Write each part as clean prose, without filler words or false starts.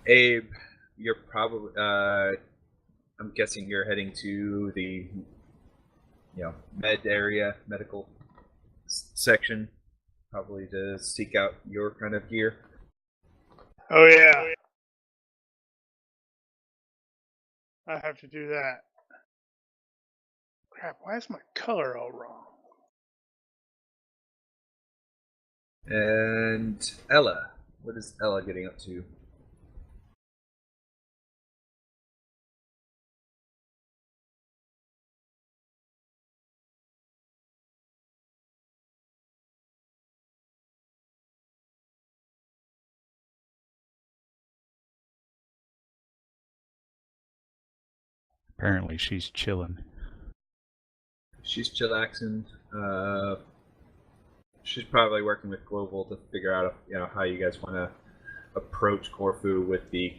Abe, you're probably. I'm guessing you're heading to the, medical section, probably to seek out your kind of gear. Oh yeah. I have to do that. Crap, why is my color all wrong? And Ella, what is Ella getting up to? Apparently she's chilling. She's chillaxing. She's probably working with Global to figure out, how you guys want to approach Corfu with the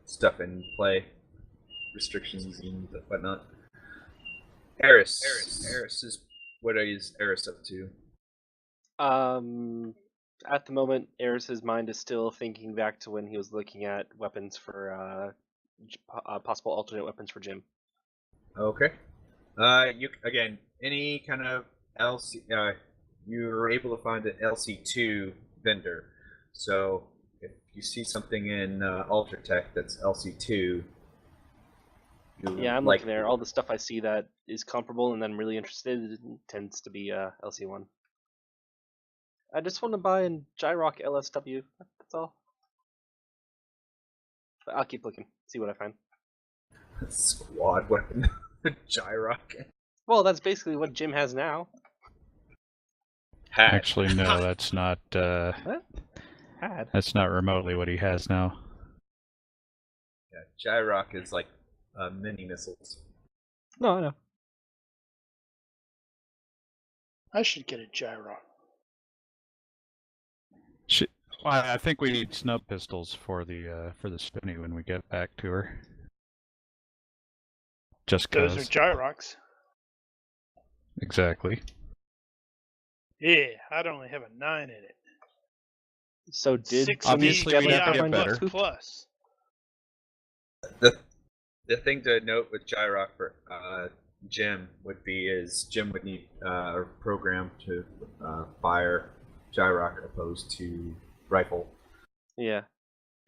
stuff in play, restrictions and whatnot. Eris is what is Eris up to? At the moment, Eris's mind is still thinking back to when he was looking at weapons for possible alternate weapons for Jim. Okay. You again, any kind of LC, you were able to find an LC2 vendor. So if you see something in Ultratech that's LC2, yeah, I'm looking there. All the stuff I see that is comparable and I'm really interested in tends to be LC1. I just want to buy a Gyrock LSW. That's all. But I'll keep looking, see what I find. Squad weapon, Gyrock. Well, that's basically what Jim has now. Had. Actually, no, that's not. What? Had. That's not remotely what he has now. Yeah, Gyrock is like mini missiles. No, I know. I should get a gyro. I think we need snub pistols for the Spinny when we get back to her. Just cause. Those are gyrox. Exactly. Yeah, I'd only have a 9 in it. So did obviously we have to get better. Plus. The thing to note with Gyrock for Jim would be is Jim would need a program to fire Gyrock opposed to rifle. Yeah.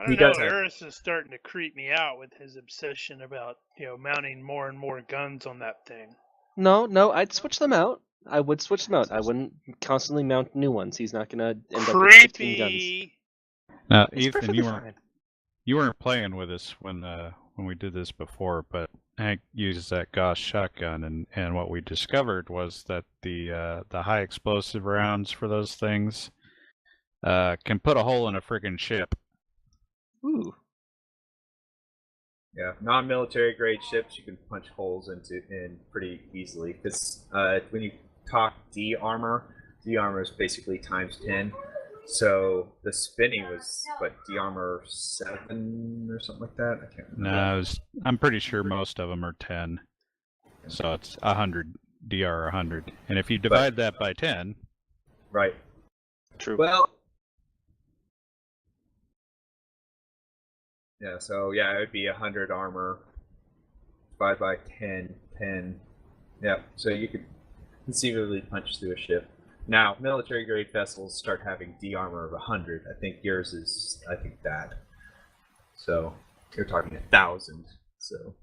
I don't know, Eris is starting to creep me out with his obsession about, mounting more and more guns on that thing. No, I'd switch them out. I would switch them out. I wouldn't constantly mount new ones. He's not gonna end up with 15 guns. Now, Ethan, you weren't playing with us when we did this before, but Hank uses that Gauss shotgun, and what we discovered was that the high explosive rounds for those things can put a hole in a friggin' ship. Ooh. Yeah, non-military grade ships you can punch holes in pretty easily because when you talk D-armor is basically times 10. So the Spinny was D-armor 7 or something like that. I can't remember. No, I'm pretty sure most of them are 10. So it's 100 DR 100, and if you divide that by 10, right? True. Well. Yeah, so it would be 100 armor divided by 10. Yeah, so you could conceivably punch through a ship. Now, military grade vessels start having D armor of 100. I think yours is, that. So you're talking 1,000. So.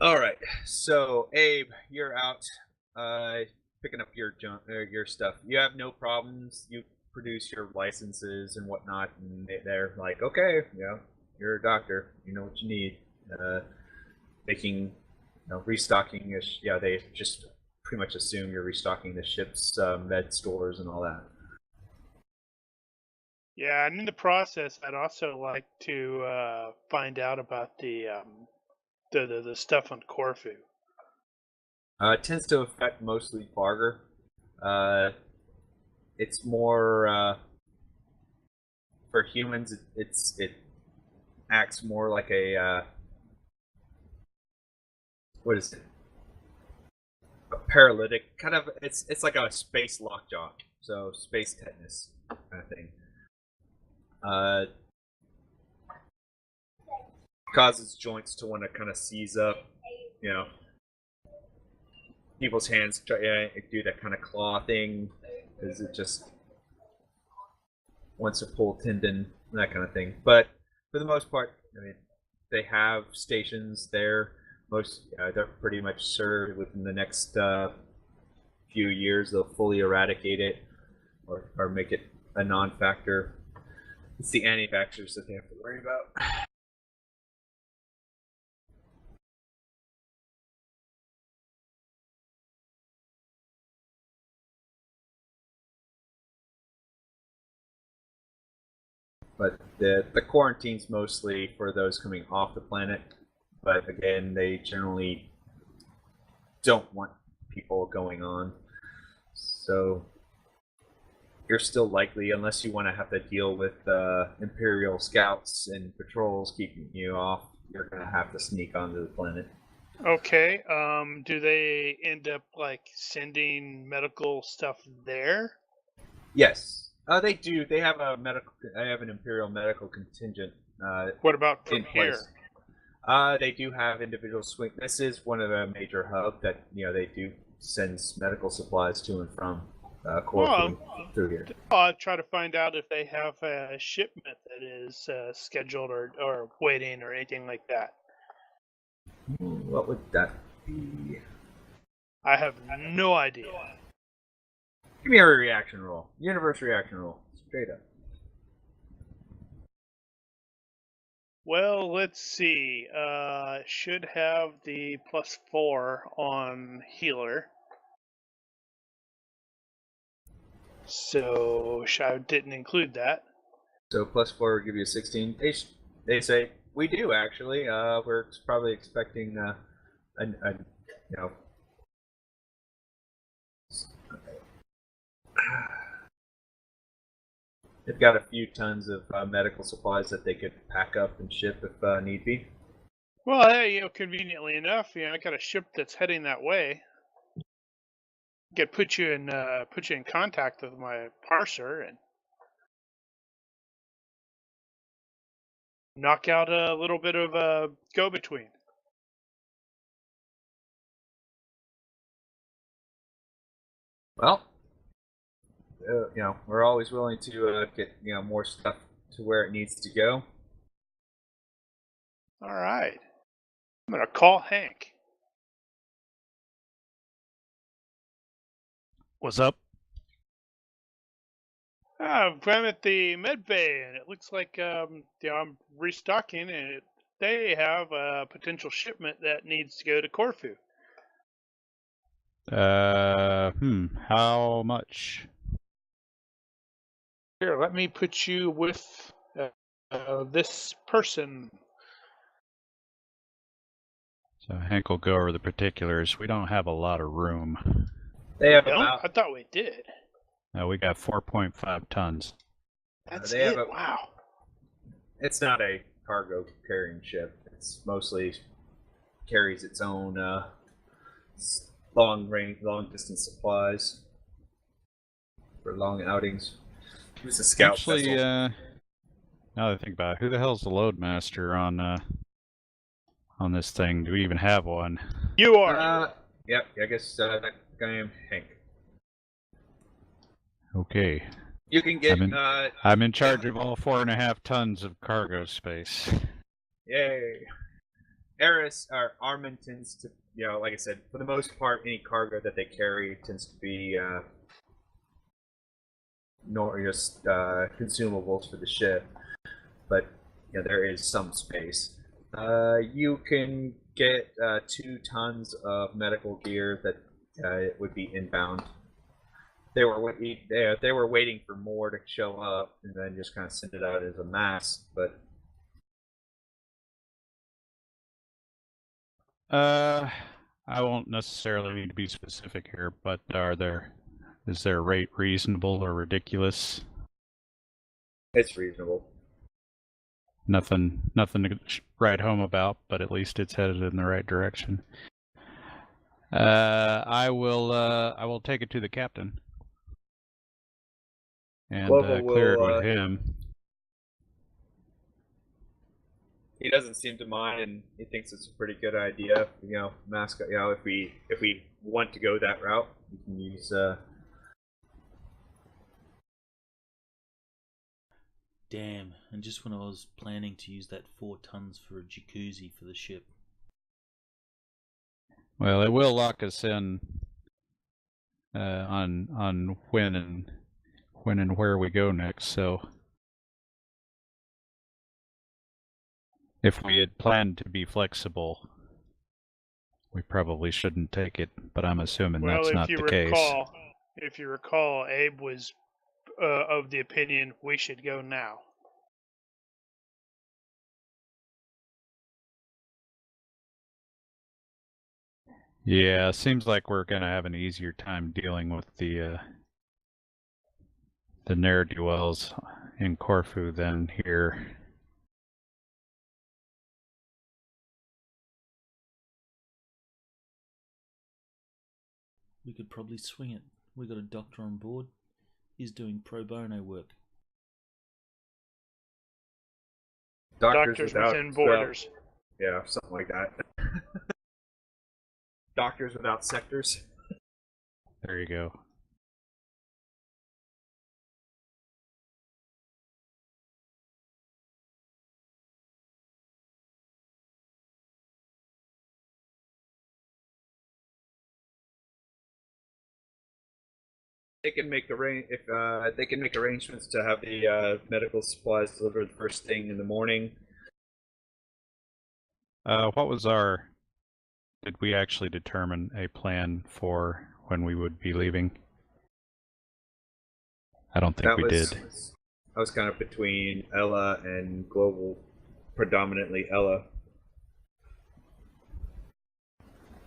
All right. So Abe, you're out, picking up your your stuff. You have no problems. You produce your licenses and whatnot, and they're like, okay, you're a doctor, you know what you need. Making, restocking. They just pretty much assume you're restocking the ship's med stores and all that. Yeah, and in the process, I'd also like to find out about the stuff on Corfu. It tends to affect mostly Barger. It's more for humans. It acts more like a what is it? paralytic, kind of. It's like a space lockjaw, so space tetanus kind of thing. Causes joints to want to kind of seize up. You know, people's hands try to do that kind of claw thing because it just wants to pull tendon, that kind of thing. But for the most part, I mean, they have stations there. They're pretty much served within the next few years. They'll fully eradicate it or make it a non-factor. It's the anti-vaxxers that they have to worry about. But the quarantine's mostly for those coming off the planet. But again, they generally don't want people going on. So you're still likely, unless you want to have to deal with Imperial scouts and patrols keeping you off, you're going to have to sneak onto the planet. Okay. Do they end up like sending medical stuff there? Yes. They do. They have an Imperial medical contingent. What about from here? They do have individual swing. This is one of the major hubs that they do send medical supplies to and from through here. I'll try to find out if they have a shipment that is scheduled or waiting or anything like that. What would that be? I have no idea. Give me a reaction roll. Universe reaction roll. Straight up. Well, let's see. Should have the +4 on healer. So I didn't include that. So +4 would give you a 16. They say we do actually. We're probably expecting they've got a few tons of medical supplies that they could pack up and ship if need be. Well, hey, conveniently enough, I got a ship that's heading that way. Could put you in contact with my parser and knock out a little bit of a go-between. Well, we're always willing to get more stuff to where it needs to go. All right, I'm gonna call Hank. What's up? I'm at the med bay, and it looks like I'm restocking, and they have a potential shipment that needs to go to Corfu. How much? Here, let me put you with this person. So Hank will go over the particulars. We don't have a lot of room. They have I thought we did. We got 4.5 tons. That's they it. have Wow. It's not a cargo carrying ship. It's mostly carries its own long distance supplies for long outings. It was a scout Actually, vessel. now that I think about it, who the hell's the loadmaster on this thing? Do we even have one? You are. Yep. I guess that guy named Hank. Okay. You can get. I'm in charge of all 4.5 tons of cargo space. Yay. Eris or Armin tends to, like I said, for the most part, any cargo that they carry tends to be just consumables for the ship. But there is some space. You can get 2 tons of medical gear that it would be inbound. They were waiting for more to show up and then just kind of send it out as a mass, but. I won't necessarily need to be specific here, but is their rate reasonable or ridiculous? It's reasonable. Nothing to write home about, but at least it's headed in the right direction. I will take it to the captain and Global clear it will, with him. He doesn't seem to mind, and he thinks it's a pretty good idea. You know, mascot. You know, if we want to go that route, we can use. Damn! And just when I was planning to use that 4 tons for a jacuzzi for the ship. Well, it will lock us in on when and where we go next. So, if we had planned to be flexible, we probably shouldn't take it. But I'm assuming that's not the case. If you recall, Abe was of the opinion we should go now. Yeah, seems like we're gonna have an easier time dealing with the ne'er-do-wells in Corfu than here. We could probably swing it. We got a doctor on board. He's doing pro bono work. Doctors within borders. Yeah, something like that. Doctors without sectors. There you go. They can make they can make arrangements to have the medical supplies delivered first thing in the morning. What was our? Did we actually determine a plan for when we would be leaving? I don't think we did. I was kind of between Ella and Global, predominantly Ella.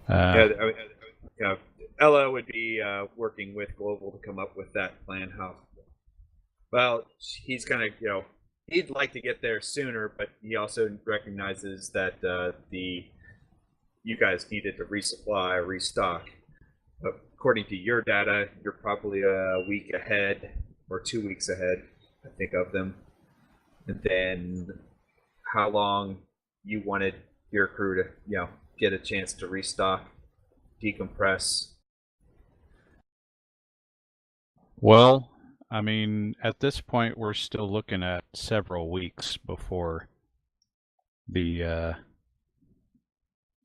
Yeah, Ella would be working with Global to come up with that plan. Well, he's kind of, he'd like to get there sooner, but he also recognizes that you guys needed to resupply, restock. But according to your data, you're probably a week ahead or 2 weeks ahead, I think, of them. And then how long you wanted your crew to, get a chance to restock, decompress. Well, I mean, at this point, we're still looking at several weeks before the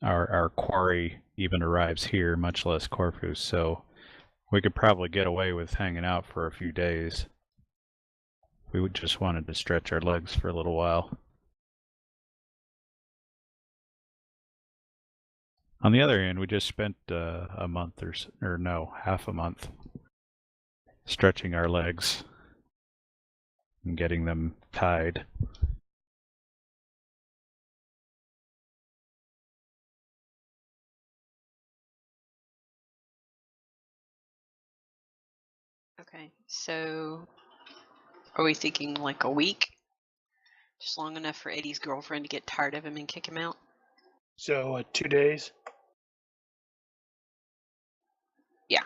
our quarry even arrives here, much less Corfu. So we could probably get away with hanging out for a few days. We would just wanted to stretch our legs for a little while. On the other hand, we just spent a month or no, half a month stretching our legs and getting them tied. Okay, so are we thinking like a week? Just long enough for Eddie's girlfriend to get tired of him and kick him out? So 2 days? Yeah.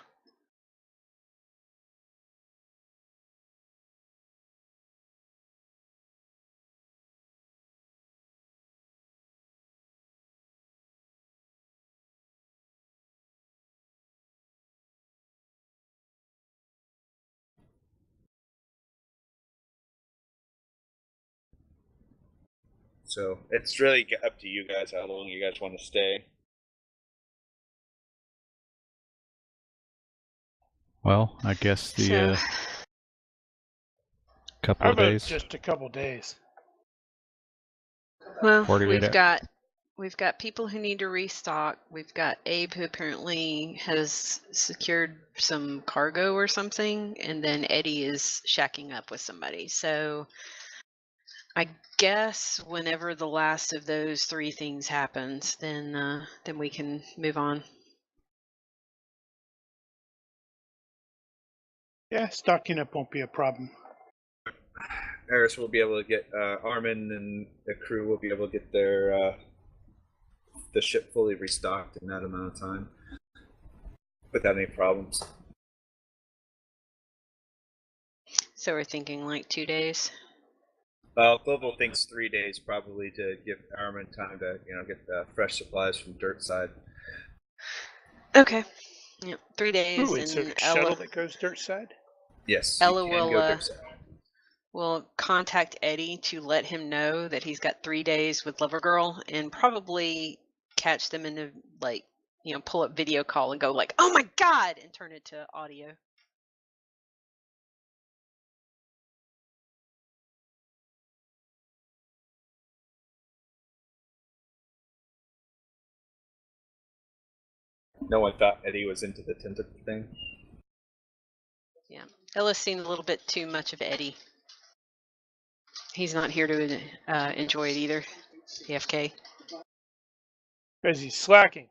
So it's really up to you guys how long you guys want to stay. Well, I guess the couple How of about days. just a couple days? Well, 48 we've got people who need to restock. We've got Abe, who apparently has secured some cargo or something, and then Eddie is shacking up with somebody. So I guess whenever the last of those 3 things happens, then we can move on. Yeah, stocking up won't be a problem. Eris will be able to get Armin and the crew will be able to get their the ship fully restocked in that amount of time. without any problems. So we're thinking like 2 days. Global thinks 3 days probably to give Armin time to get fresh supplies from Dirt Side. Okay. Yep, 3 days. Ooh, it's a and shuttle that goes dirt side? Yes, Ella you can will go Dirt Side. will contact Eddie to let him know that he's got 3 days with Lover Girl, and probably catch them in the pull up video call and go like, "Oh my god," and turn it to audio. No one thought Eddie was into the tentative thing. Yeah, Ella's seen a little bit too much of Eddie. He's not here to enjoy it either. AFK. Because he's slacking.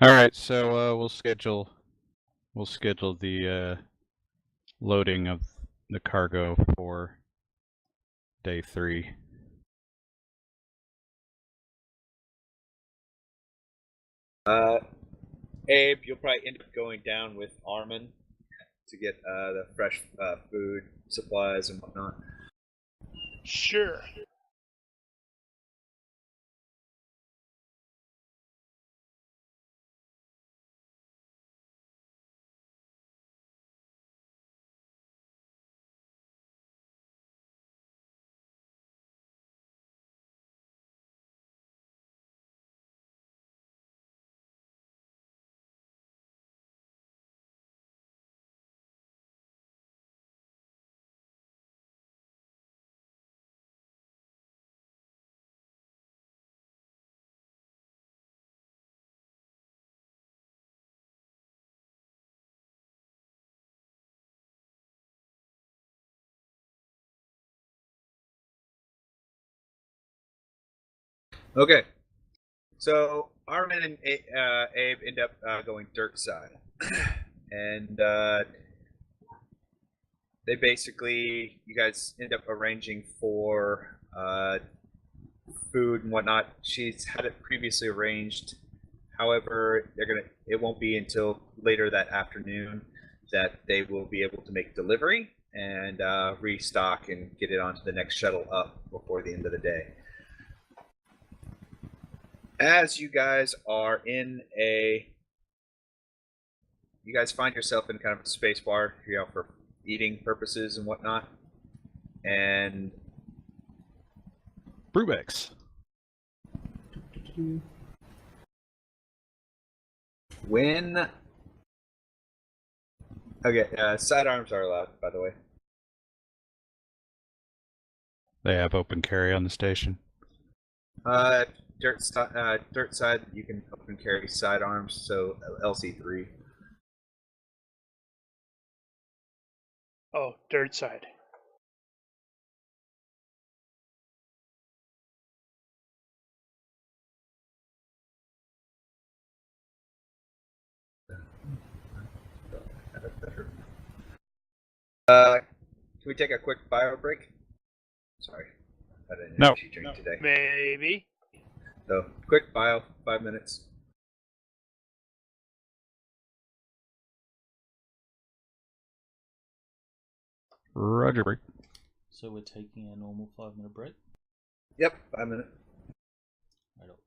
All right, so we'll schedule the loading of the cargo for day 3. Abe, you'll probably end up going down with Armin to get the fresh food supplies and whatnot. Sure. Okay, so Armin and Abe end up going Dirt Side, and they basically, you guys end up arranging for food and whatnot. She's had it previously arranged. However, it won't be until later that afternoon that they will be able to make delivery and restock and get it onto the next shuttle up before the end of the day. As you guys are you guys find yourself in kind of a space bar, for eating purposes and whatnot. And Brubex. Sidearms are allowed, by the way. They have open carry on the station. Dirt Side, you can open carry sidearms, so LC3. Oh, dirt side. Can we take a quick bio break? Sorry, I didn't energy drink today. Maybe. So, quick bio, 5 minutes. Roger, break. So we're taking a normal 5-minute break? Yep, 5 minutes. Right up.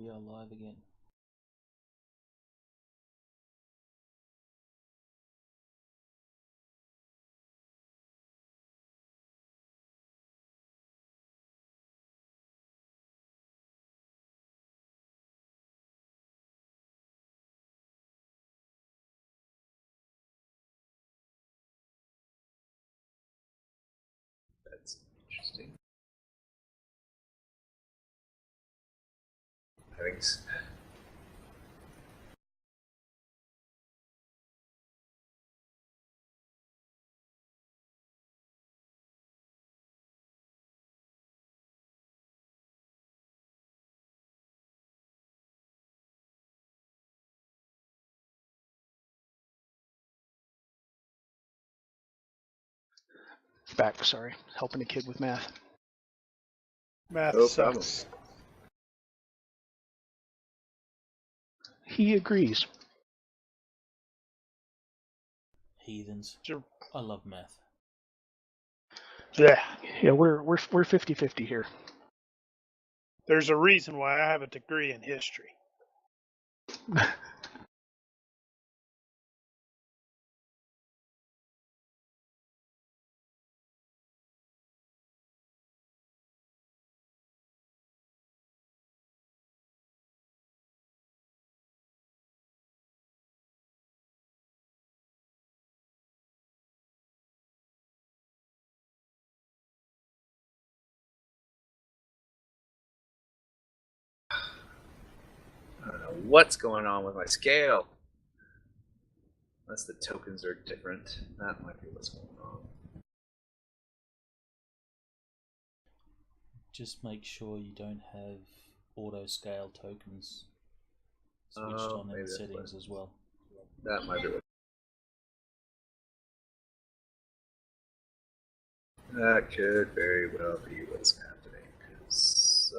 we are live again. That's interesting. Thanks. Back, sorry. Helping a kid with math. Math No problem. sucks. He agrees. Heathens. Sure. I love math. Yeah, we're 50-50 here. There's a reason why I have a degree in history. I don't know what's going on with my scale. Unless the tokens are different. That might be what's going on. Just make sure you don't have auto scale tokens switched Oh, on in maybe the that's settings what- as well. That might be what. That could very well be what's happening. 'Cause,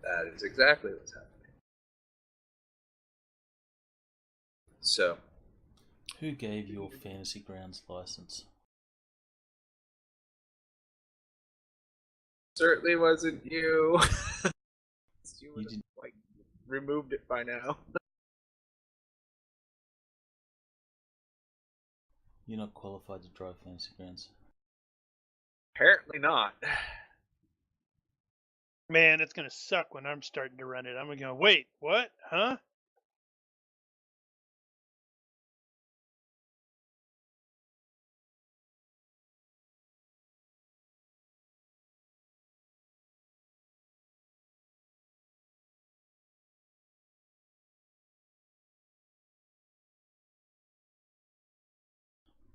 that is exactly what's happening. So, Who gave your Fantasy Grounds license? certainly wasn't you. You would have, didn't- like, removed it by now. You're not qualified to drive Fantasy Grounds. Apparently not. Man, it's going to suck when I'm starting to run it. I'm going to go, wait, what? Huh?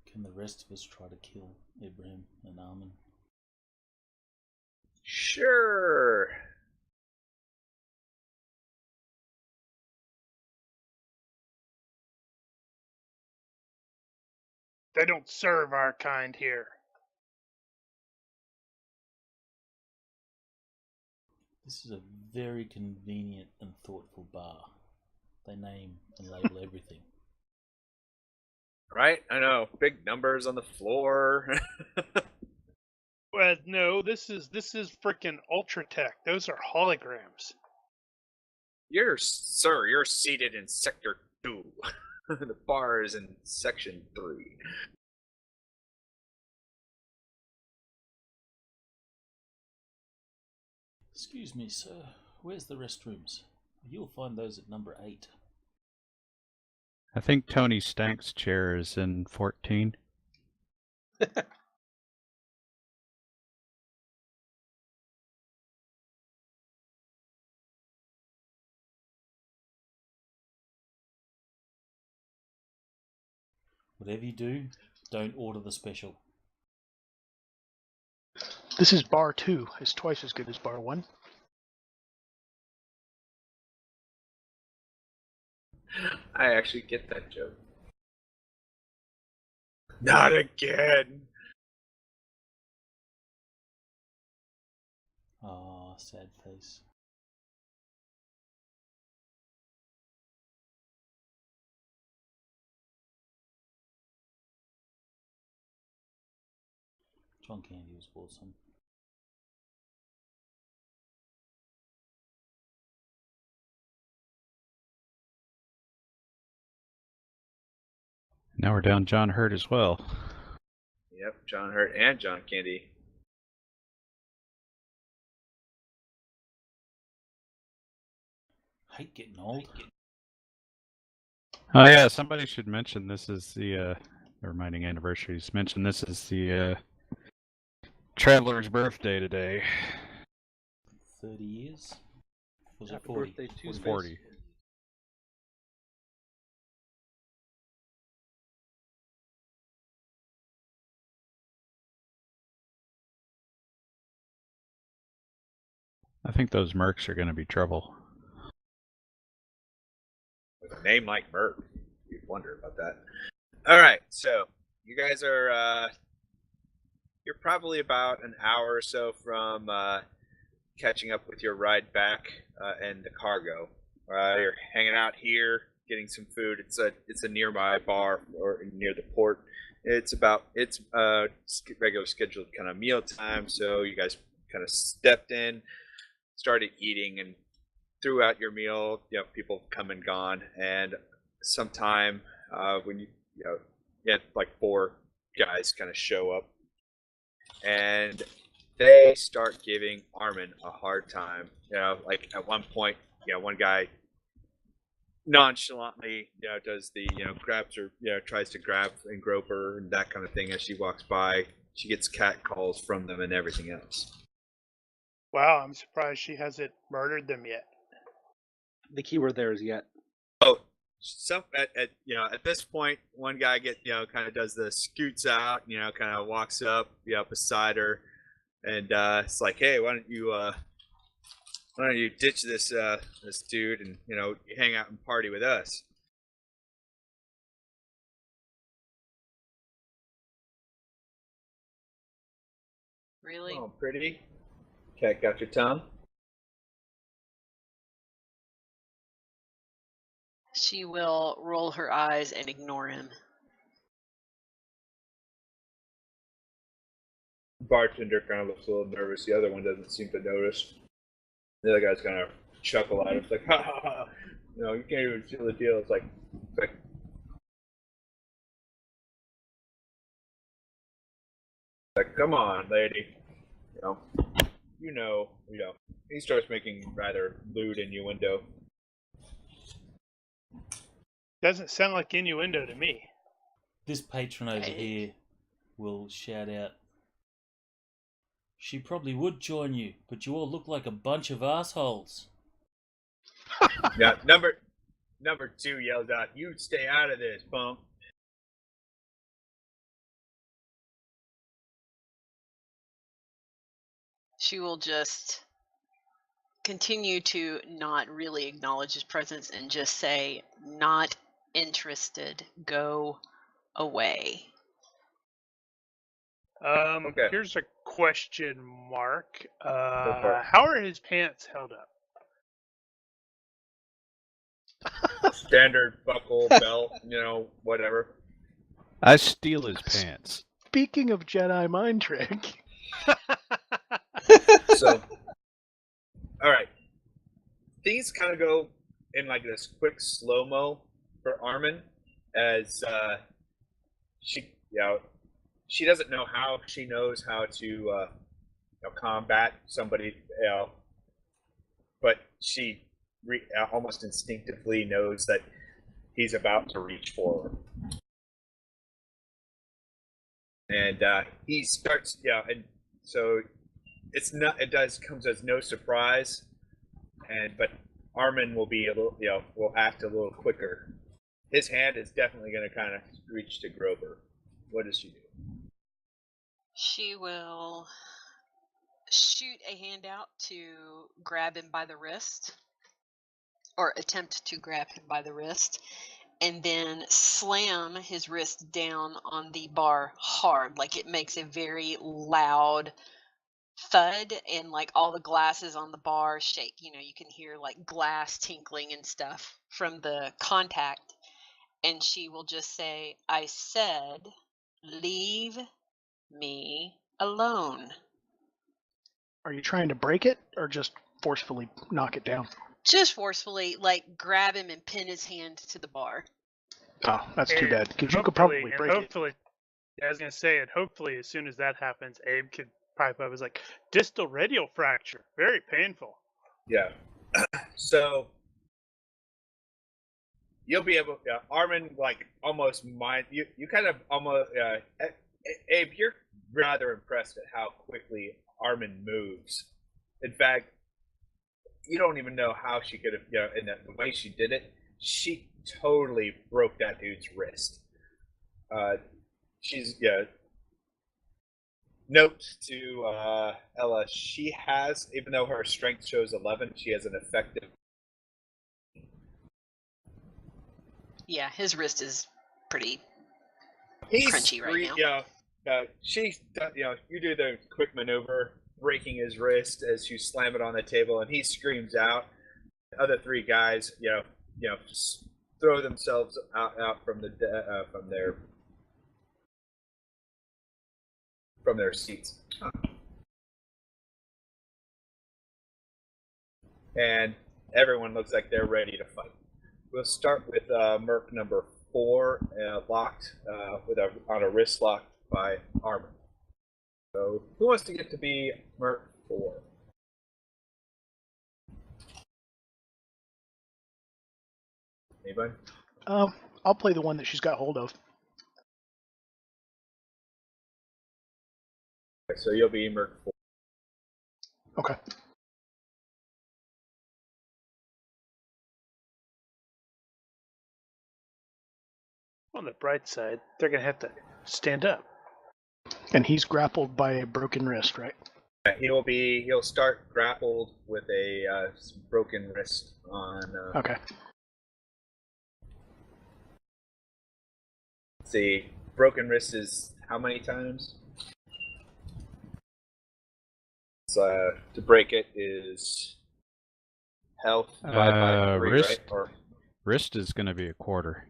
Can the rest of us try to kill Ibrahim and Armin? Sure. They don't serve our kind here. This is a very convenient and thoughtful bar. They name and label everything. Right? I know. Big numbers on the floor. Well, no, this is freaking Ultratech. Those are holograms. You're seated in Sector 2. The bar is in Section 3. Excuse me, sir. Where's the restrooms? You'll find those at number 8. I think Tony Stank's chair is in 14. Whatever you do, don't order the special. This is bar 2. It's twice as good as bar 1. I actually get that joke. Not again. Ah, sad face. John Candy was awesome. Now we're down John Hurt as well. Yep, John Hurt and John Candy. Hate getting old. Oh yeah, somebody should mention this is the reminding anniversaries. Mention this is the Traveller's birthday today. 30 years? Was it Happy 40? birthday to Space. 40. I think those mercs are going to be trouble. With a name like Merc, you'd wonder about that. All right, so you guys are you're probably about an hour or so from catching up with your ride back and the cargo. You're hanging out here, getting some food. It's a nearby bar or near the port. It's regular scheduled kind of meal time, so you guys kind of stepped in, started eating, and throughout your meal, people come and gone, and sometime when you had like 4 guys kind of show up, and they start giving Armin a hard time. Like at one point, one guy nonchalantly, does the, grabs her, tries to grab and grope her and that kind of thing as she walks by. She gets cat calls from them and everything else. Wow, I'm surprised she hasn't murdered them yet. The keyword there is yet. Oh, at this point, one guy kind of does the scoots out, kind of walks up, beside her, and it's like, hey, why don't you ditch this dude and hang out and party with us? Really? Oh, pretty. Cat got your tongue? She will roll her eyes and ignore him. Bartender kind of looks a little nervous. The other one doesn't seem to notice. The other guy's kind of chuckle at him. It's like, ha ha ha. You can't even feel the deal. It's like come on, lady. He starts making rather lewd innuendo. Doesn't sound like innuendo to me. This patron over here will shout out, she probably would join you, but you all look like a bunch of assholes. Yeah, number 2 yells out, you stay out of this, punk. She will just continue to not really acknowledge his presence and just say, not interested, go away. Okay. Here's a question mark. How are his pants held up? Standard buckle, belt, whatever. I steal his pants. Speaking of Jedi mind trick. So, all right. Things kind of go in like this quick slow-mo for Armin as she doesn't know how she knows how to combat somebody, but she almost instinctively knows that he's about to reach forward. And he starts, and so it comes as no surprise, but Armin will be will act a little quicker. His hand is definitely going to kind of reach to Grover. What does she do? She will shoot a hand out to grab him by the wrist, or attempt to grab him by the wrist, and then slam his wrist down on the bar hard, like it makes a very loud thud, and like all the glasses on the bar shake. You can hear like glass tinkling and stuff from the contact, and she will just say, I said, leave me alone. Are you trying to break it or just forcefully knock it down? Just forcefully, like, grab him and pin his hand to the bar. Oh, that's too And bad, because you could probably break it. hopefully, I was gonna say, and hopefully, as soon as that happens, Abe could pipe up. Is like distal radial fracture, very painful. Yeah. So you'll be able. Armin, like almost mind you. You kind of almost. Abe, you're rather impressed at how quickly Armin moves. In fact, you don't even know how she could have. In the way she did it, she totally broke that dude's wrist. She's Note to Ella, she has, even though her strength shows 11, she has an effective. Yeah, his wrist is pretty He's crunchy right now. You do the quick maneuver, breaking his wrist as you slam it on the table, and he screams out. The other three guys, just throw themselves out from their seats. And everyone looks like they're ready to fight. We'll start with Merc number 4, locked on a wrist lock by Armin. So, who wants to get to be Merc 4? Anybody? I'll play the one that she's got hold of. Okay, so you'll be Merc 4. Okay. On the bright side, they're gonna have to stand up. And he's grappled by a broken wrist, right? He'll start grappled with a broken wrist on. Okay. Let's see, broken wrist is how many times? So, to break it is health divided by 3, wrist, right? Or wrist is going to be a quarter.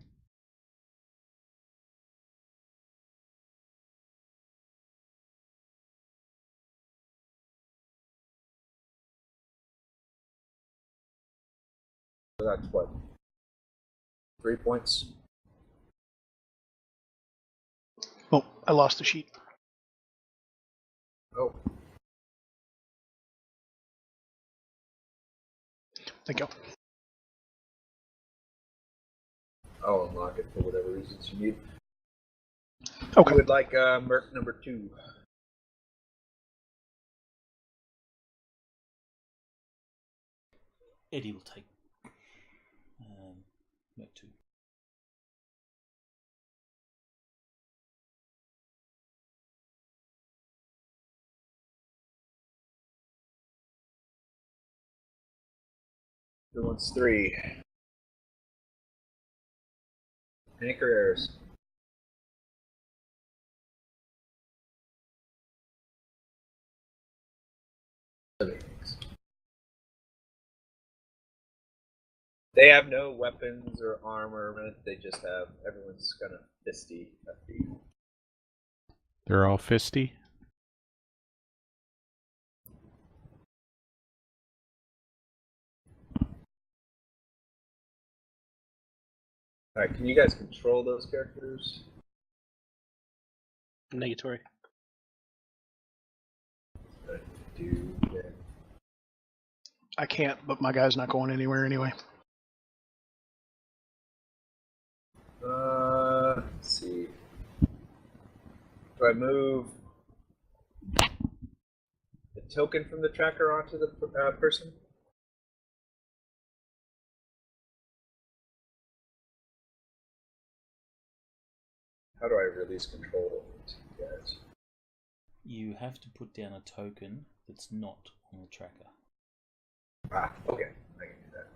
so that's what? 3 points? Oh, I lost the sheet. Oh. Thank you. I'll unlock it for whatever reasons you need. Okay. Who would like Merc number 2? Eddie will take Merc 2. Who wants 3? Anchor errors. They have no weapons or armor. They just have everyone's kind of fisty. They're all fisty? Alright, can you guys control those characters? Negatory. I can't, but my guy's not going anywhere anyway. Let's see. Do I move the token from the tracker onto the person? How do I release control to you guys? You have to put down a token that's not on the tracker. Ah, okay. I can do that.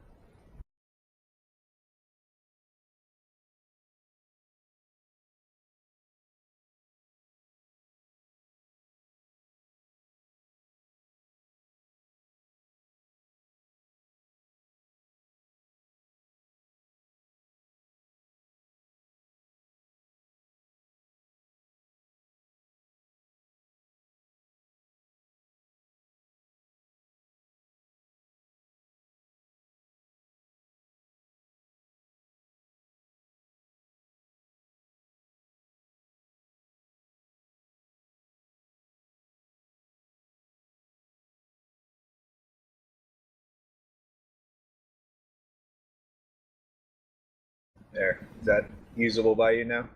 There. Is that usable by you now?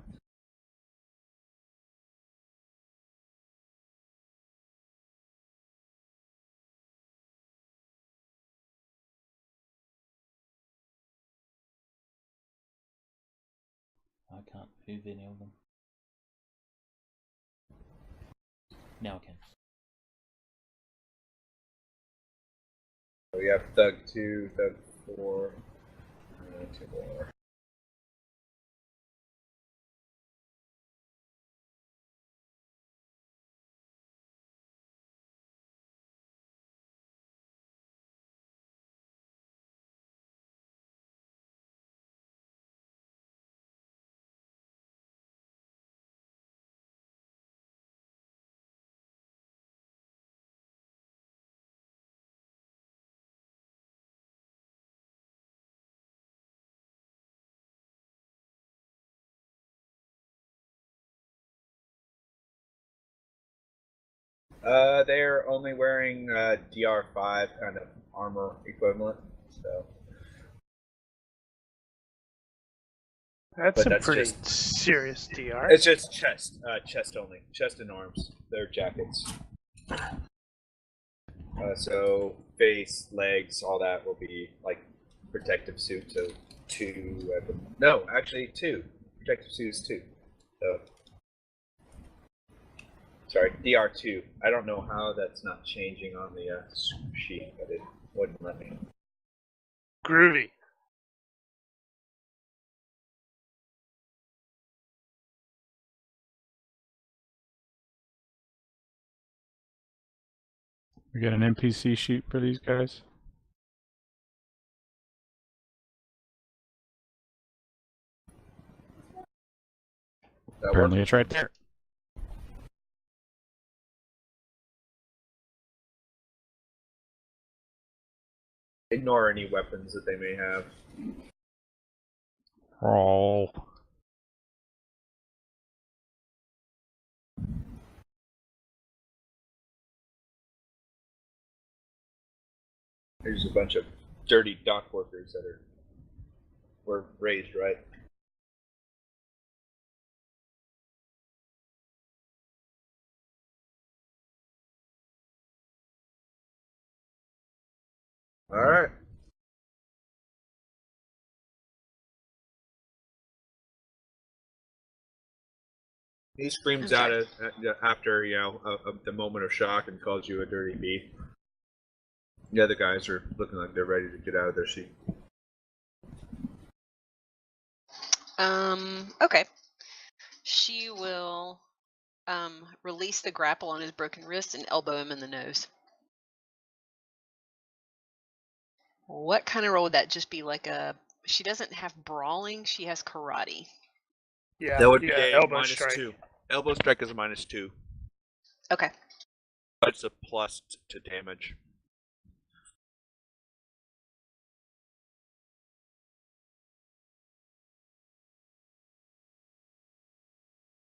I can't move any of them. Now I can. So we have Thug 2, Thug 4, and 2 more. They're only wearing DR5 kind of armor equivalent, so. That's But a that's pretty just- serious DR. It's just chest only, chest and arms. They're jackets. So face, legs, all that will be like protective suit. So 2. No, actually 2 protective suits 2. So. Sorry, DR2. I don't know how that's not changing on the sheet, but it wouldn't let me. Groovy. We got an NPC sheet for these guys. Apparently, it's right there. Ignore any weapons that they may have. Oh. There's a bunch of dirty dock workers that were raised right. All right. He screams out after the moment of shock and calls you a dirty beef. The other guys are looking like they're ready to get out of their seat. Okay. She will release the grapple on his broken wrist and elbow him in the nose. What kind of roll would that just be? Like a? She doesn't have brawling. She has karate. Yeah, That would be yeah, a elbow minus strike. 2. Elbow strike is a -2. Okay. But it's a plus to damage.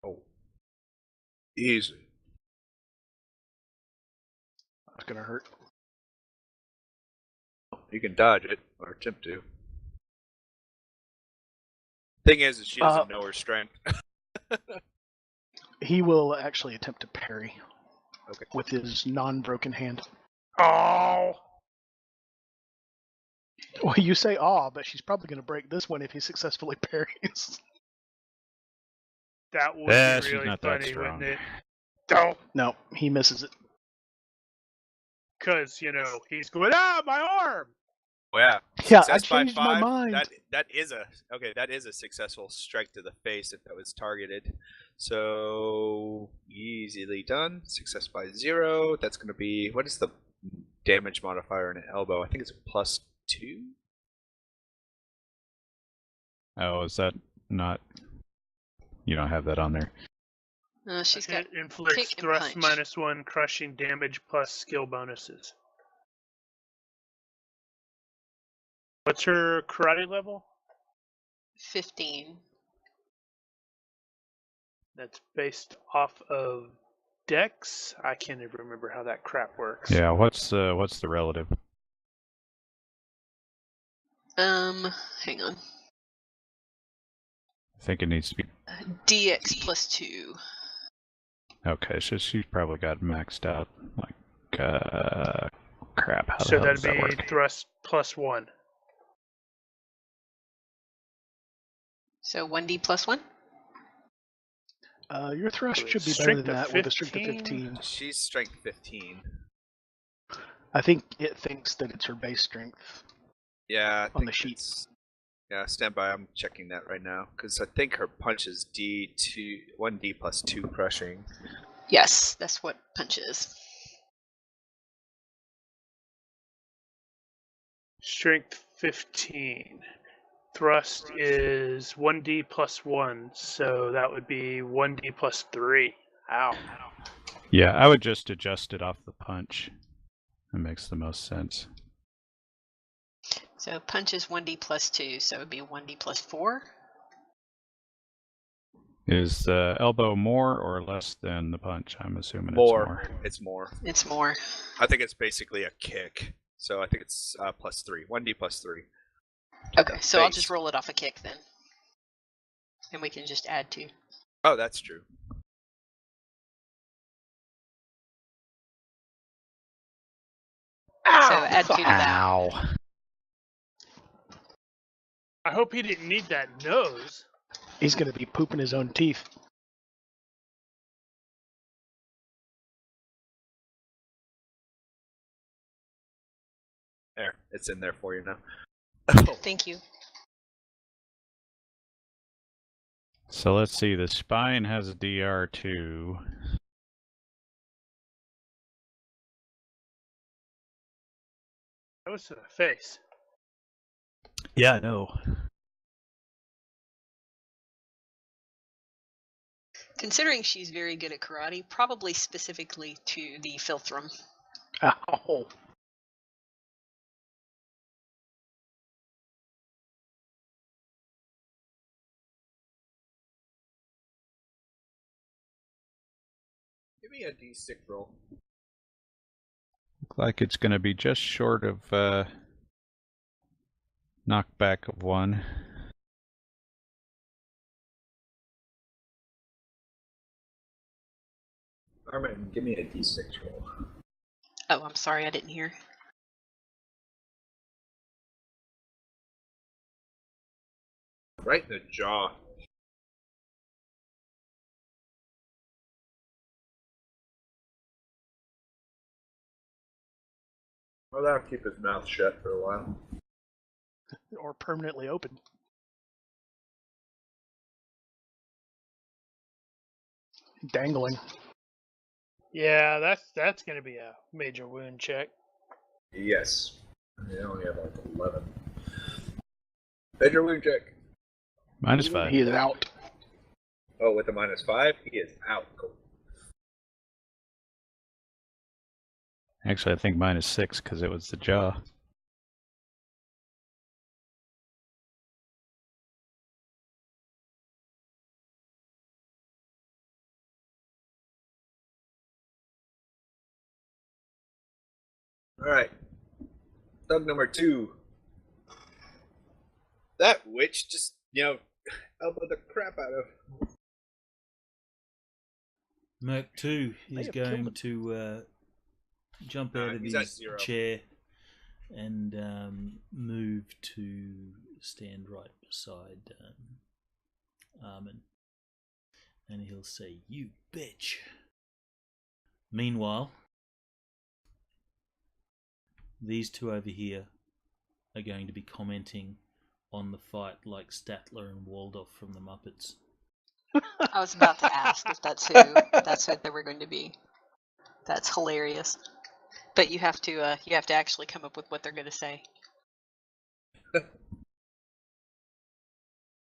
Oh. Easy. That's gonna hurt. You can dodge it, or attempt to. Thing is she doesn't know her strength. He will actually attempt to parry. Okay. With his non-broken hand. Oh! Well, you say "aw," but she's probably going to break this one if he successfully parries. That would Yeah, be she's really not that funny, strong. wouldn't it? Don't! No, he misses it. Because, he's going, my arm! Oh, yeah. Yeah, Success I by changed my 5, mind. That is a successful strike to the face if that was targeted. So easily done. Success by 0. That's going to be, what is the damage modifier in an elbow? I think it's a +2. Oh, is that not? You don't have that on there. She's got It inflicts kick and thrust punch. -1, crushing damage plus skill bonuses. What's her karate level? 15. That's based off of Dex. I can't even remember how that crap works. Yeah. What's the relative? Hang on. think it needs to be. DX plus 2. Okay, so she's probably got maxed out. Like, crap. How the So hell that'd does that be work? thrust plus 1. So 1D plus 1? Your thrust With should be better strength than of that with a strength of 15? 15. She's strength 15. I think it thinks that it's her base strength. Yeah, I On think the sheet. it's- Yeah, stand by. I'm checking that right now because I think her punch is 1D plus 2 crushing. Yes, that's what punch is. Strength 15. Thrust is 1D plus 1, so that would be 1D plus 3. Ow. Yeah, I would just adjust it off the punch. That makes the most sense. So punch is 1D plus 2, so it would be 1D plus 4. Is the elbow more or less than the punch? I'm assuming More. it's more. It's more. It's more. I think it's basically a kick. So I think it's plus 3. 1D plus 3. Okay, so I'll Base. just roll it off a kick then. And we can just add 2. Oh, that's true. So add 2 to that. Ow. I hope he didn't need that nose. He's going to be pooping his own teeth. There, it's in there for you now. Thank you. So let's see. The spine has a DR2. That was to the face. Yeah, I know. Considering she's very good at karate, probably specifically to the philtrum. Ow. Give me a D6 roll. Look like it's going to be just short of knockback of 1. Armin, give me a D6 roll. Oh, I'm sorry, I didn't hear. Right in the jaw. Well, that'll keep his mouth shut for a while. Or permanently open. Dangling. Yeah, that's going to be a major wound check. Yes. They only have like 11. Major wound check. -5. He is out. Oh, with a -5, he is out. Cool. Actually, I think -6 because it was the jaw. Alright. Thug number 2. That witch just, elbowed the crap out of. Merc 2 May is have killed going him. to jump out of he's at his 0. chair and move to stand right beside Armin. And he'll say, "You bitch." Meanwhile, these two over here are going to be commenting on the fight like Statler and Waldorf from the Muppets. I was about to ask if that's who they were going to be. That's hilarious. But you have to actually come up with what they're going to say.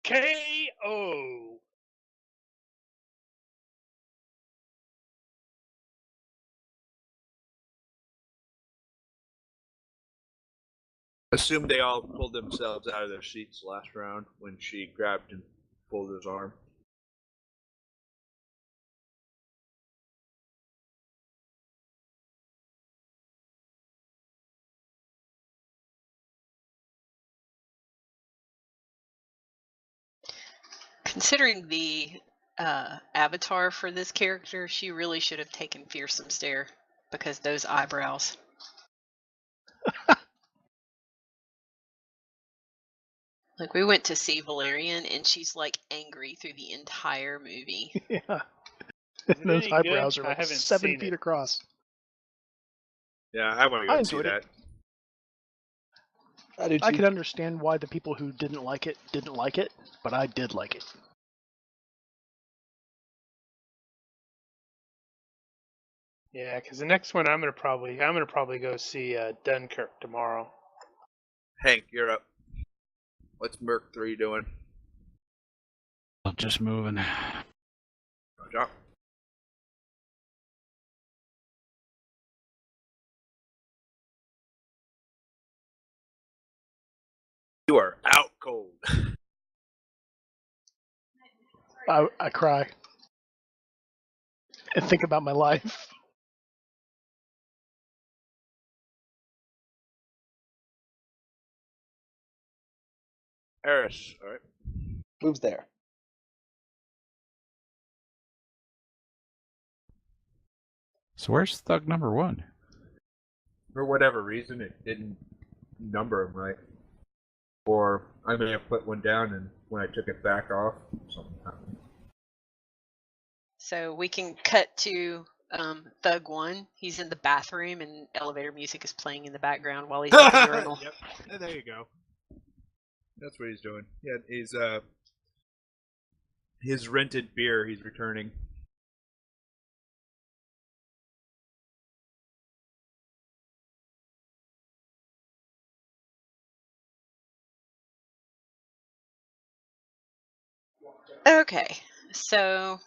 KO. Assume they all pulled themselves out of their seats last round when she grabbed and pulled his arm. Considering the avatar for this character, she really should have taken Fearsome Stare because those eyebrows. Like, we went to see Valerian, and she's like angry through the entire movie. Yeah. Is it Those any eyebrows good? are I like haven't 7 seen feet it. across. Yeah, I want to I go see enjoyed it. that. I can understand why the people who didn't like it, but I did like it. Yeah, because the next one I'm gonna probably go see Dunkirk tomorrow. Hank, you're up. What's Merc 3 doing? Just moving. Roger. You are out cold. I cry and think about my life. Eris, alright. Moves there. So where's thug number 1? For whatever reason, it didn't number them right. Or I may have put one down, and when I took it back off, something happened. So we can cut to Thug 1. He's in the bathroom, and elevator music is playing in the background while he's at the urinal. Yep, and there you go. That's what he's doing. Yeah, he's his rented beer. He's returning. Okay, so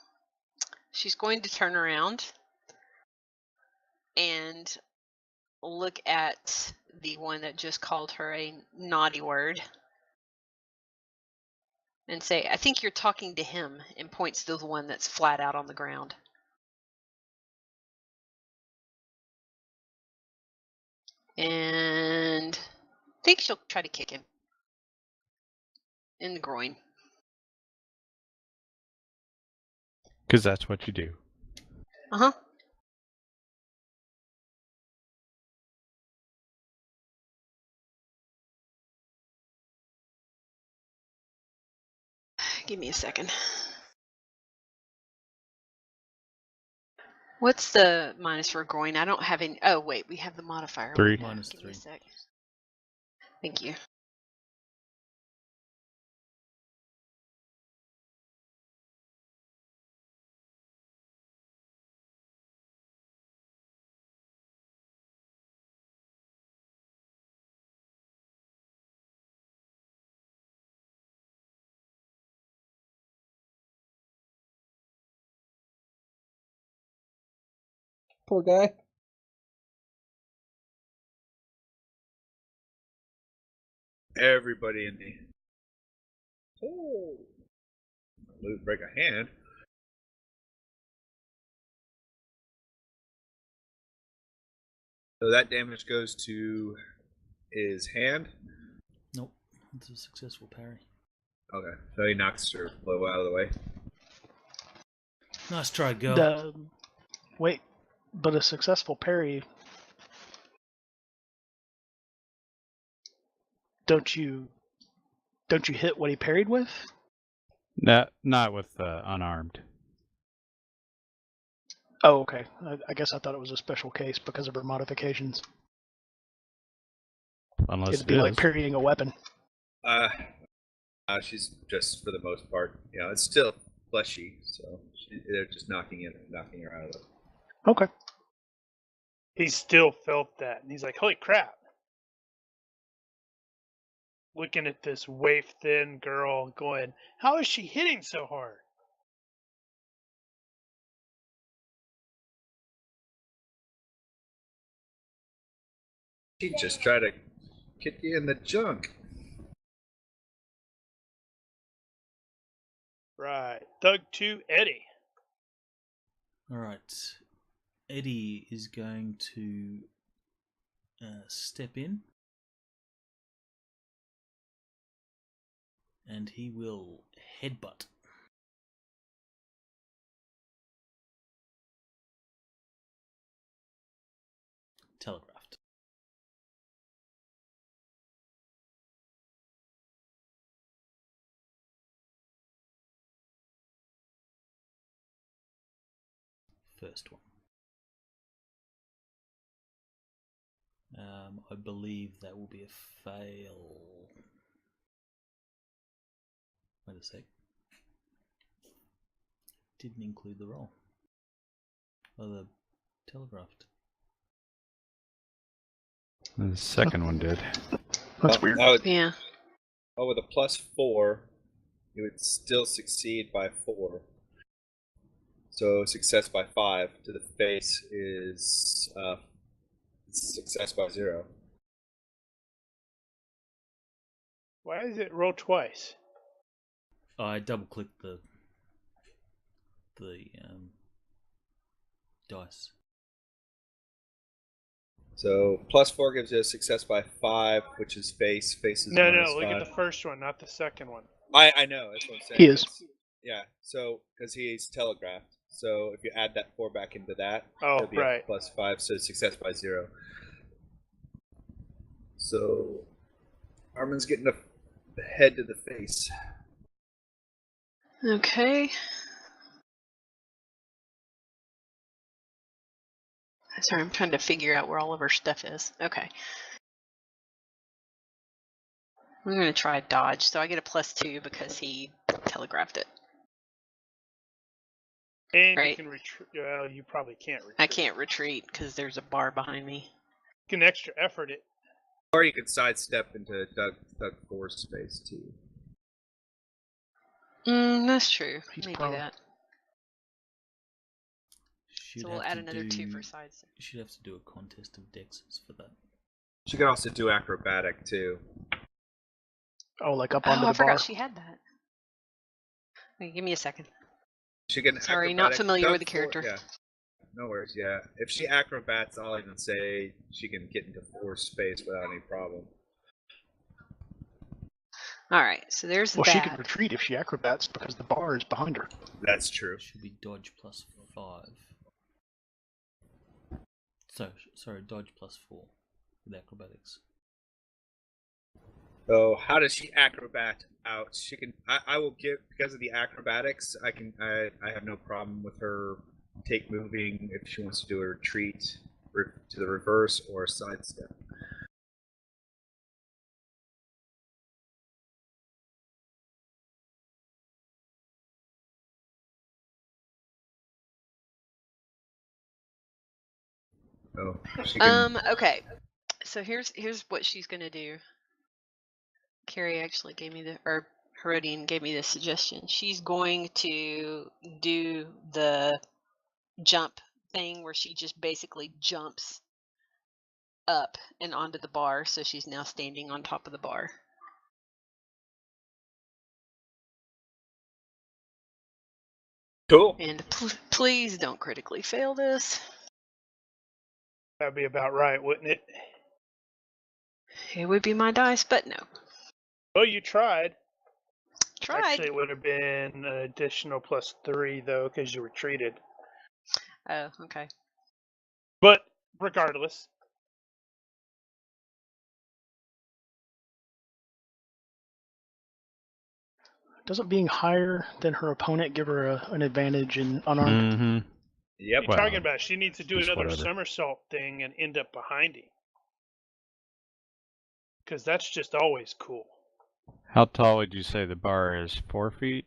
she's going to turn around and look at the one that just called her a naughty word and say, I think you're talking to him, and points to the one that's flat out on the ground. And I think she'll try to kick him in the groin. Because that's what you do. Uh-huh. Give me a second. What's the minus for groin? I don't have any. Oh, wait, we have the modifier. 3. Minus Give me a 3. sec. Thank you. Poor guy. Everybody in the break a hand. So that damage goes to his hand. Nope. It's a successful parry. Okay, so he knocks her blow out of the way. Nice try, girl. Wait, but a successful parry. Don't you hit what he parried with? Not with unarmed. Oh, okay. I guess I thought it was a special case because of her modifications. Unless It'd be like parrying a weapon. She's just, for the most part, it's still fleshy, so they're just knocking her out of it. Okay. He still felt that, and he's like, "Holy crap!" Looking at this waif-thin girl, going, "How is she hitting so hard?" She just tried to kick you in the junk. Right. Thug 2, Eddie. Alright. Eddie is going to step in. And he will headbutt. first one. I believe that will be a fail. Wait a sec. Didn't include the roll. Oh, the telegraphed. The second one did. That's weird. Yeah. Oh, with a +4, you would still succeed by 4. So success by 5 to the face is success by 0. Why does it roll twice? I double clicked the dice. So +4 gives you a success by 5, which is face. Face is No, minus look 5. at the first one, not the second one. I know, that's what I'm saying. He is. Yeah, so, because he's telegraphed. So if you add that 4 back into that, Oh, it'll be right. a +5, so success by 0. So Armin's getting the head to the face. Okay. Sorry, I'm trying to figure out where all of her stuff is. Okay. I'm going to try dodge, so I get a +2 because he telegraphed it. And Right. you can retreat. Well, you probably can't retreat. I can't retreat because there's a bar behind me. You can extra effort it. Or you could sidestep into Doug 4's space too. That's true. He's Let me prone. do that. So we'll add another 2 for sides. You should have to do a contest of dexes for that. She could also do acrobatic too. Oh, like up onto Oh, I the forgot bar. she had that. Wait, give me a second. She can Sorry, acrobatic. not familiar Doug with the 4 character. Yeah, no worries. Yeah, if she acrobats, I'll even say she can get into 4's space without any problem. All right, so there's Well, that. she could retreat if she acrobats because the bar is behind her. That's true. It should be dodge +5. So, sorry, dodge +4 with acrobatics. So how does she acrobat out? She can. I will give, because of the acrobatics. I have no problem with her take moving if she wants to do a retreat to the reverse or a sidestep. Oh, she can. Okay. So here's what she's gonna do. Carrie actually gave me Herodian gave me this suggestion. She's going to do the jump thing where she just basically jumps up and onto the bar, so she's now standing on top of the bar. Cool. And please don't critically fail this. That'd be about right, wouldn't it? It would be my dice, but no. Well, you tried. Tried. Actually, it would have been an additional +3, though, because you retreated. Oh, okay. But regardless. Doesn't being higher than her opponent give her an advantage in unarmed? Mm-hmm. Yep. What are you talking about? She needs to do just another whatever. somersault thing and end up behind him. Because that's just always cool. How tall would you say the bar is? 4 feet?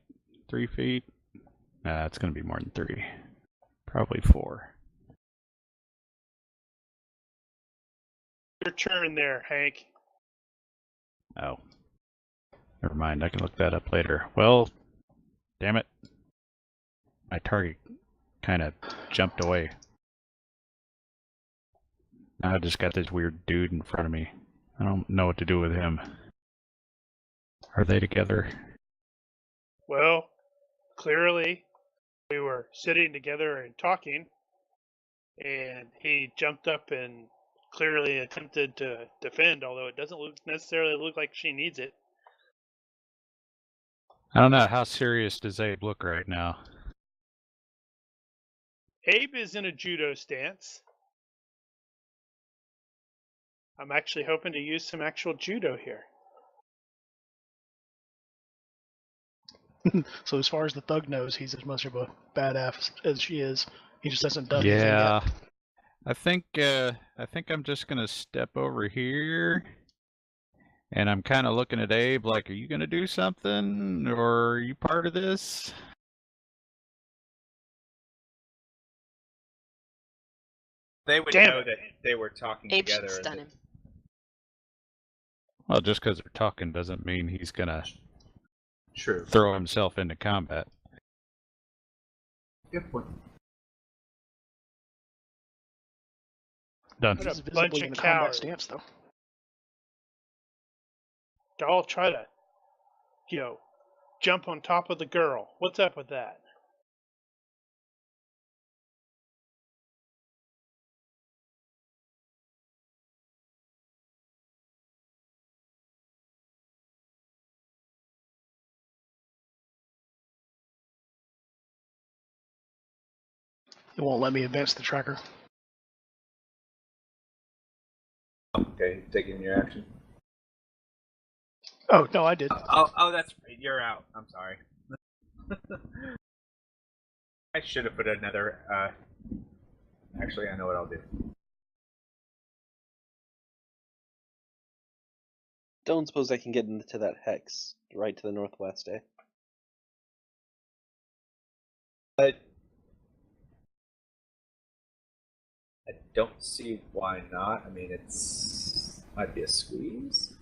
3 feet? Nah, it's going to be more than 3. Probably 4. Your turn there, Hank. Oh. Never mind, I can look that up later. Well, damn it. My target kind of jumped away. Now I just got this weird dude in front of me. I don't know what to do with him. Are they together? Well, clearly, we were sitting together and talking, and he jumped up and clearly attempted to defend, although it doesn't necessarily look like she needs it. I don't know. How serious does Abe look right now? Abe is in a judo stance. I'm actually hoping to use some actual judo here. So as far as the thug knows, he's as much of a badass as she is. He just hasn't done anything yet. Yeah. I think I'm just gonna step over here, and I'm kind of looking at Abe like, "Are you gonna do something, or are you part of this?" They would Damn know it. that they were talking Abe should together. stun him. Well, just because they're talking doesn't mean he's gonna True. throw himself into combat. Good point. Done. What He's a visibly bunch in of a combat cowards. stance, though. To all try to, jump on top of the girl. What's up with that? It won't let me advance the tracker. Okay, taking your action. Oh, no, I did. Oh, that's right. You're out. I'm sorry. I should have put another. Actually, I know what I'll do. Don't suppose I can get into that hex right to the northwest, eh? But I don't see why not. I mean, it's might be a squeeze.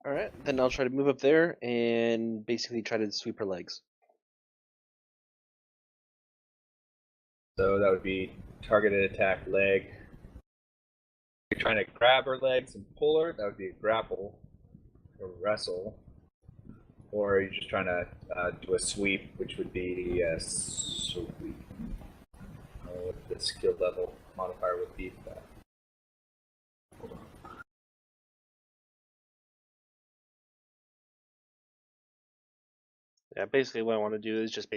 Alright, then I'll try to move up there and basically try to sweep her legs. So that would be targeted attack leg. If you're trying to grab her legs and pull her, that would be a grapple or wrestle. Or you're just trying to do a sweep, which would be a sweep. I don't know what the skill level modifier would be for that. Hold on. Yeah, basically what I want to do is just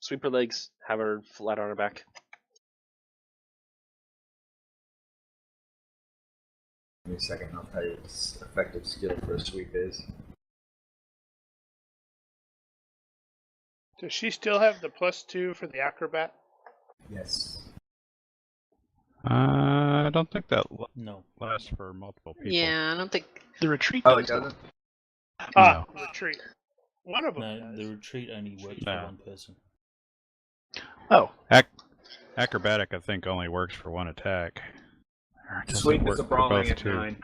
sweep her legs, have her flat on her back. Give me a second, I'll tell you what this effective skill for a sweep is. Does she still have the +2 for the acrobat? Yes. I don't think that No. lasts for multiple people. Yeah, I don't think. The retreat Oh, it does, though. doesn't? Ah, retreat. One of them No, does. the retreat only works No. for one person. Oh, Acrobatic, I think, only works for one attack. Or does it Sweep work is a for brawling both at too? 9.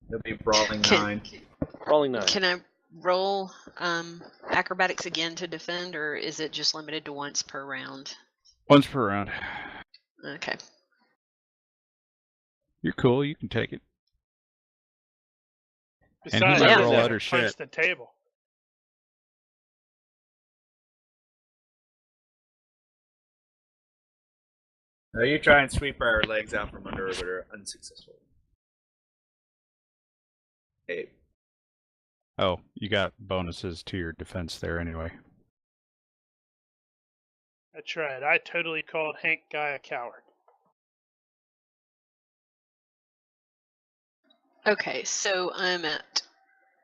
It'll be brawling Can- 9. Crawling 9. Can I roll acrobatics again to defend, or is it just limited to once per round? Once per round. Okay. You're cool. You can take it. Besides, And he might I roll just other punch shit. the table. You try and sweep her legs out from under her, but are unsuccessful. Hey. Oh, you got bonuses to your defense there anyway. That's right. I totally called Hank Guy a coward. Okay, so I'm at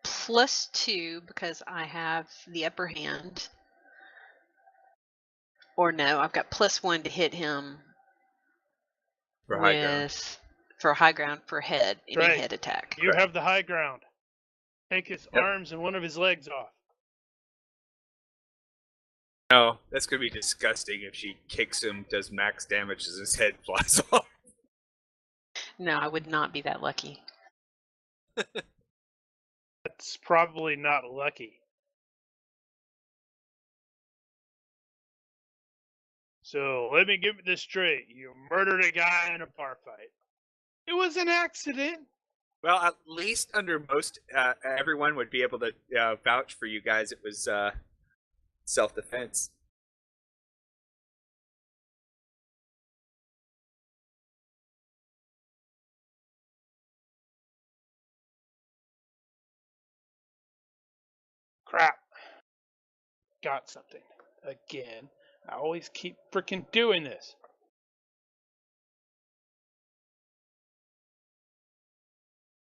+2 because I have the upper hand. Or no, I've got +1 to hit him For high ground. for high ground for head, any Right. head attack. You have the high ground. Take his arms and one of his legs off. No, that's gonna be disgusting if she kicks him, does max damage as his head flies off. No, I would not be that lucky. That's probably not lucky. So let me get this straight. You murdered a guy in a bar fight. It was an accident. Well, at least under most, everyone would be able to vouch for you guys. It was self-defense. Crap. Got something. Again. I always keep freaking doing this.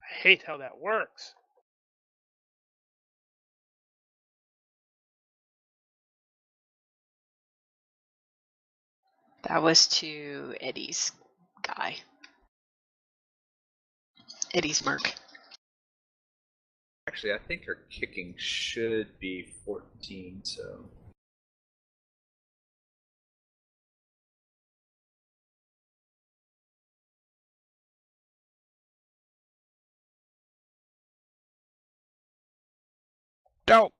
I hate how that works. That was to Eddie's guy. Eddie's merc. Actually, I think her kicking should be 14, so. Don't.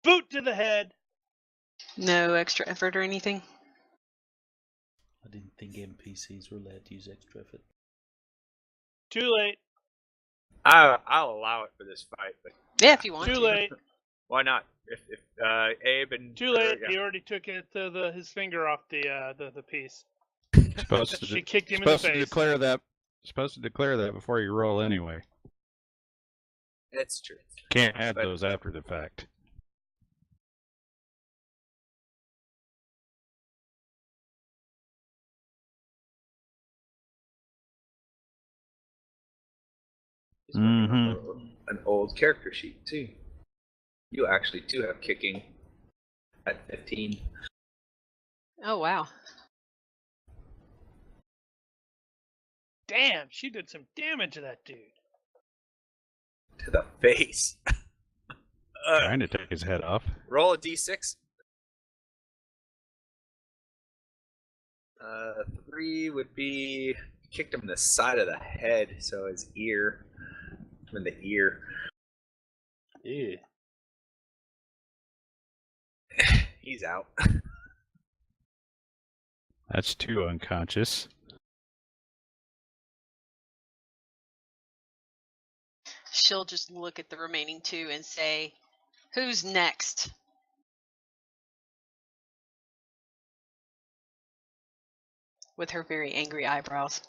Boot to the head. No extra effort or anything? I didn't think NPCs were allowed to use extra effort. Too late. I'll allow it for this fight, but Yeah, if you want Too to. late. why not? If Abe and Too late. He already took his finger off the piece. Supposed to, She kicked him in the supposed to face. declare that. Supposed to declare that before you roll anyway. It's true. Can't add But- those after the fact. He's working on an old character sheet too. You actually do have kicking at 15. Oh, wow. Damn, she did some damage to that dude. To the face. Trying to take his head off. Roll a d6. 3 would be kicked him in the side of the head, so his ear. In the ear. Yeah. He's out. That's 2 unconscious. She'll just look at the remaining 2 and say, "Who's next?" With her very angry eyebrows.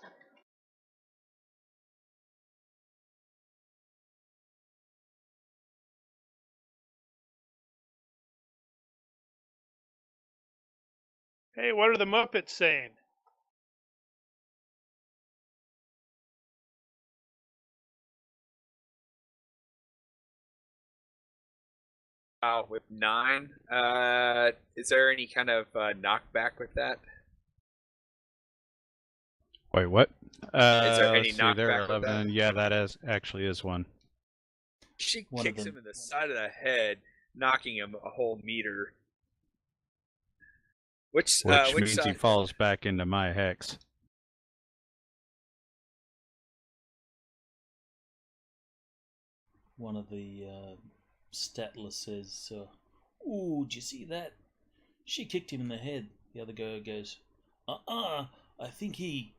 Hey, what are the Muppets saying? With 9. Is there any kind of knockback with that? Wait, what? Is there any let's see, there are knockback with 11. that? Yeah, that actually is one. She One of kicks them. him in the side of the head, knocking him a whole meter. Which Which which means he side? falls back into my hex. One of the Statler says, "Ooh, did you see that? She kicked him in the head." The other guy goes, I think he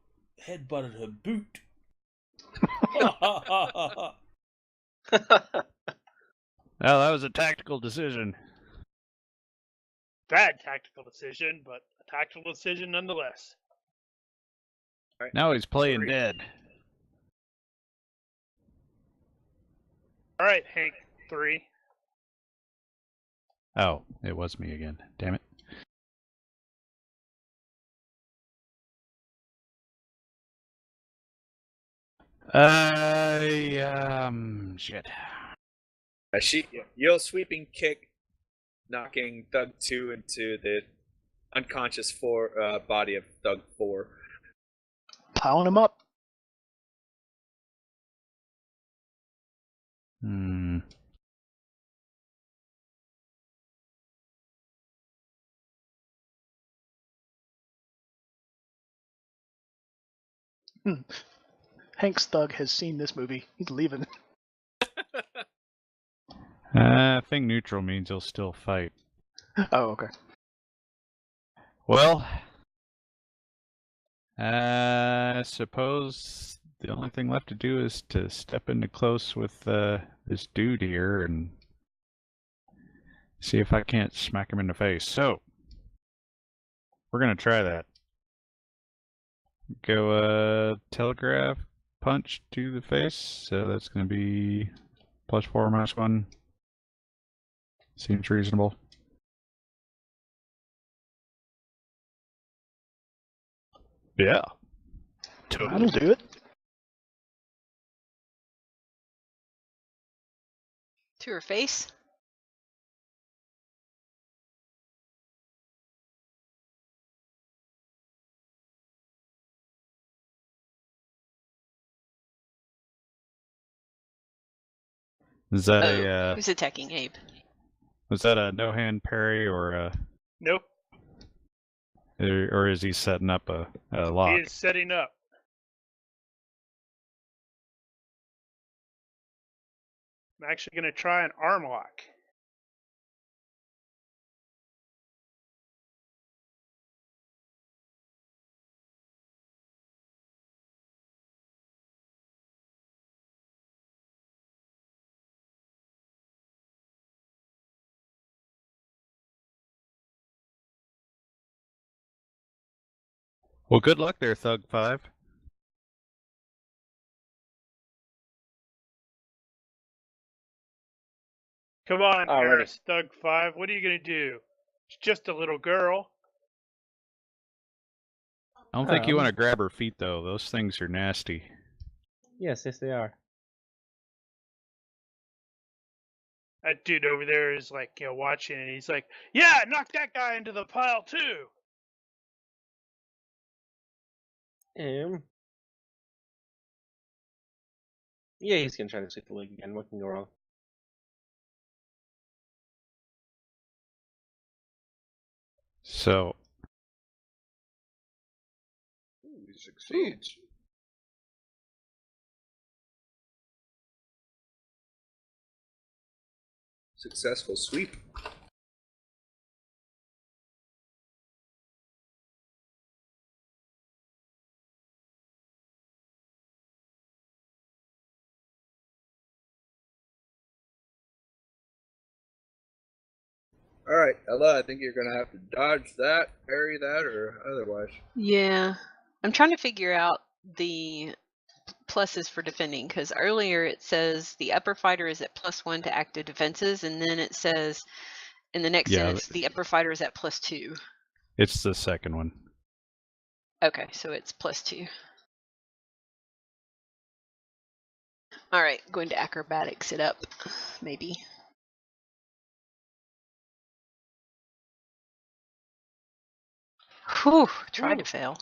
headbutted her boot." Well, that was a tactical decision. Bad tactical decision, but a tactical decision nonetheless. Right. Now he's playing 3. dead. All right, Hank. 3. Oh, it was me again. Damn it. Shit. You'll sweeping kick, knocking Thug 2 into the unconscious body of Thug 4. Piling him up. Hmm. Hank's thug has seen this movie. He's leaving. I think neutral means he'll still fight. Oh, okay. Well, I suppose the only thing left to do is to step into close with this dude here and see if I can't smack him in the face. So, we're going to try that. Go telegraph punch to the face. So that's going to be +4, -1. Seems reasonable. Yeah. That'll do it. To her face? Is that who's attacking Abe? was that a no hand parry or Nope. or is he setting up a lock? He is setting up. I'm actually going to try an arm lock. Well, good luck there, Thug 5. Come on, Alrighty. Paris Thug 5. What are you going to do? She's just a little girl. I don't think you want to grab her feet, though. Those things are nasty. Yes, they are. That dude over there is like, watching, and he's like, yeah, knock that guy into the pile too. Yeah, he's gonna try to sweep the leg again. What can go wrong? So, He succeeds. Successful sweep. All right, Ella, I think you're gonna have to dodge that, parry that, or otherwise. Yeah. I'm trying to figure out the pluses for defending, because earlier it says the upper fighter is at +1 to active defenses, and then it says in the next sentence the upper fighter is at +2. it's the second one. Okay, so it's +2. All right, going to acrobatics it up, maybe. Whew, tried to fail.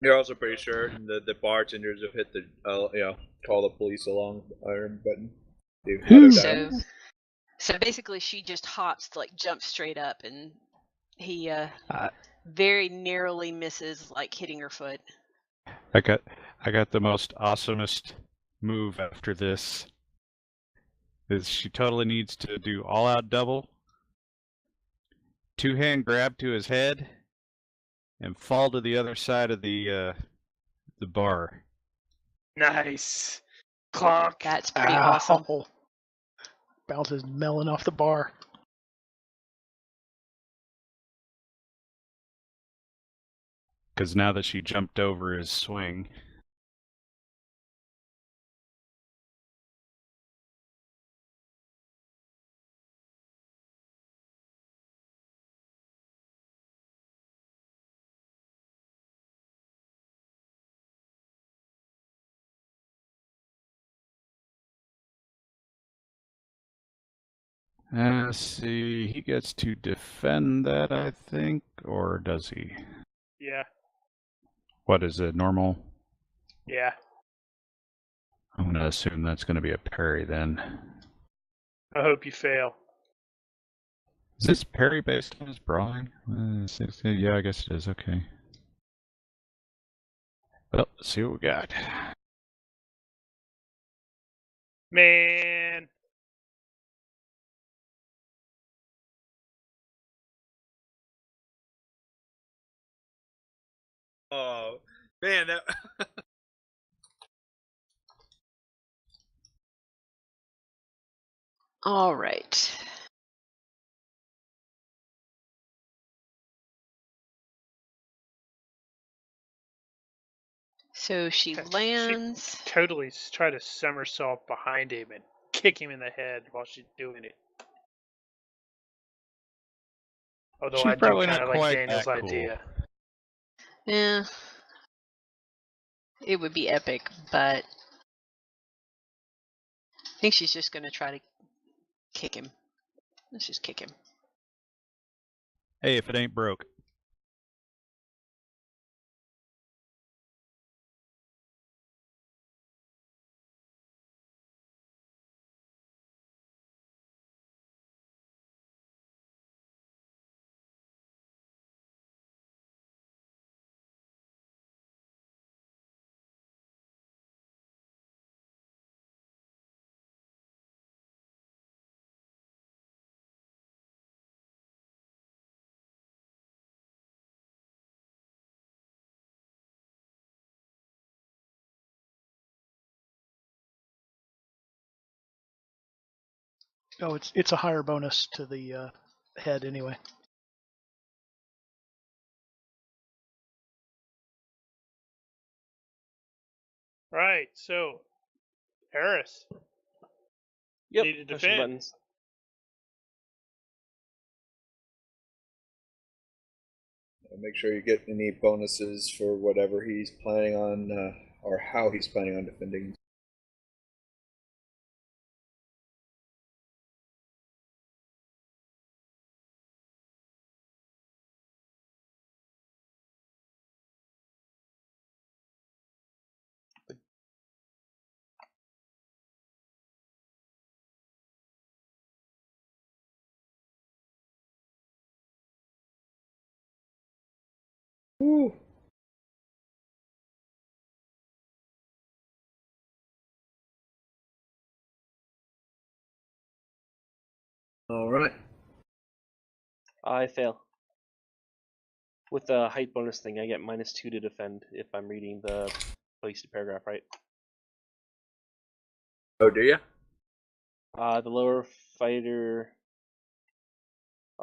You're also pretty sure the bartenders have hit the call the police alarm button. So basically, she just hops, like jumps straight up, and he very narrowly misses, like hitting her foot. I got the most awesomest move after this. Is she totally needs to do all out double, 2-hand grab to his head, and fall to the other side of the bar. Nice. Clonk. That's pretty awesome. Bounces melon off the bar. Because now that she jumped over his swing. Let's see, he gets to defend that, I think, or does he? Yeah. What is it, normal? Yeah. I'm going to assume that's going to be a parry then. I hope you fail. Is this parry based on his brawling? Yeah, I guess it is, okay. Well, let's see what we got. Man. Oh, man, that. All right. So she lands. She totally try to somersault behind him and kick him in the head while she's doing it. Although She's I do probably kind not of like quite Daniel's that cool. idea. Yeah. It would be epic, but think she's just going to try to kick him. Let's just kick him. Hey, if it ain't broke. Oh, it's a higher bonus to the head anyway. Right, so Harris. Yep. Need to Pushing defend. buttons. Make sure you get any bonuses for whatever he's planning on, or how he's planning on defending. Woo. All right. I fail. With the height bonus thing, I get -2 to defend if I'm reading the posted paragraph, right? Oh, do you? The lower fighter.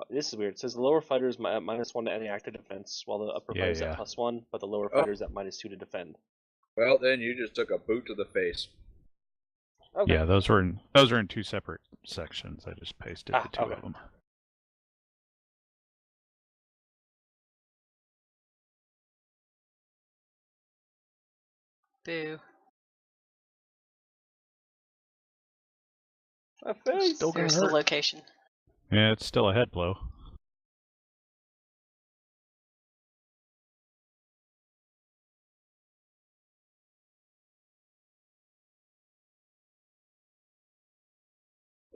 This is weird. It says the lower fighter is at -1 to any active defense, while the upper fighter is at +1, but the lower fighter is at -2 to defend. Well, then you just took a boot to the face. Okay. Yeah, those were in two separate sections. I just pasted the two of them. Boo. My face. Still gonna There's the hurt. location. Yeah, it's still a head blow.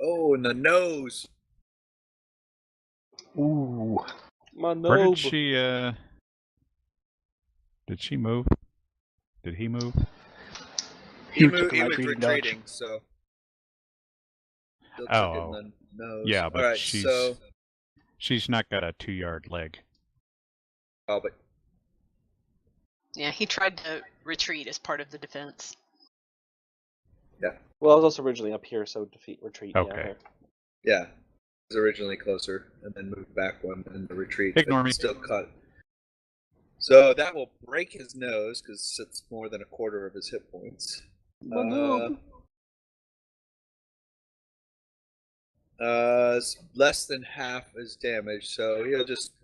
Oh, in the nose. Ooh. My Where nob. did she, did she move? Did he move? He took a was retreating dodge. retreating, so. Still took it in the nose. Yeah, but All right, she's not got a 2-yard leg. Oh, but Yeah, he tried to retreat as part of the defense. yeah. Well, I was also originally up here, so retreat. Okay. Yeah. It was originally closer and then moved back one in the retreat. Ignore but me. Still cut. So that will break his nose because it's more than a quarter of his hit points. It's less than half his damage, so he'll just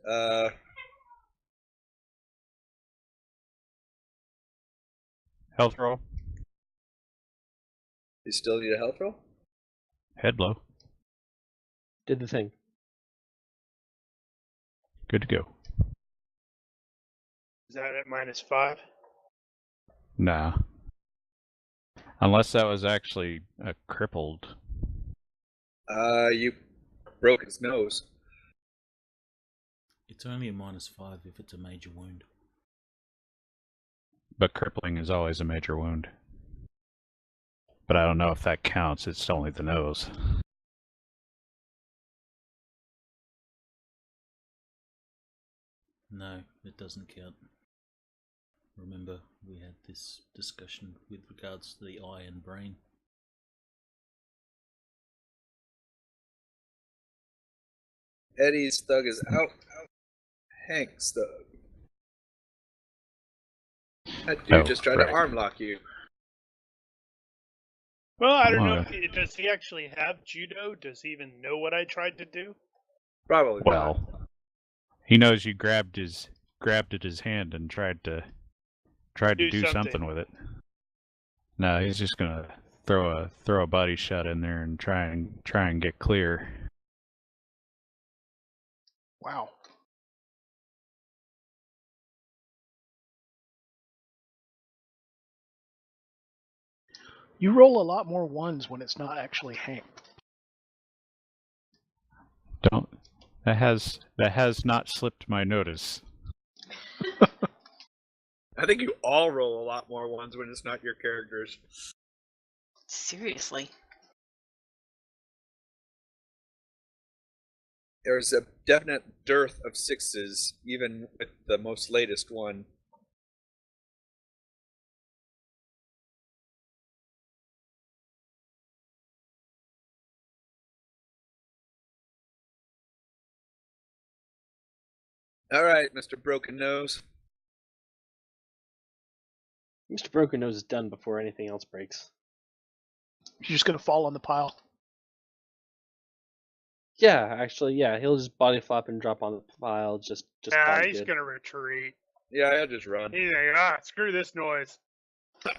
Health roll. You still need a health roll? Head blow. Did the thing. Good to go. Is that at -5? Nah. Unless that was actually a crippled. You broke his nose. It's only a -5 if it's a major wound. But crippling is always a major wound. But I don't know if that counts. It's only the nose. No, it doesn't count. Remember, we had this discussion with regards to the eye and brain. Eddie's thug is out. Hank's thug. That dude just tried to arm lock you. Well, I don't know. Does he actually have judo? Does he even know what I tried to do? Probably. Well, he knows you grabbed at his hand and tried to do something with it. No, he's just gonna throw a body shot in there and try and get clear. Wow. You roll a lot more ones when it's not actually Hank. That has not slipped my notice. I think you all roll a lot more ones when it's not your characters. Seriously. There's a definite dearth of sixes, even with the most latest one. All right, Mr. Broken Nose. Mr. Broken Nose is done before anything else breaks. You're just gonna fall on the pile. Yeah, actually, yeah, he'll just body flop and drop on the pile. Just Nah, call it he's good. gonna retreat. Yeah, I'll just run. He's like, screw this noise.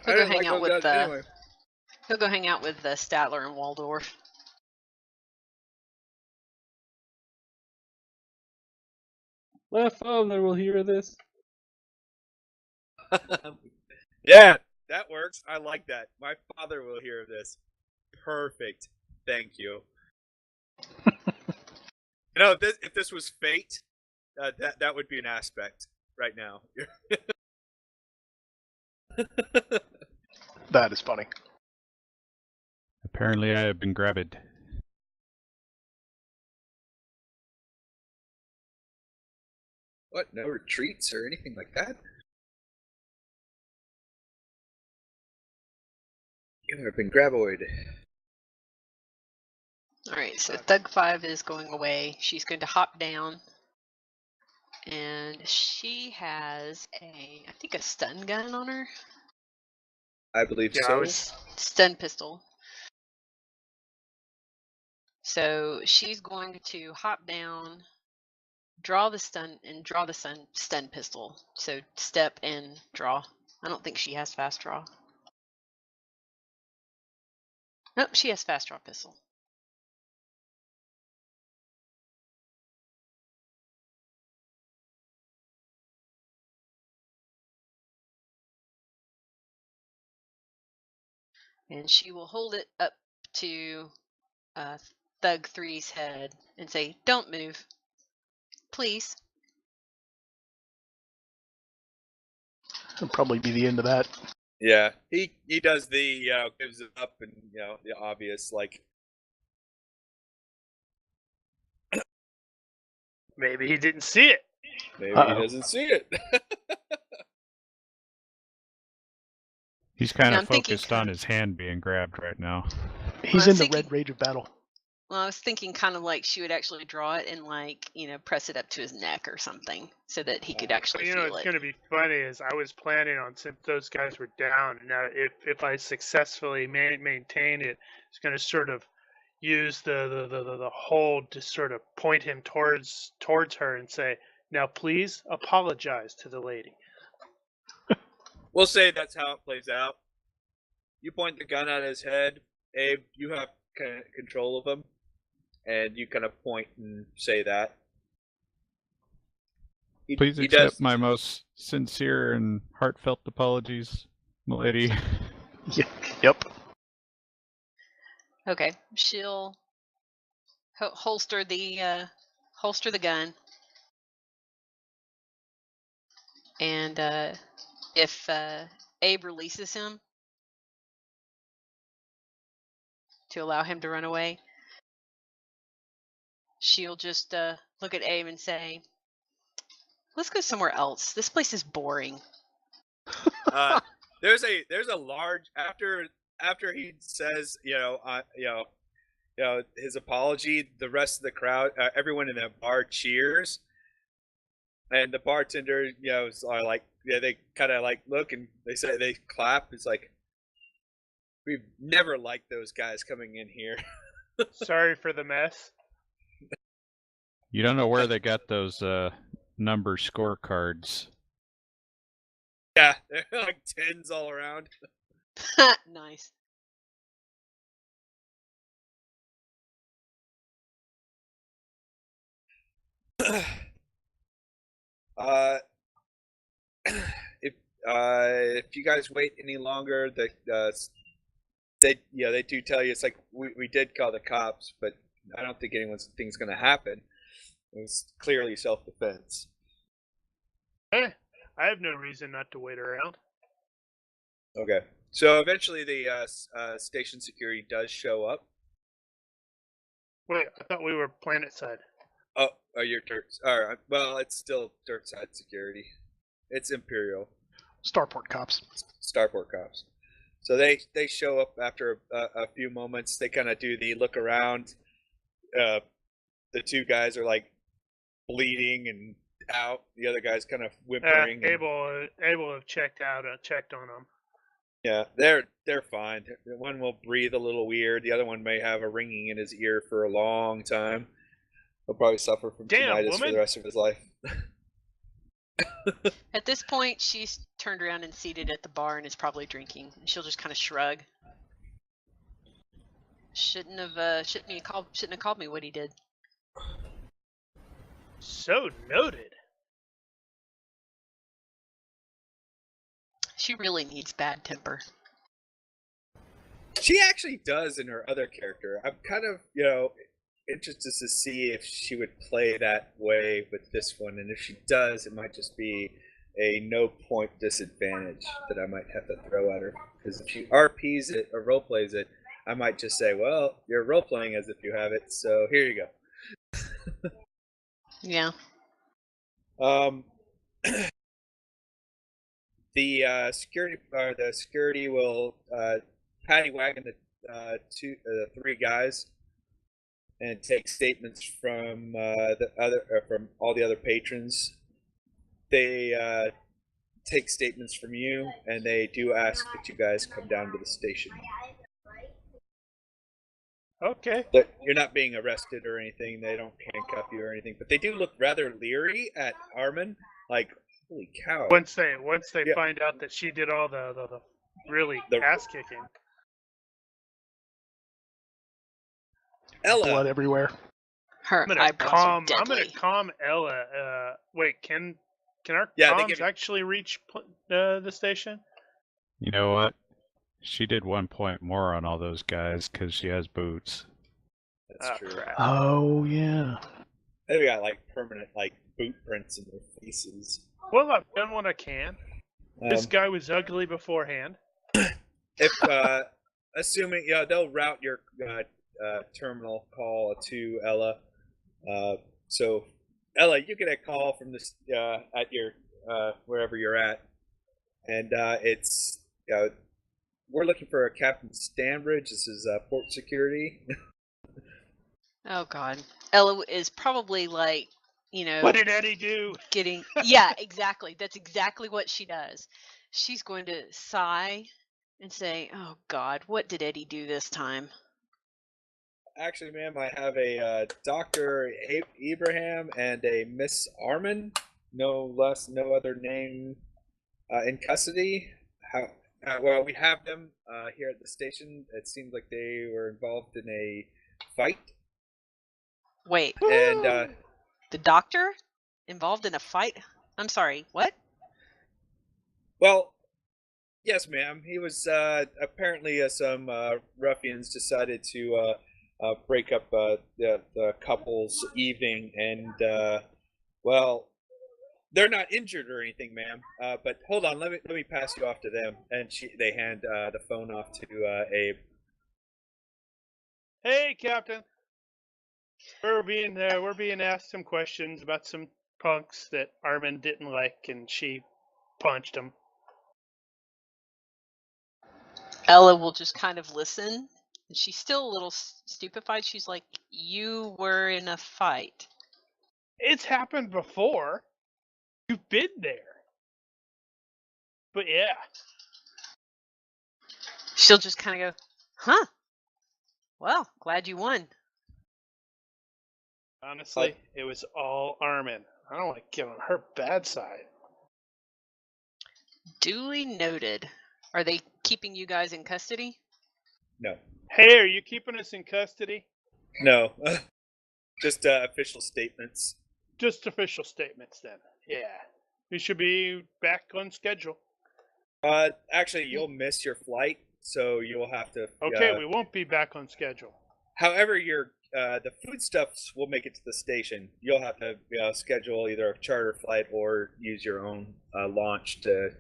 He'll go hang out with those guys anyway. He'll go hang out with Statler and Waldorf. My father will hear this. Yeah, that works. I like that. My father will hear this. Perfect. Thank you. You know, if this was fate, that would be an aspect right now. That is funny. Apparently, I have been grabbed. What? No retreats or anything like that? You have been graboid. Alright, so Thug 5 is going away. She's going to hop down. And she has I think a stun gun on her. I believe Yeah, so. Stun pistol. So she's going to hop down, draw the stun stun pistol. So step and draw. I don't think she has fast draw. Nope, she has fast draw pistol. And she will hold it up to Thug 3's head and say, "Don't move. Please." That'll probably be the end of that. Yeah, he does the gives it up and the obvious like. Maybe he didn't see it. Maybe Uh-oh. he doesn't see it. He's kind Yeah, of I'm thinking focused on his hand being grabbed right now. He's I in the think red rage of battle. Well, I was thinking kind of like she would actually draw it and press it up to his neck or something so that he could actually You know, feel what's it. going to be funny is I was planning on, since those guys were down, now if I successfully maintain it, it's going to sort of use the hold to sort of point him towards her and say, "Now please apologize to the lady." We'll say that's how it plays out. You point the gun at his head, Abe. You have kind of control of him, and you kind of point and say that. Please accept my most sincere and heartfelt apologies, milady. Yep. Okay, she'll holster the gun, and if Abe releases him to allow him to run away, she'll just look at Abe and say, "Let's go somewhere else. This place is boring." There's a large after he says his apology. The rest of the crowd, everyone in the bar cheers, and the bartender are like they kind of like look and they clap. It's like, we've never liked those guys coming in here. Sorry for the mess. You don't know where they got those number scorecards. Yeah, they're like 10s all around. Nice. If you guys wait any longer, they do tell you it's like we did call the cops, but I don't think anything's going to happen. It was clearly self-defense. I have no reason not to wait around. Okay, so eventually the station security does show up. Wait, I thought we were planet side. Oh, you're dirt. All right. Well, it's still dirt side security. It's Imperial. Starport cops. Starport cops. So they show up after a few moments. They kind of do the look around. The two guys are like bleeding and out. The other guy's kind of whimpering. Abel have checked on them. Yeah, they're fine. One will breathe a little weird. The other one may have a ringing in his ear for a long time. He'll probably suffer from tinnitus for the rest of his life. At this point, she's turned around and seated at the bar and is probably drinking. She'll just kind of shrug. Shouldn't have called me what he did. So noted. She really needs bad temper. She actually does in her other character. I'm kind of, interested to see if she would play that way with this one, and if she does, it might just be a no-point disadvantage that I might have to throw at her. Because if she RPs it or roleplays it, I might just say, well, you're roleplaying as if you have it, so here you go. Yeah. The security will paddy wagon the three guys and take statements from from all the other patrons. They take statements from you, and they do ask that you guys come down to the station. Okay. You're not being arrested or anything. They don't handcuff you or anything, but they do look rather leery at Armin. Like, holy cow! Once they find out that she did all the really ass kicking. Ella. Blood everywhere. Her eyebrows are deadly. I'm gonna calm Ella. Wait, can our comms actually reach the station? You know what? She did 1 point more on all those guys because she has boots. That's true. Crap. Oh yeah. They got like permanent boot prints in their faces. Well, I've done what I can. This guy was ugly beforehand. If assuming they'll route your terminal call to Ella. So Ella, you get a call from this at your wherever you're at, and it's we're looking for a Captain Stanbridge. This is port security. Oh God, Ella is probably like, What did Eddie do? Yeah, exactly. That's exactly what she does. She's going to sigh and say, "Oh God, what did Eddie do this time?" Actually, ma'am, I have a Dr. Ibrahim and a Miss Armin, no other name, in custody. Well, we have them here at the station. It seems like they were involved in a fight. Wait. And the doctor involved in a fight? I'm sorry, what? Well, yes, ma'am. He was apparently some ruffians decided to break up the couple's evening, and well, they're not injured or anything, ma'am. But hold on, let me pass you off to them. And they hand the phone off to Abe. Hey, Captain. We're being asked some questions about some punks that Armin didn't like, and she punched them. Ella will just kind of listen, and she's still a little stupefied. She's like, "You were in a fight." It's happened before. You've been there. But yeah. She'll just kind of go, "Huh? Well, glad you won." Honestly, it was all Armin. I don't want to get on her bad side. Duly noted. Are they keeping you guys in custody? No. Hey, are you keeping us in custody? No. Just official statements. just official statements then. Yeah. We should be back on schedule. Actually, you'll miss your flight, so you'll have to. Okay, we won't be back on schedule. However, the foodstuffs will make it to the station. You'll have to schedule either a charter flight or use your own launch to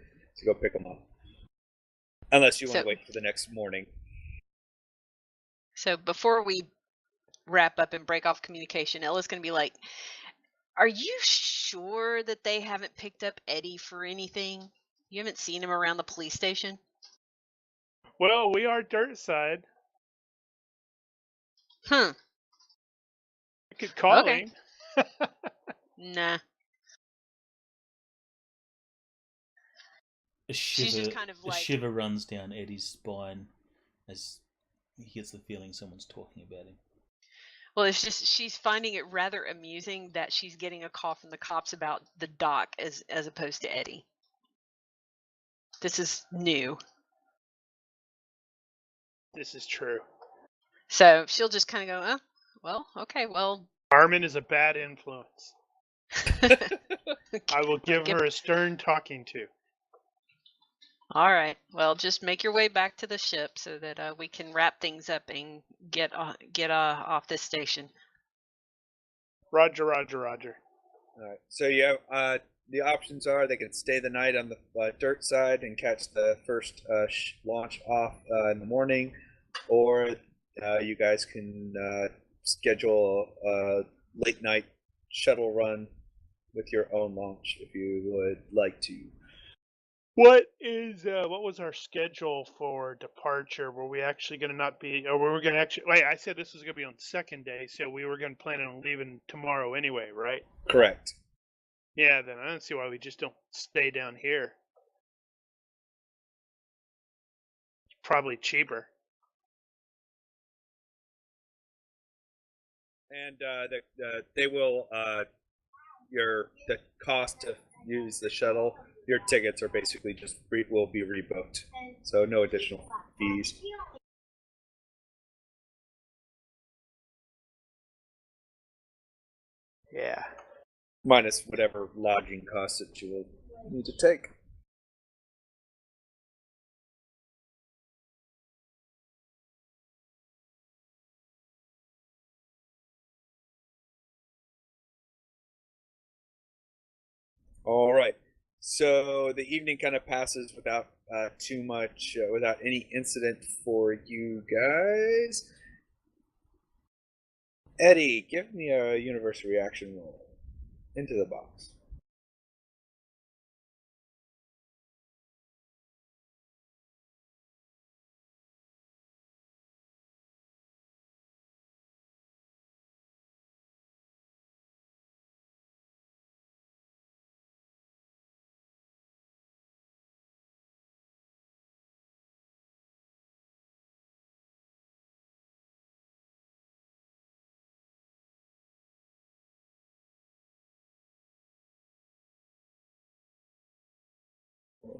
go pick them up, unless you want to wait for the next morning. So before we wrap up and break off communication, Ella's going to be like, "Are you sure that they haven't picked up Eddie for anything? You haven't seen him around the police station?" Well, we are dirt side. I could call him. Nah. She's just kind of like... A shiver runs down Eddie's spine as he gets the feeling someone's talking about him. Well, it's just she's finding it rather amusing that she's getting a call from the cops about the doc as opposed to Eddie. This is new. This is true. So she'll just kind of go, "Oh, well, okay, well." Armin is a bad influence. I will give her a stern talking to. All right. Well, just make your way back to the ship so that we can wrap things up and get off this station. Roger, roger, roger. All right. So the options are they can stay the night on the dirt side and catch the first launch off in the morning, or you guys can schedule a late night shuttle run with your own launch if you would like to. What was our schedule for departure? Were we actually going to not be, or were we going to actually, wait, I said this was going to be on the second day, so we were going to plan on leaving tomorrow anyway, right? Correct. Yeah, then I don't see why we just don't stay down here. It's probably cheaper. And they will the cost to use the shuttle. Your tickets are basically just will be rebooked, so no additional fees. Yeah. Minus whatever lodging costs that you will need to take. All right. So the evening kind of passes without too much, without any incident for you guys. Eddie, give me a universe reaction roll. Into the box.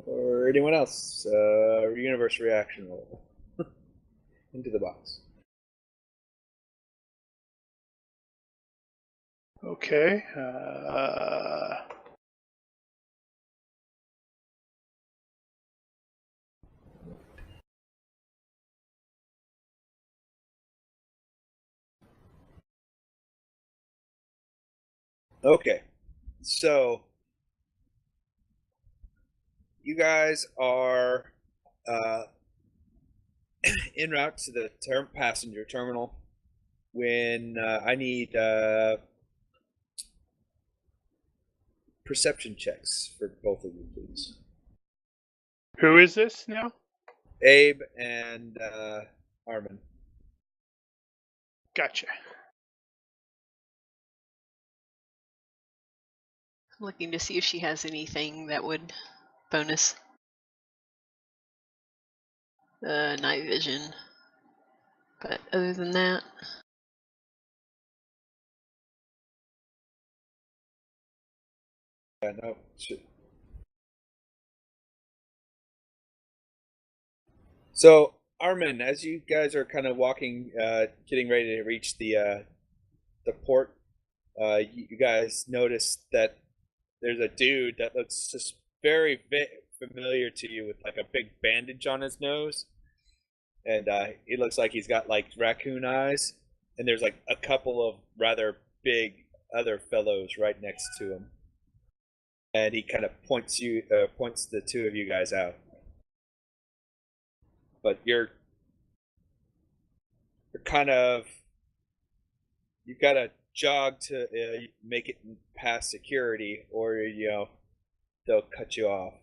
Or anyone else? Universe reaction roll. Into the box. Okay. Okay. So you guys are en route to the passenger terminal when I need perception checks for both of you, please. Who is this now? Abe and Armin. Gotcha. I'm looking to see if she has anything that would bonus. Night vision. But other than that... Yeah, no. Shit. So, Armin, as you guys are kind of walking, getting ready to reach the port, you guys notice that there's a dude that looks just very familiar to you with like a big bandage on his nose, and he looks like he's got like raccoon eyes, and there's like a couple of rather big other fellows right next to him, and he kind of points the two of you guys out, but you're kind of, you gotta jog to make it past security, or they'll cut you off.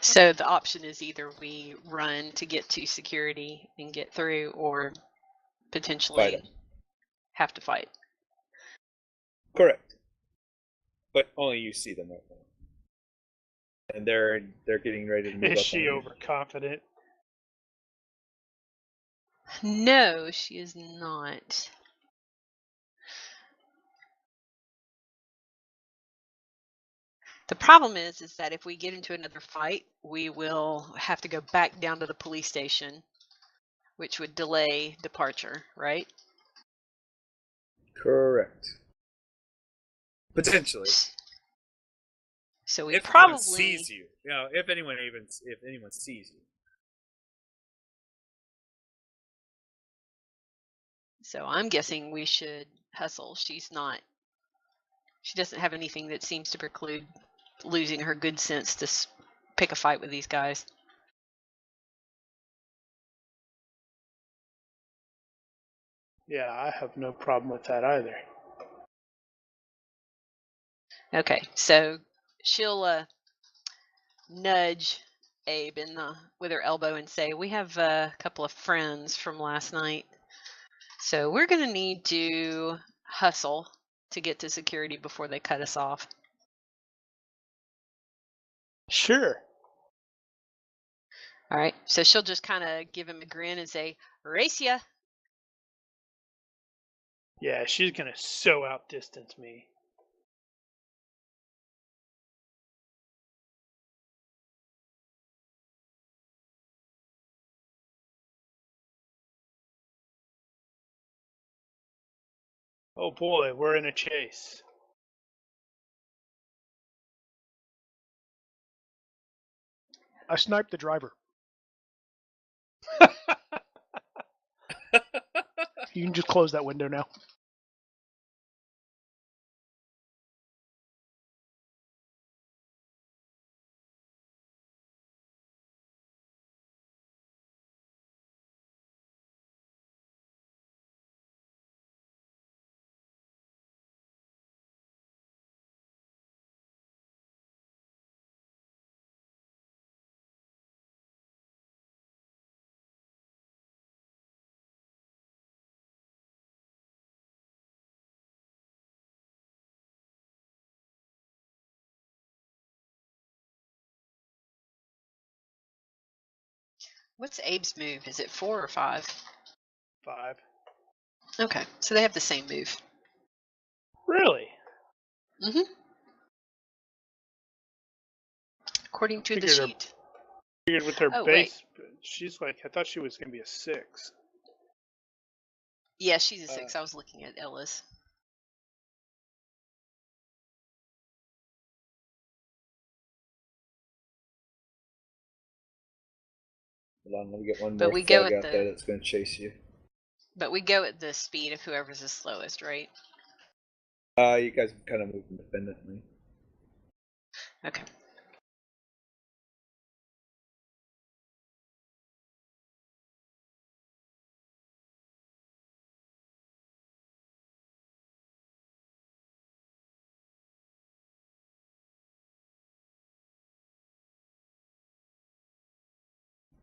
So the option is either we run to get to security and get through, or potentially have to fight. Correct. But only you see them right now, and they're getting ready to move up. Is she overconfident? No, she is not. The problem is that if we get into another fight, we will have to go back down to the police station, which would delay departure, right? Correct. Potentially. So we if probably anyone sees you, if anyone sees you. So I'm guessing we should hustle. She doesn't have anything that seems to preclude losing her good sense to pick a fight with these guys. Yeah, I have no problem with that either. Okay, so she'll nudge Abe with her elbow and say, "We have a couple of friends from last night, so we're going to need to hustle to get to security before they cut us off." Sure. All right, so she'll just kind of give him a grin and say, "Race ya." Yeah, she's gonna so outdistance me. Oh boy, we're in a chase. I sniped the driver. You can just close that window now. What's Abe's move? Is it 4 or 5? 5. Okay, so they have the same move. Really? Mm-hmm. According to the sheet. Figured with her Oh, base, wait. she's like, I thought she was gonna be a 6. Yeah, she's a 6. I was looking at Ella's. Hold on, let me get one But more we go thug at out there that's going to chase you. But we go at the speed of whoever's the slowest, right? You guys kind of move independently. Okay.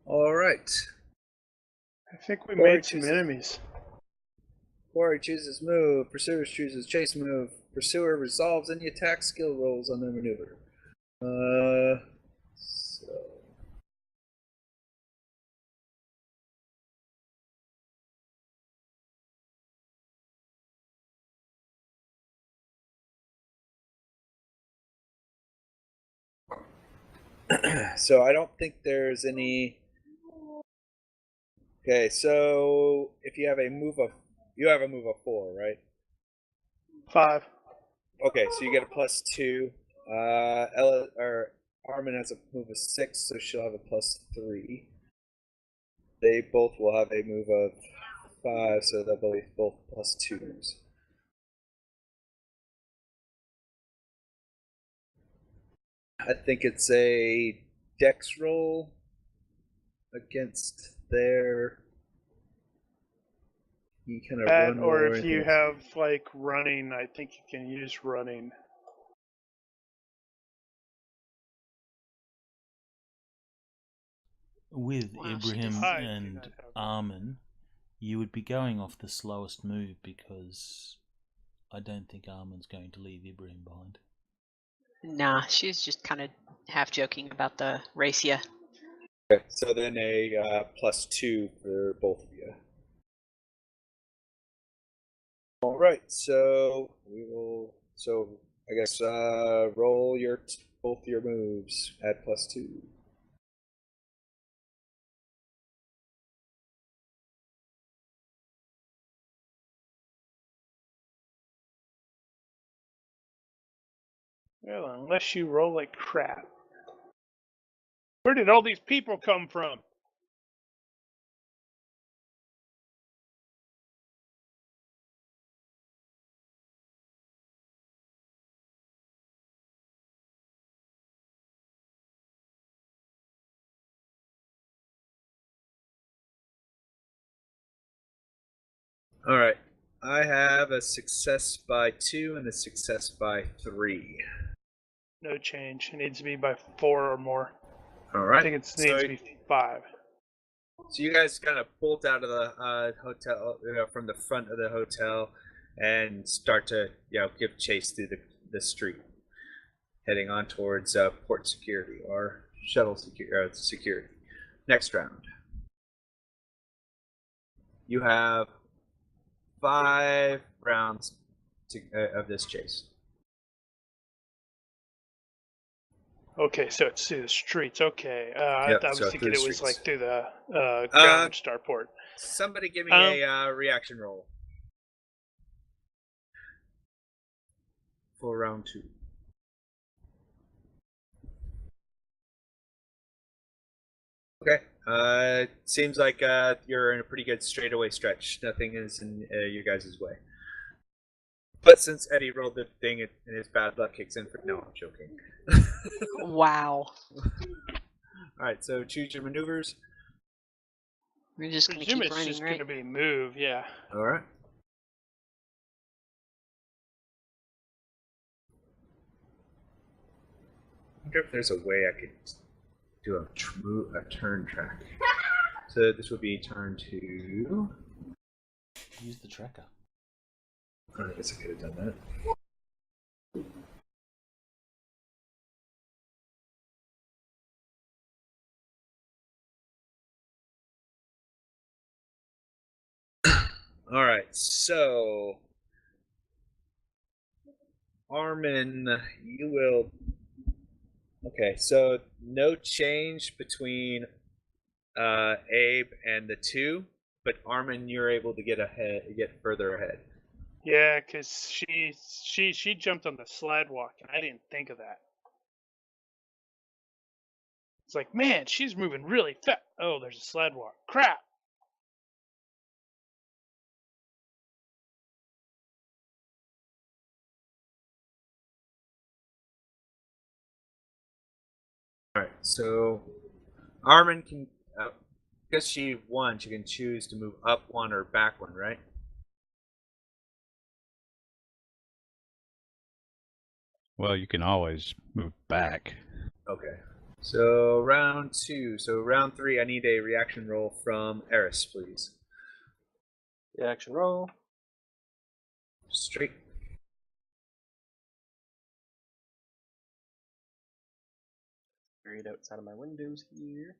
All right. I think we Quarry made some chooses- enemies. Quarry chooses move. Pursuer chooses chase move. Pursuer resolves any attack skill rolls on their maneuver. So I don't think there's any. Okay, so if you have a move of You have a move of 4, right? 5. Okay, so you get a +2. Ella or Armin has a move of 6, so she'll have a +3. They both will have a move of 5, so they'll be both +2s. I think it's a dex roll against their. You kind of That, run or more if you anything else. have like running, I think you can use running. With Wow, she Ibrahim does- I do and not have that. Armin, you would be going off the slowest move because I don't think Armin's going to leave Ibrahim behind. Nah, she was just kind of half joking about the racia. Okay, so then a +2 for both of you. All right, so we will. So I guess roll your both your moves at +2. Well, unless you roll like crap. Where did all these people come from? All right, I have a success by 2 and a success by 3. No change. It needs to be by 4 or more. All right, I think it needs to be 5. So you guys kind of bolt out of the hotel, from the front of the hotel, and start to, give chase through the street, heading on towards port security or shuttle security. Next round, you have 5 rounds of this chase. Okay, so it's through the streets. Okay, I Yep, was so thinking through the it was streets. like through the ground starport. Somebody give me Um, a reaction roll for round 2. Okay. Seems like you're in a pretty good straightaway stretch. Nothing is in you guys' way. But since Eddie rolled the thing and his bad luck kicks in, no, I'm joking. Wow. Alright, so choose your maneuvers. We're just going to presume keep it's running, just right? going to be move, yeah. Alright. I wonder if there's a way I could do a turn track. So this would be turn 2. Use the tracker. I guess I could have done that. Alright, so Armin, you will. Okay, so no change between Abe and the 2, but Armin, you're able to get further ahead. Yeah, because she jumped on the sled walk, and I didn't think of that. It's like, man, she's moving really fast. Oh, there's a sled walk. Crap. Alright, so Armin can, because she won, she can choose to move up 1 or back 1, right? Well, you can always move back. Okay. So round 2. So round 3, I need a reaction roll from Eris, please. Reaction roll. Straight. Read outside of my windows here.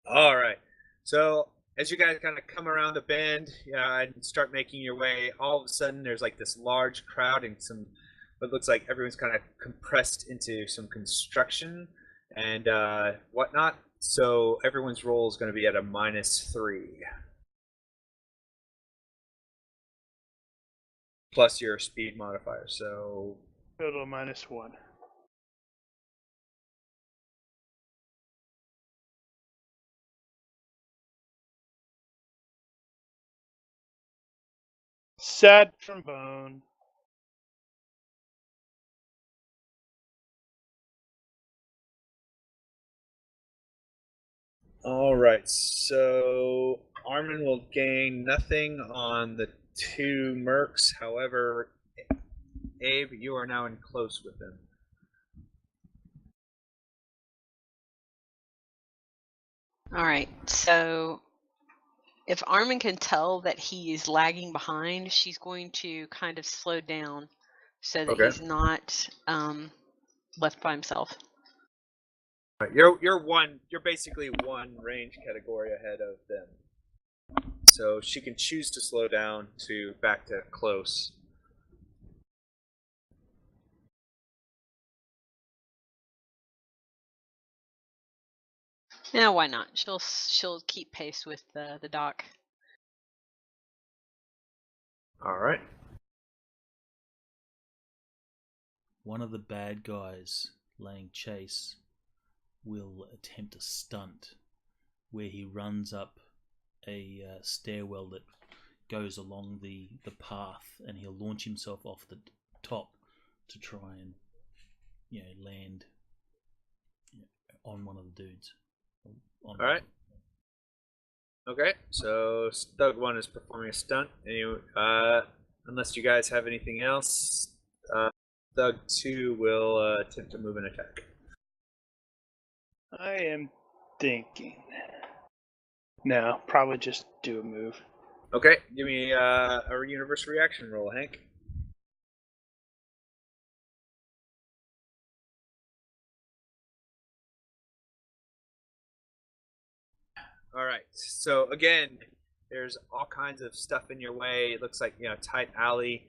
All right. So as you guys kind of come around the bend and start making your way, all of a sudden there's like this large crowd and what looks like everyone's kind of compressed into some construction and whatnot. So everyone's roll is going to be at a -3. Plus your speed modifier, so... Total -1. Sad trombone. Alright, so Armin will gain nothing on the 2 mercs. However, Abe, you are now in close with him. All right, so if Armin can tell that he is lagging behind, she's going to kind of slow down so that he's not left by himself. Right, you're basically one range category ahead of them. So she can choose to slow down to back to close. Yeah, why not? She'll keep pace with the doc. All right. One of the bad guys laying chase will attempt a stunt where he runs up a stairwell that goes along the path, and he'll launch himself off the top to try and land on one of the dudes. All right. Okay, so Thug 1 is performing a stunt. Unless you guys have anything else, Thug 2 will attempt to move and attack. I am thinking. No, probably just do a move. Okay, give me a universe reaction roll, Hank. All right. So again, there's all kinds of stuff in your way. It looks like tight alley,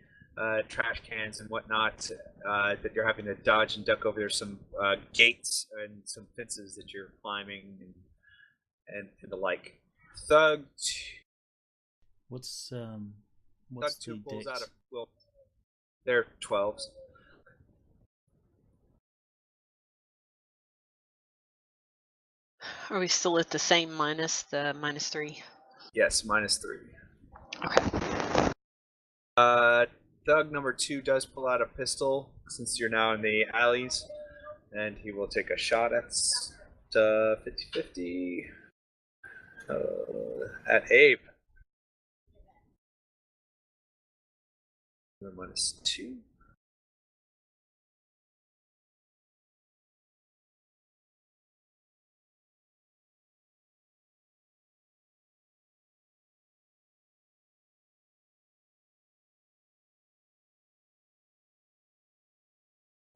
trash cans and whatnot that you're having to dodge and duck over. There's some gates and some fences that you're climbing and the like. Thug. What's Thug the 2 pulls dex? out a they're 12s. Are we still at the same minus, the -3? Yes, -3. Okay. Thug number 2 does pull out a pistol since you're now in the alleys, and he will take a shot at 50-50 at Abe. -2.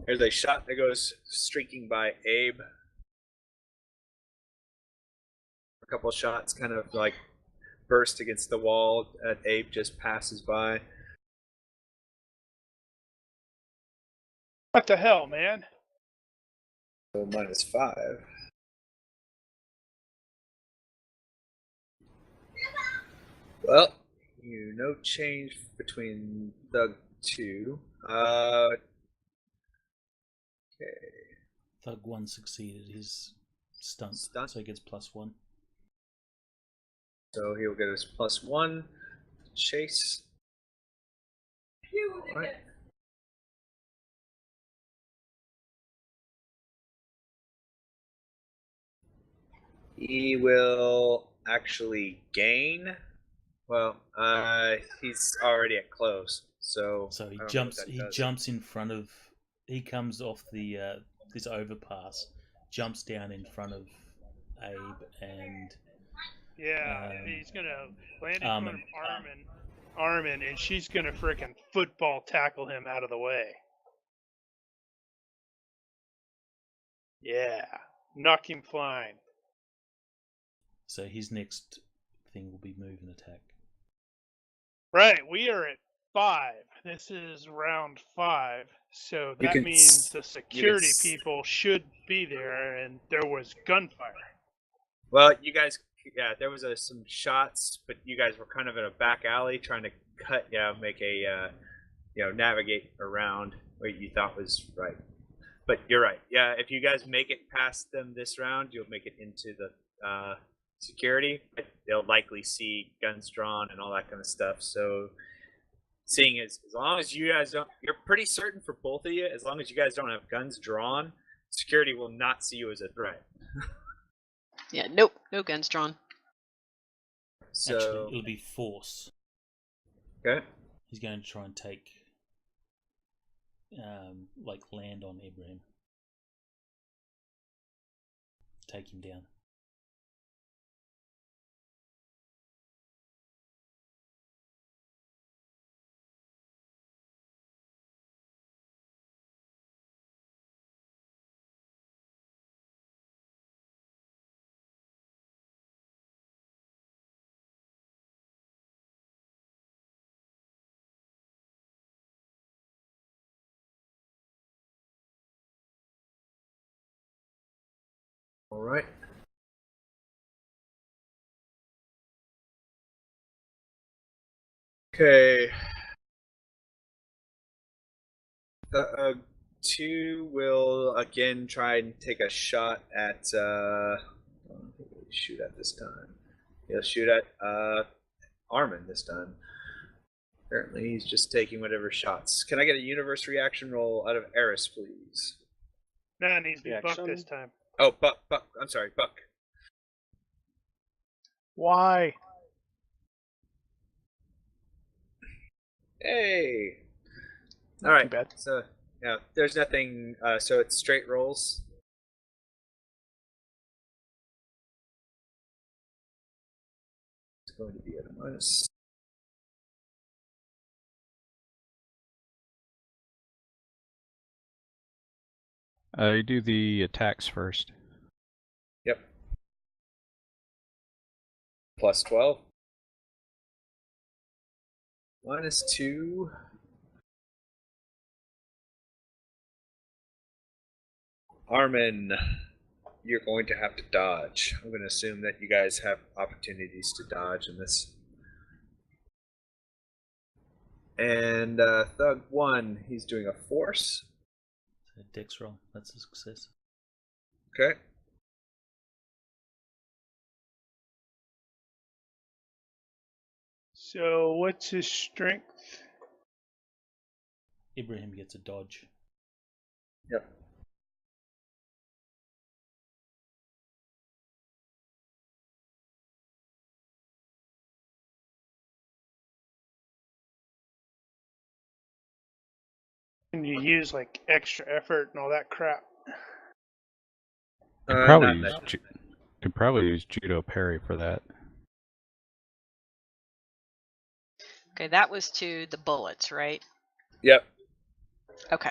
There's a shot that goes streaking by Abe. A couple shots kind of like burst against the wall as Abe just passes by. What the hell, man? So -5. Well, no change between Thug 2. Okay. Thug 1 succeeded his stunt, so he gets +1. So he'll get his +1. Chase. All right. He will actually gain. Well, he's already at close, so he jumps in front of. He comes off the this overpass, jumps down in front of Abe and. He's gonna land in front of Armin, and she's gonna frickin' football tackle him out of the way. Yeah, knock him flying. So his next thing will be move and attack. Right, we are at 5. This is round 5, so that means the security people should be there, and there was gunfire. Well, you guys, there was some shots, but you guys were kind of in a back alley trying to make a, navigate around what you thought was right. But you're right. Yeah, if you guys make it past them this round, you'll make it into the security. But they'll likely see guns drawn and all that kind of stuff. So, seeing as long as you guys don't, you're pretty certain for both of you, as long as you guys don't have guns drawn, security will not see you as a threat. Yeah, nope, no guns drawn. So, Actually, it'll be force. okay. He's going to try and take, land on Ibrahim. Take him down. All right. Okay. Two will again try and take a shot at. Shoot at this time. He'll shoot at Armin this time. Apparently, he's just taking whatever shots. Can I get a universe reaction roll out of Eris, please? No, it needs to be Buck Reaction? this time. Oh, Buck. I'm sorry, Buck. Why? Hey. All right. Too bad. So yeah, there's nothing. So it's straight rolls. It's going to be at a minus. You do the attacks first. Yep. Plus 12. Minus 2. Armin, you're going to have to dodge. I'm going to assume that you guys have opportunities to dodge in this. And Thug 1, he's doing a force. So Dex roll. That's a success. Okay. So what's his strength? Ibrahim gets a dodge. Yep. Can you use like extra effort and all that crap? Could probably use judo parry for that. Okay, that was to the bullets, right? Yep. Okay.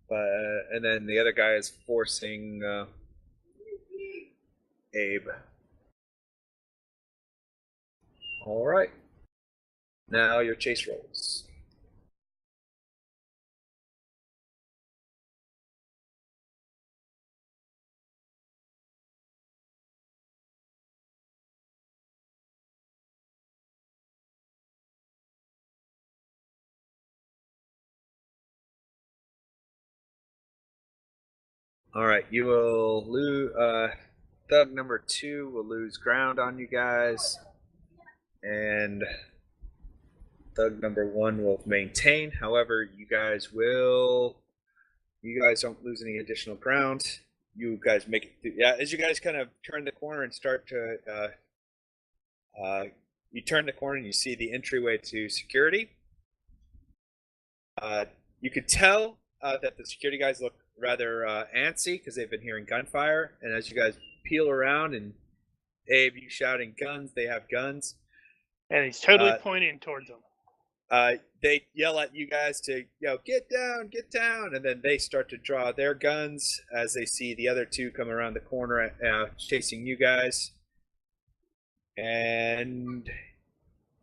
And then the other guy is forcing Abe. All right. Now your chase rolls. All right, you will lose. Thug number 2 will lose ground on you guys, and Thug number 1 will maintain. However, you guys don't lose any additional ground. You guys make it through. Yeah, as you guys kind of turn the corner and start to, you turn the corner and you see the entryway to security. You could tell that the security guys look rather antsy because they've been hearing gunfire. And as you guys peel around and Abe, you shouting guns, they have guns. And he's totally pointing towards them. They yell at you guys to, get down, and then they start to draw their guns as they see the other two come around the corner chasing you guys. And,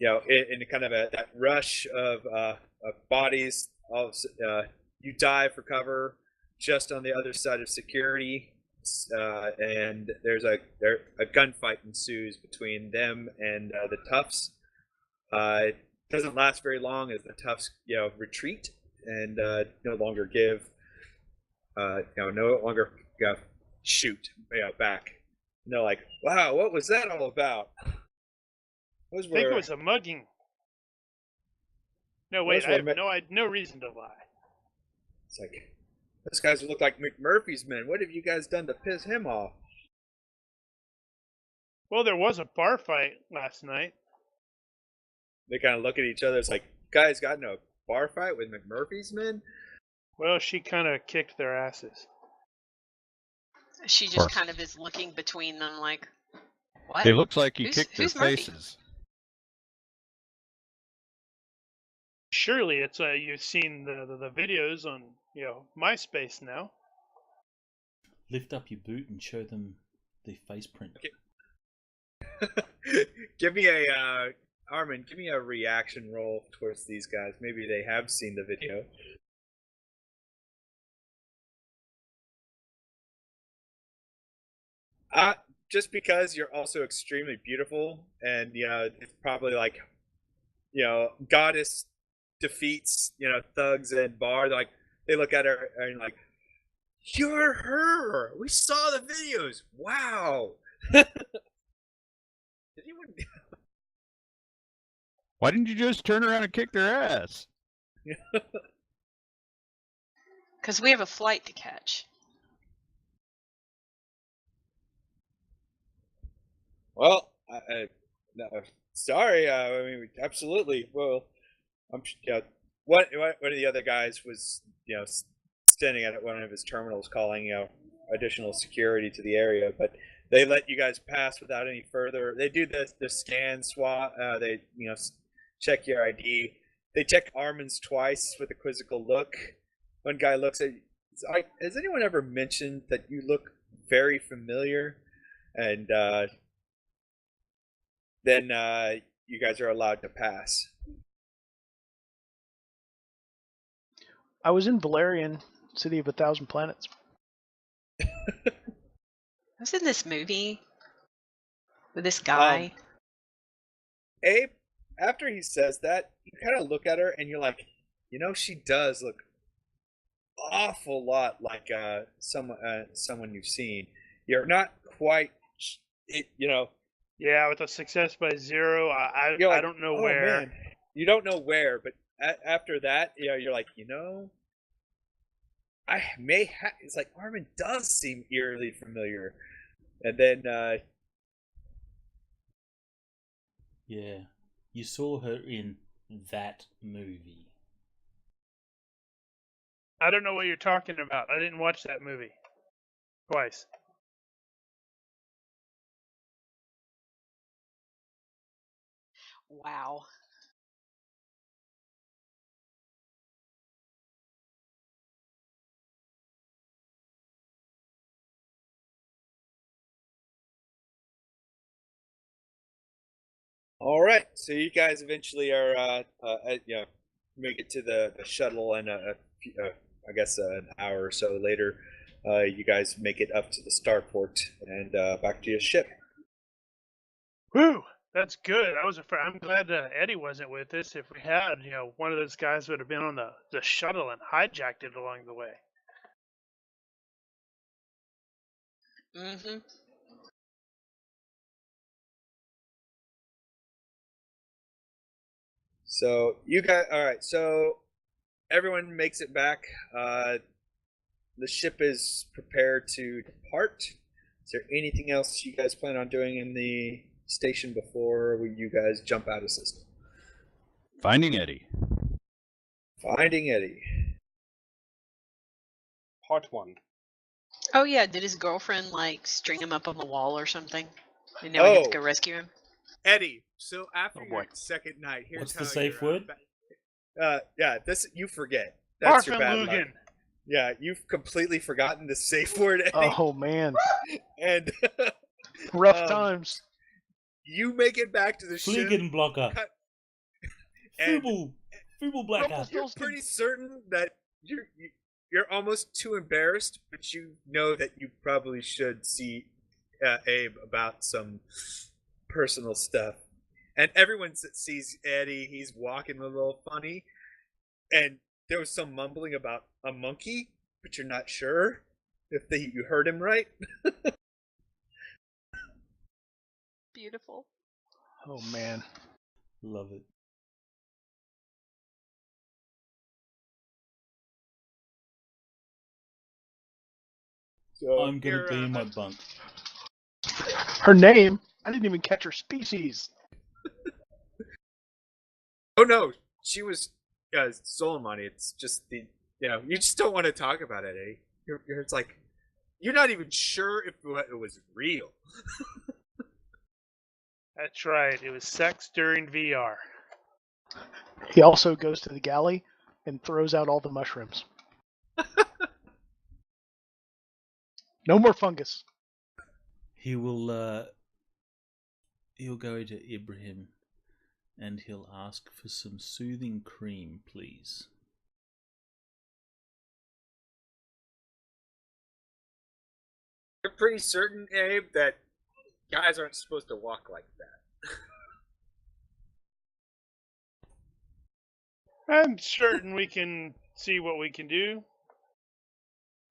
in kind of that rush of bodies, you dive for cover just on the other side of security, and there's a gunfight ensues between them and the Toughs. It doesn't last very long as the Toughs, retreat and no longer give, no longer shoot back. And they're like, "Wow, what was that all about?" I think it was a mugging. No, wait, I have no reason to lie. It's like, those guys look like McMurphy's men. What have you guys done to piss him off? Well, there was a bar fight last night. They kind of look at each other. It's like, guys got in a bar fight with McMurphy's men? Well, she kind of kicked their asses. She just kind of is looking between them like, what? It looks like you kicked their faces. Surely it's you've seen the videos on MySpace now. Lift up your boot and show them the face print. Okay. Give me a Armin. Give me a reaction roll towards these guys. Maybe they have seen the video. Just because you're also extremely beautiful, and it's probably like, goddess defeats thugs and bar. Like, they look at her and like, "You're her. We saw the videos. Wow." Did anyone? Why didn't you just turn around and kick their ass? Because we have a flight to catch. Well, no, sorry. I mean, absolutely. Well, one of the other guys was, standing at one of his terminals, calling, additional security to the area, but they let you guys pass without any further. They do the scan swap. They check your ID. They check Armin's twice with a quizzical look. One guy looks at you. Has anyone ever mentioned that you look very familiar? And then you guys are allowed to pass. I was in Valerian, City of 1,000 Planets. I was in this movie with this guy. Abe, after he says that, you kind of look at her and you're like, she does look awful lot like someone you've seen. You're not quite, Yeah, with a success by 0, I don't know where. Man. You don't know where, but after that, you're like, I may have. It's like, Armin does seem eerily familiar, and then yeah, you saw her in that movie. I don't know what you're talking about. I didn't watch that movie twice. Wow. all right. So you guys eventually are, make it to the shuttle, and I guess an hour or so later, you guys make it up to the starport and back to your ship. Whew, that's good. I'm glad Eddie wasn't with us. If we had, one of those guys would have been on the shuttle and hijacked it along the way. Mm-hmm. So you guys, all right. So everyone makes it back. The ship is prepared to depart. Is there anything else you guys plan on doing in the station before you guys jump out of system? Finding Eddie. Finding Eddie. Part 1. Oh yeah, did his girlfriend string him up on the wall or something? And now we have to go rescue him. Eddie. So after your second night, here's What's how the safe word? Yeah, this you forget. That's your bad luck. Lugan. Yeah, you've completely forgotten the safe word, Eddie. Oh man, and rough times. You make it back to the ship. Fliegenblocker. Fubel Blacker. You're pretty certain that you're almost too embarrassed, but you know that you probably should see Abe about some personal stuff. And everyone sees Eddie. He's walking a little funny, and there was some mumbling about a monkey, but you're not sure if you heard him right. Beautiful. Oh man. Love it. So I'm gonna be in my bunk. Her name? I didn't even catch her species. Oh no, she was stolen money. It's just you just don't want to talk about it, eh? It's like you're not even sure if it was real. That's right. It was sex during VR. He also goes to the galley and throws out all the mushrooms. No more fungus. He will he'll go to Ibrahim and he'll ask for some soothing cream, please. You're pretty certain, Abe, that guys aren't supposed to walk like that. I'm certain we can see what we can do.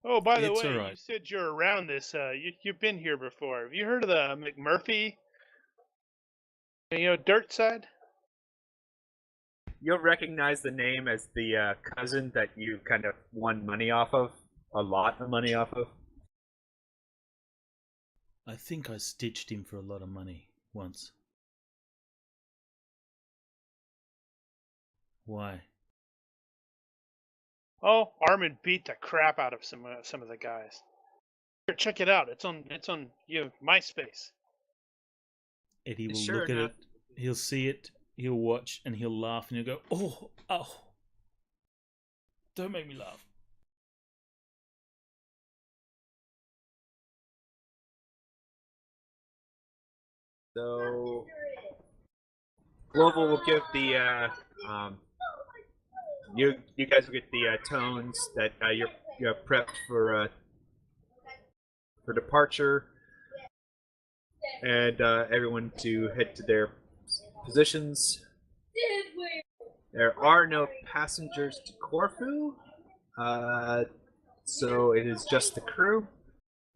Oh, by the It's way, all right. you said you're around this. You've been here before. Have you heard of the McMurphy? Dirt side? You'll recognize the name as the cousin that you kind of won money off of, a lot of money off of. I think I stitched him for a lot of money once. Why? Oh, Armin beat the crap out of some of the guys. Here, check it out. It's on MySpace. Eddie will Sure look at enough. it, he'll see it, he'll watch, and he'll laugh, and he'll go, oh. Don't make me laugh. So, Global will give the you guys will get the tones that you're prepped for departure, and everyone to head to their positions. There are no passengers to Corfu, so it is just the crew.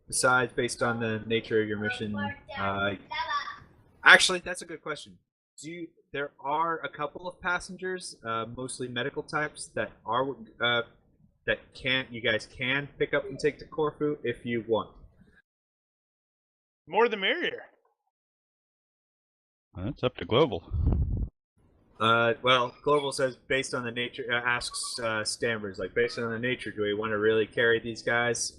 Besides, based on the nature of your mission, actually, that's a good question. There are a couple of passengers, mostly medical types, that are you guys can pick up and take to Corfu if you want. More the merrier. That's up to Global. Well, Global says based on the nature, asks Stambers, like based on the nature, do we want to really carry these guys?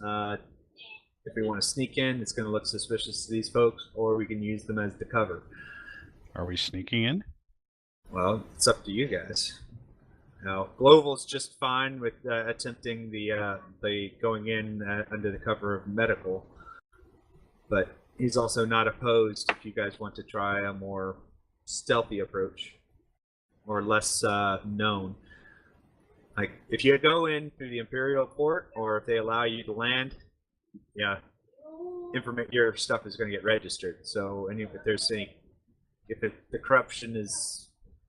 If we want to sneak in, it's going to look suspicious to these folks, or we can use them as the cover. Are we sneaking in? Well, it's up to you guys. Now, Global's just fine with attempting the going in under the cover of medical, but he's also not opposed if you guys want to try a more stealthy approach or less known. Like if you go in through the Imperial port, or if they allow you to land, yeah, your stuff is going to get registered. So, if the corruption is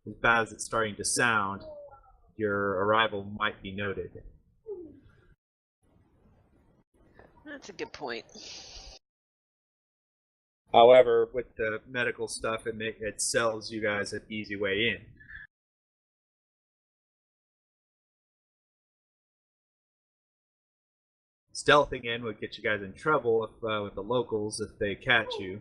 as bad as it's starting to sound, your arrival might be noted. That's a good point. However, with the medical stuff, it sells you guys an easy way in. Stealthing in would get you guys in trouble with the locals if they catch you.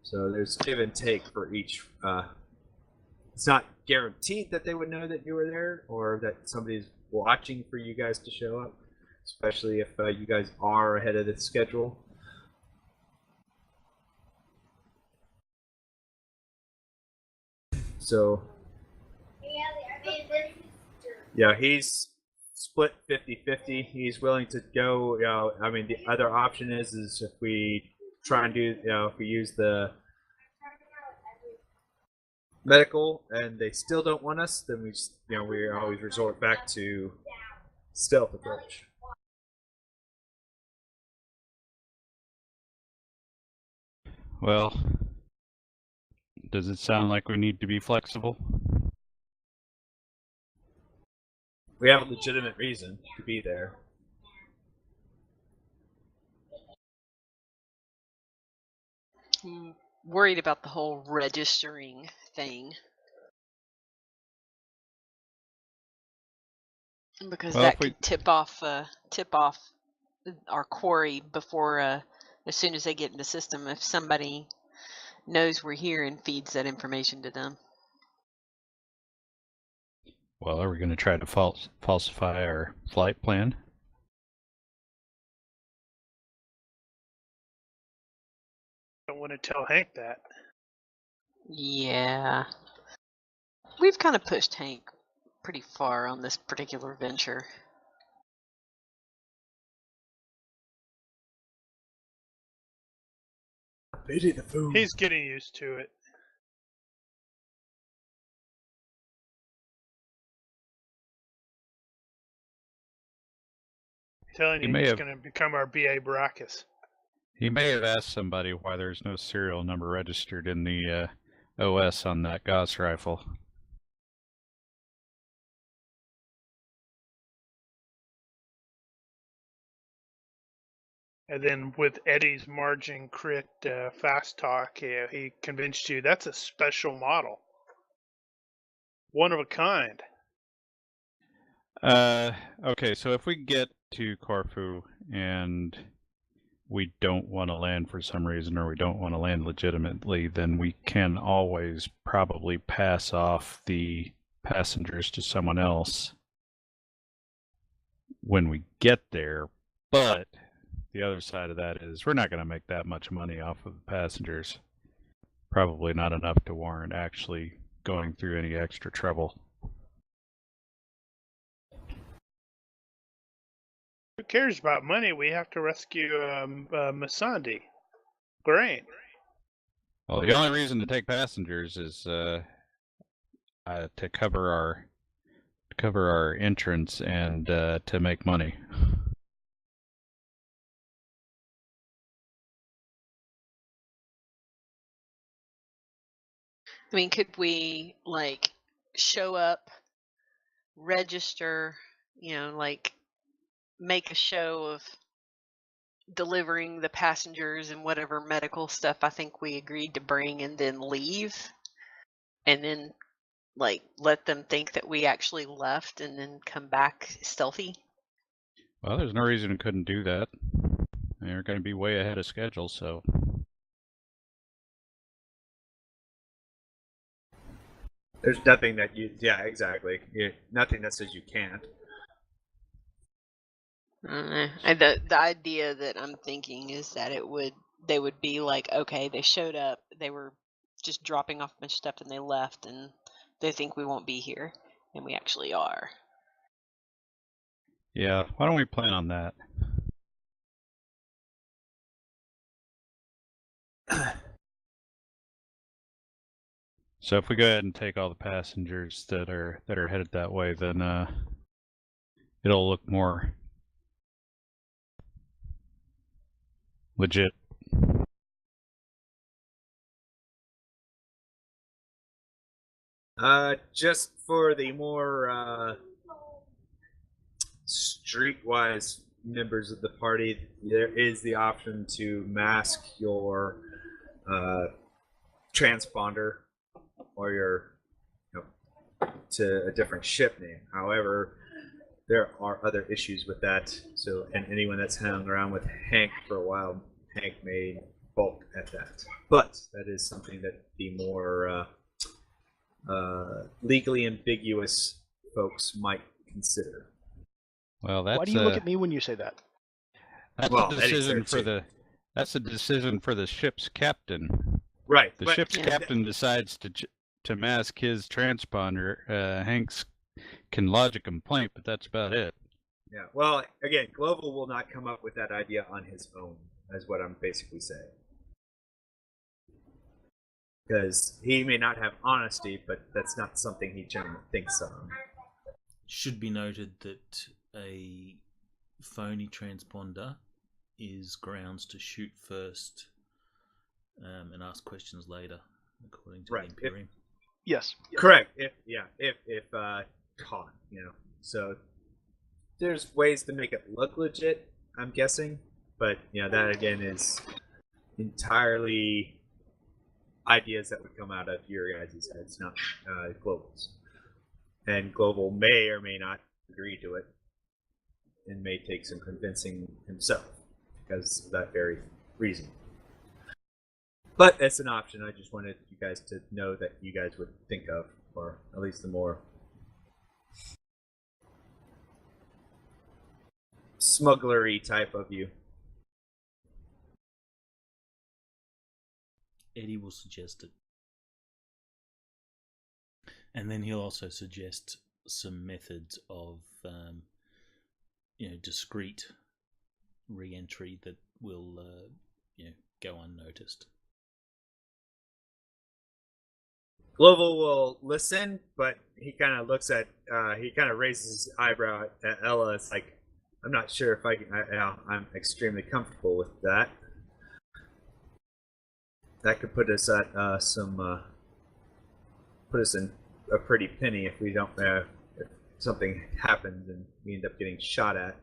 So there's give and take for each. It's not guaranteed that they would know that you were there or that somebody's watching for you guys to show up, especially if you guys are ahead of the schedule. So, yeah, he's split 50-50. He's willing to go. I mean, the other option is if we try and do, if we use the medical and they still don't want us, then we just, we always resort back to stealth approach. Well, does it sound like we need to be flexible? We have a legitimate reason to be there. I'm worried about the whole registering thing. Because Well, that could tip off our quarry before, as soon as they get in the system, if somebody knows we're here and feeds that information to them. Well, are we going to try to falsify our flight plan? Don't want to tell Hank that. Yeah. We've kind of pushed Hank pretty far on this particular venture. Pity the food. He's getting used to it. Telling you he's going to become our B.A. Baracus. He may have asked somebody why there's no serial number registered in the OS on that Gauss rifle. And then with Eddie's margin crit fast talk, he convinced you that's a special model. One of a kind. Okay, so if we get to Corfu and we don't want to land for some reason, or we don't want to land legitimately, then we can always probably pass off the passengers to someone else when we get there. But the other side of that is we're not going to make that much money off of the passengers. Probably not enough to warrant actually going through any extra trouble. Who cares about money? We have to rescue Masandi. Grain. Well, the only reason to take passengers is to cover our entrance and to make money. I mean, could we, like, show up, register, like, make a show of delivering the passengers and whatever medical stuff I think we agreed to bring, and then leave, and then, like, let them think that we actually left and then come back stealthy? Well, there's no reason we couldn't do that. They're going to be way ahead of schedule, so... There's nothing that you... Yeah, exactly. Nothing that says you can't. The idea that I'm thinking is that they would be like, okay, they showed up, they were just dropping off a bunch of stuff and they left, and they think we won't be here, and we actually are. Yeah, why don't we plan on that? So if we go ahead and take all the passengers that are headed that way, then it'll look more legit. Just for the more streetwise members of the party, there is the option to mask your transponder or your to a different ship name. However, there are other issues with that. So, and anyone that's hung around with Hank for a while, Hank may balk at that. But that is something that the more legally ambiguous folks might consider. Well, that's Why do you look at me when you say that? That's Well, a decision for that's a decision for the ship's captain. Right. The ship's captain decides to mask his transponder. Hanks can lodge a complaint, but that's about it. Yeah. Well, again, Global will not come up with that idea on his own, is what I'm basically saying. because he may not have honesty, but that's not something he generally thinks of. Should be noted that a phony transponder is grounds to shoot first and ask questions later, according to the Imperium. Yes. Correct. If caught, So there's ways to make it look legit, I'm guessing, but that again is entirely ideas that would come out of your guys' heads, not Global's. And Global may or may not agree to it, and may take some convincing himself because of that very reason. But it's an option. I just wanted you guys to know that you guys would think of, or at least the more smugglery type of you. Eddie will suggest it. And then he'll also suggest some methods of, discreet re-entry that will, go unnoticed. Global will listen, but he kind of looks at, he kind of raises his eyebrow at Ella. It's like, I'm not sure if I'm extremely comfortable with that. That could put us at put us in a pretty penny if we don't, if something happens and we end up getting shot at.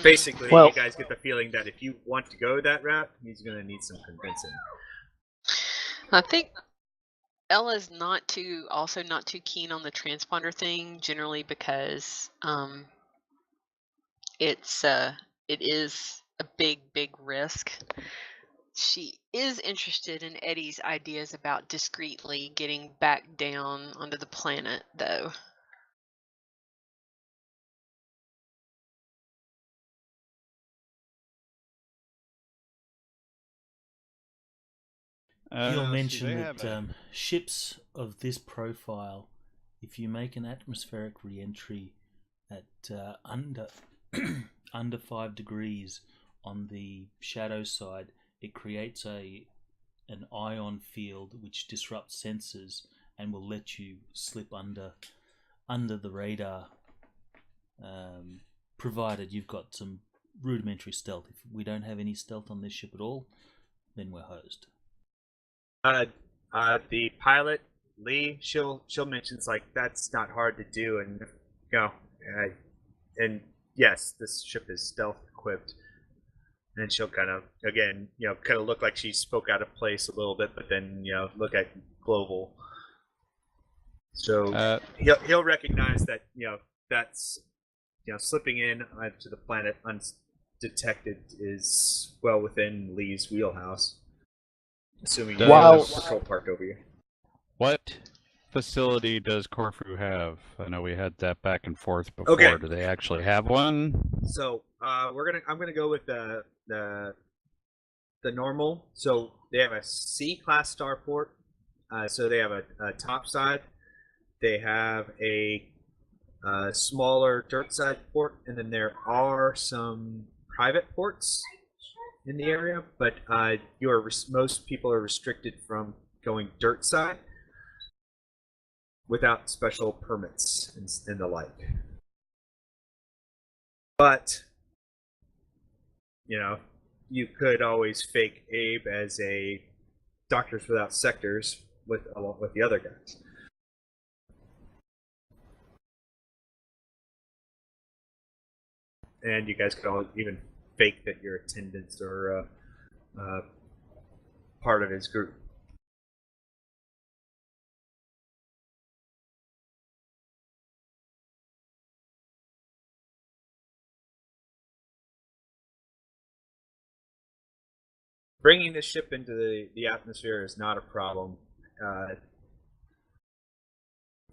Basically, you guys get the feeling that if you want to go that route, he's going to need some convincing. I think Ella's not too keen on the transponder thing, generally because it is a big risk. She is interested in Eddie's ideas about discreetly getting back down onto the planet, though. He'll mention that ships of this profile, if you make an atmospheric re-entry at under 5 degrees on the shadow side, it creates an ion field which disrupts sensors and will let you slip under the radar, provided you've got some rudimentary stealth. If we don't have any stealth on this ship at all, then we're hosed. The pilot, Lee, she'll mention it's like that's not hard to do, and and yes, this ship is stealth equipped, and she'll kind of look like she spoke out of place a little bit, but then look at Global. So he'll recognize that that's slipping in to the planet undetected is well within Lee's wheelhouse. Assuming you have a patrol parked over here. What facility does Corfu have? I know we had that back and forth before. Okay. Do they actually have one? So I'm gonna go with the normal. So they have a C-class starport. So they have a top side. They have a smaller dirt side port, and then there are some private ports in the area, but most people are restricted from going dirt side without special permits and the like. But you could always fake Abe as a Doctors Without Sectors along with the other guys. And you guys could all even fake that your attendants or part of his group. Bringing the ship into the atmosphere is not a problem.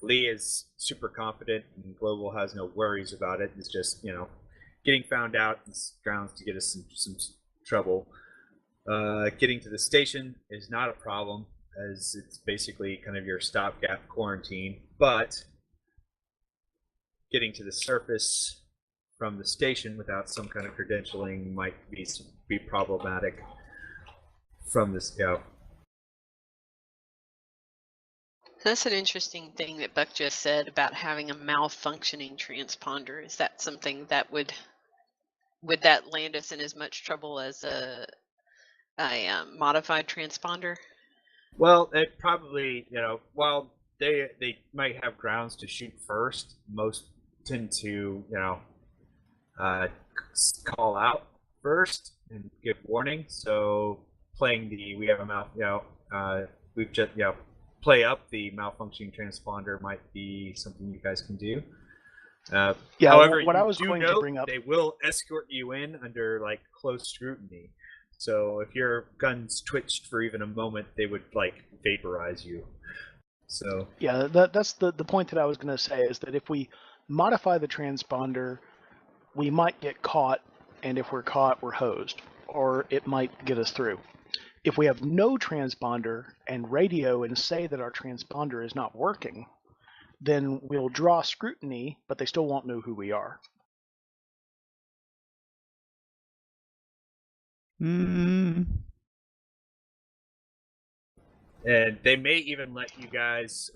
Lee is super confident, and Global has no worries about it. It's just, getting found out is grounds to get us some trouble. Getting to the station is not a problem, as it's basically kind of your stopgap quarantine. But getting to the surface from the station without some kind of credentialing might be problematic. from this. That's an interesting thing that Buck just said about having a malfunctioning transponder. Is that something that would that land us in as much trouble as a modified transponder? Well, it probably, while they might have grounds to shoot first, most tend to, call out first and give warning. So playing we have a we've just, play up the malfunctioning transponder might be something you guys can do. However, what I was you going to bring up, they will escort you in under like close scrutiny. So if your guns twitched for even a moment, they would like vaporize you. So yeah, that's the point that I was going to say, is that if we modify the transponder, we might get caught, and if we're caught, we're hosed, or it might get us through. If we have no transponder and radio and say that our transponder is not working, then we'll draw scrutiny, but they still won't know who we are. Mm. And they may even let you guys,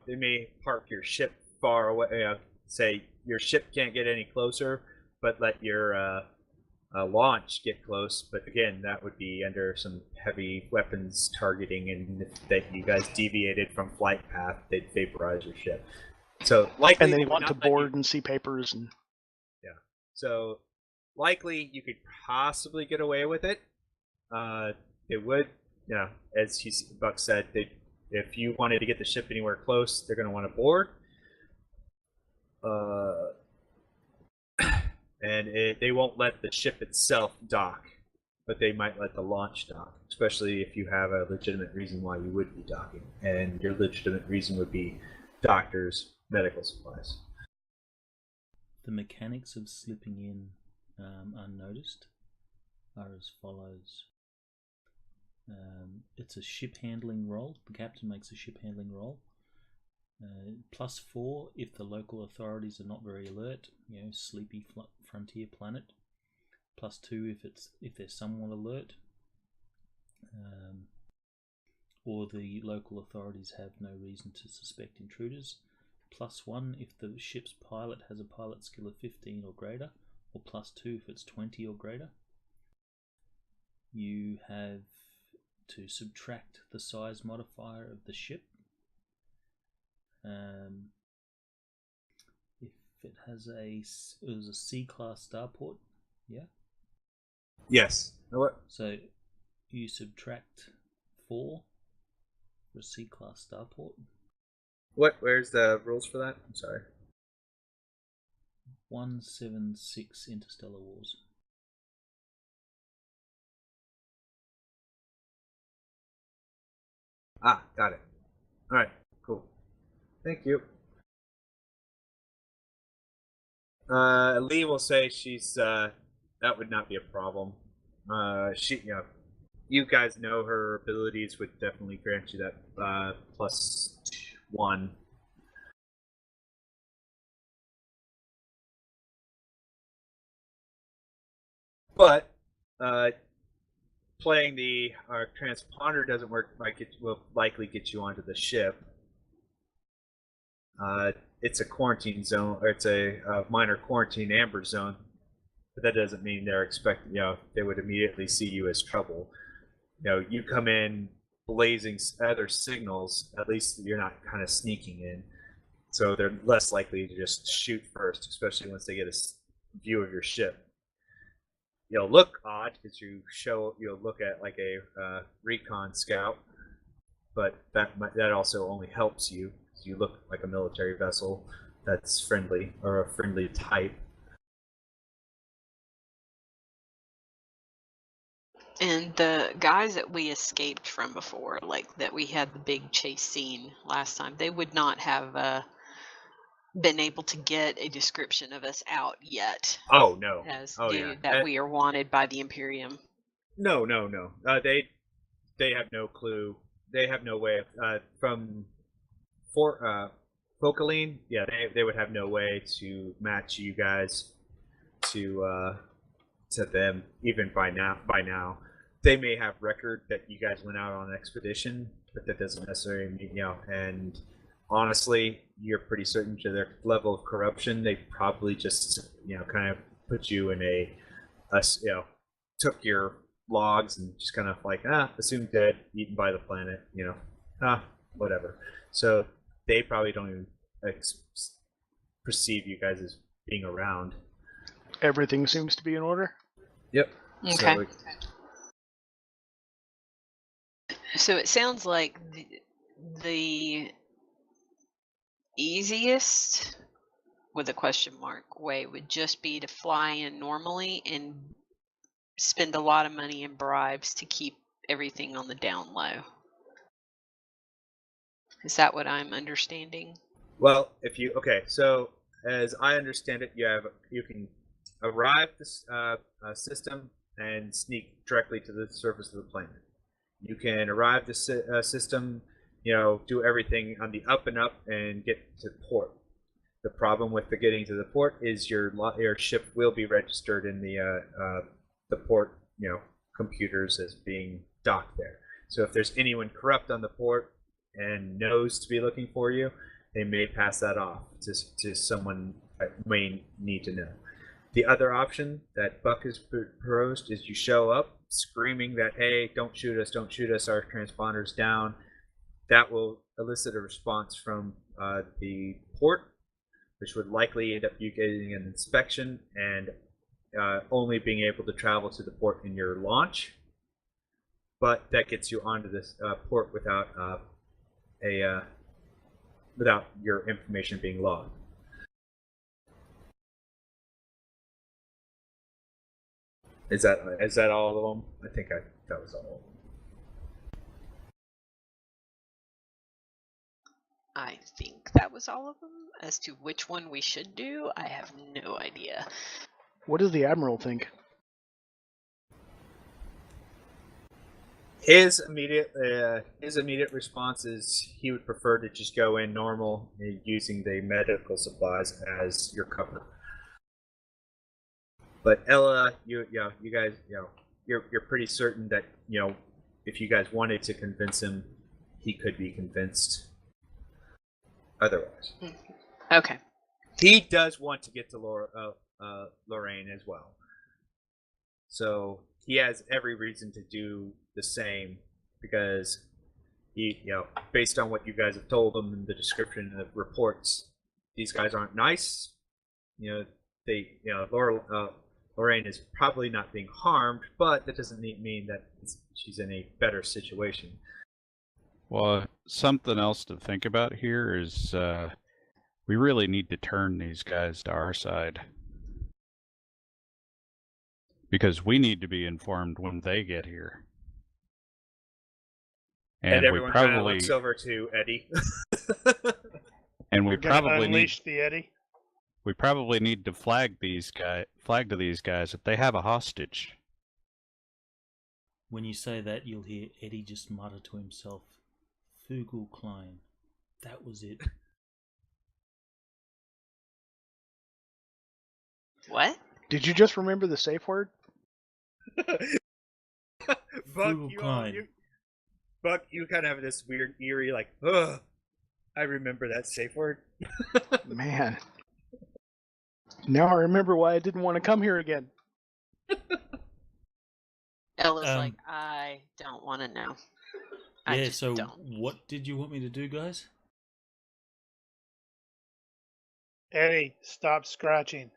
they may park your ship far away. Say your ship can't get any closer, but let your launch get close. But again, that would be under some heavy weapons targeting, and if that you guys deviated from flight path, they'd vaporize your ship. So likely, and then you want to board and see papers and. Yeah. So likely you could possibly get away with it. It would. As Buck said, if you wanted to get the ship anywhere close, they're going to want to board. And they won't let the ship itself dock, but they might let the launch dock, especially if you have a legitimate reason why you would be docking. And your legitimate reason would be doctors, medical supplies. The mechanics of slipping in unnoticed are as follows. It's a ship handling roll. The captain makes a ship handling roll. +4 if the local authorities are not very alert, sleepy frontier planet. +2 if they're somewhat alert, or the local authorities have no reason to suspect intruders. +1 if the ship's pilot has a pilot skill of 15 or greater, or +2 if it's 20 or greater. You have to subtract the size modifier of the ship. If it has it was a C-class starport, yeah? Yes. What? So you subtract 4 for a C-class starport. Where's the rules for that? I'm sorry. 176 Interstellar Wars. Ah, got it. All right, cool. Thank you. Lee will say she's that would not be a problem. You guys know her abilities would definitely grant you that +1. But playing the transponder doesn't work. Like it will likely get you onto the ship. It's a quarantine zone, or it's a minor quarantine amber zone, but that doesn't mean they're expecting. They would immediately see you as trouble. You come in blazing other signals. At least you're not kind of sneaking in, so they're less likely to just shoot first, especially once they get a view of your ship. You'll look odd because you'll look at like a recon scout, but that also only helps you. You look like a military vessel that's friendly, or a friendly type. And the guys that we escaped from before, like that we had the big chase scene last time, they would not have been able to get a description of us out yet. Oh no! That we are wanted by the Imperium. No. They have no clue. They have no way of from Focaline. Yeah, they would have no way to match you guys to them even by now. they may have record that you guys went out on an expedition, but that doesn't necessarily mean, and honestly, you're pretty certain to their level of corruption, they probably just, kind of put you in took your logs and just kind of like, assumed dead, eaten by the planet, whatever. So they probably don't even perceive you guys as being around. Everything seems to be in order? Yep. Okay. So it sounds like the easiest, with a question mark, way would just be to fly in normally and spend a lot of money in bribes to keep everything on the down low. Is that what I'm understanding? Well, so as I understand it, you can arrive this system and sneak directly to the surface of the planet. You can arrive the system, do everything on the up and up and get to port. The problem with the getting to the port is your ship will be registered in the port, computers as being docked there. So if there's anyone corrupt on the port and knows to be looking for you, they may pass that off to someone that may need to know. The other option that Buck has proposed is you show up screaming that, hey, don't shoot us, our transponder's down. That will elicit a response from the port, which would likely end up you getting an inspection and only being able to travel to the port in your launch. But that gets you onto this port without without your information being logged. Is that all of them? I think that was all of them. I think that was all of them. As to which one we should do, I have no idea. What does the Admiral think? His immediate response is he would prefer to just go in normal, using the medical supplies as your cover. But Ella, you guys, you're pretty certain that if you guys wanted to convince him, he could be convinced. Otherwise, okay. He does want to get to Lorraine as well, so he has every reason to do the same because he, based on what you guys have told him in the description and the reports, these guys aren't nice. Lorraine is probably not being harmed, but that doesn't mean that she's in a better situation. Well, something else to think about here is we really need to turn these guys to our side. Because we need to be informed when they get here. And everyone kind of looks over to Eddie. And we probably unleash the Eddie. We probably need to flag to these guys that they have a hostage. When you say that, you'll hear Eddie just mutter to himself, "Fugel Klein. That was it." What? Did you just remember the safe word? Buck, you kind of have this weird, eerie, like, ugh, I remember that safe word. Man. Now I remember why I didn't want to come here again. Ella's like, I don't want to know. Yeah, so what did you want me to do, guys? Eddie, stop scratching.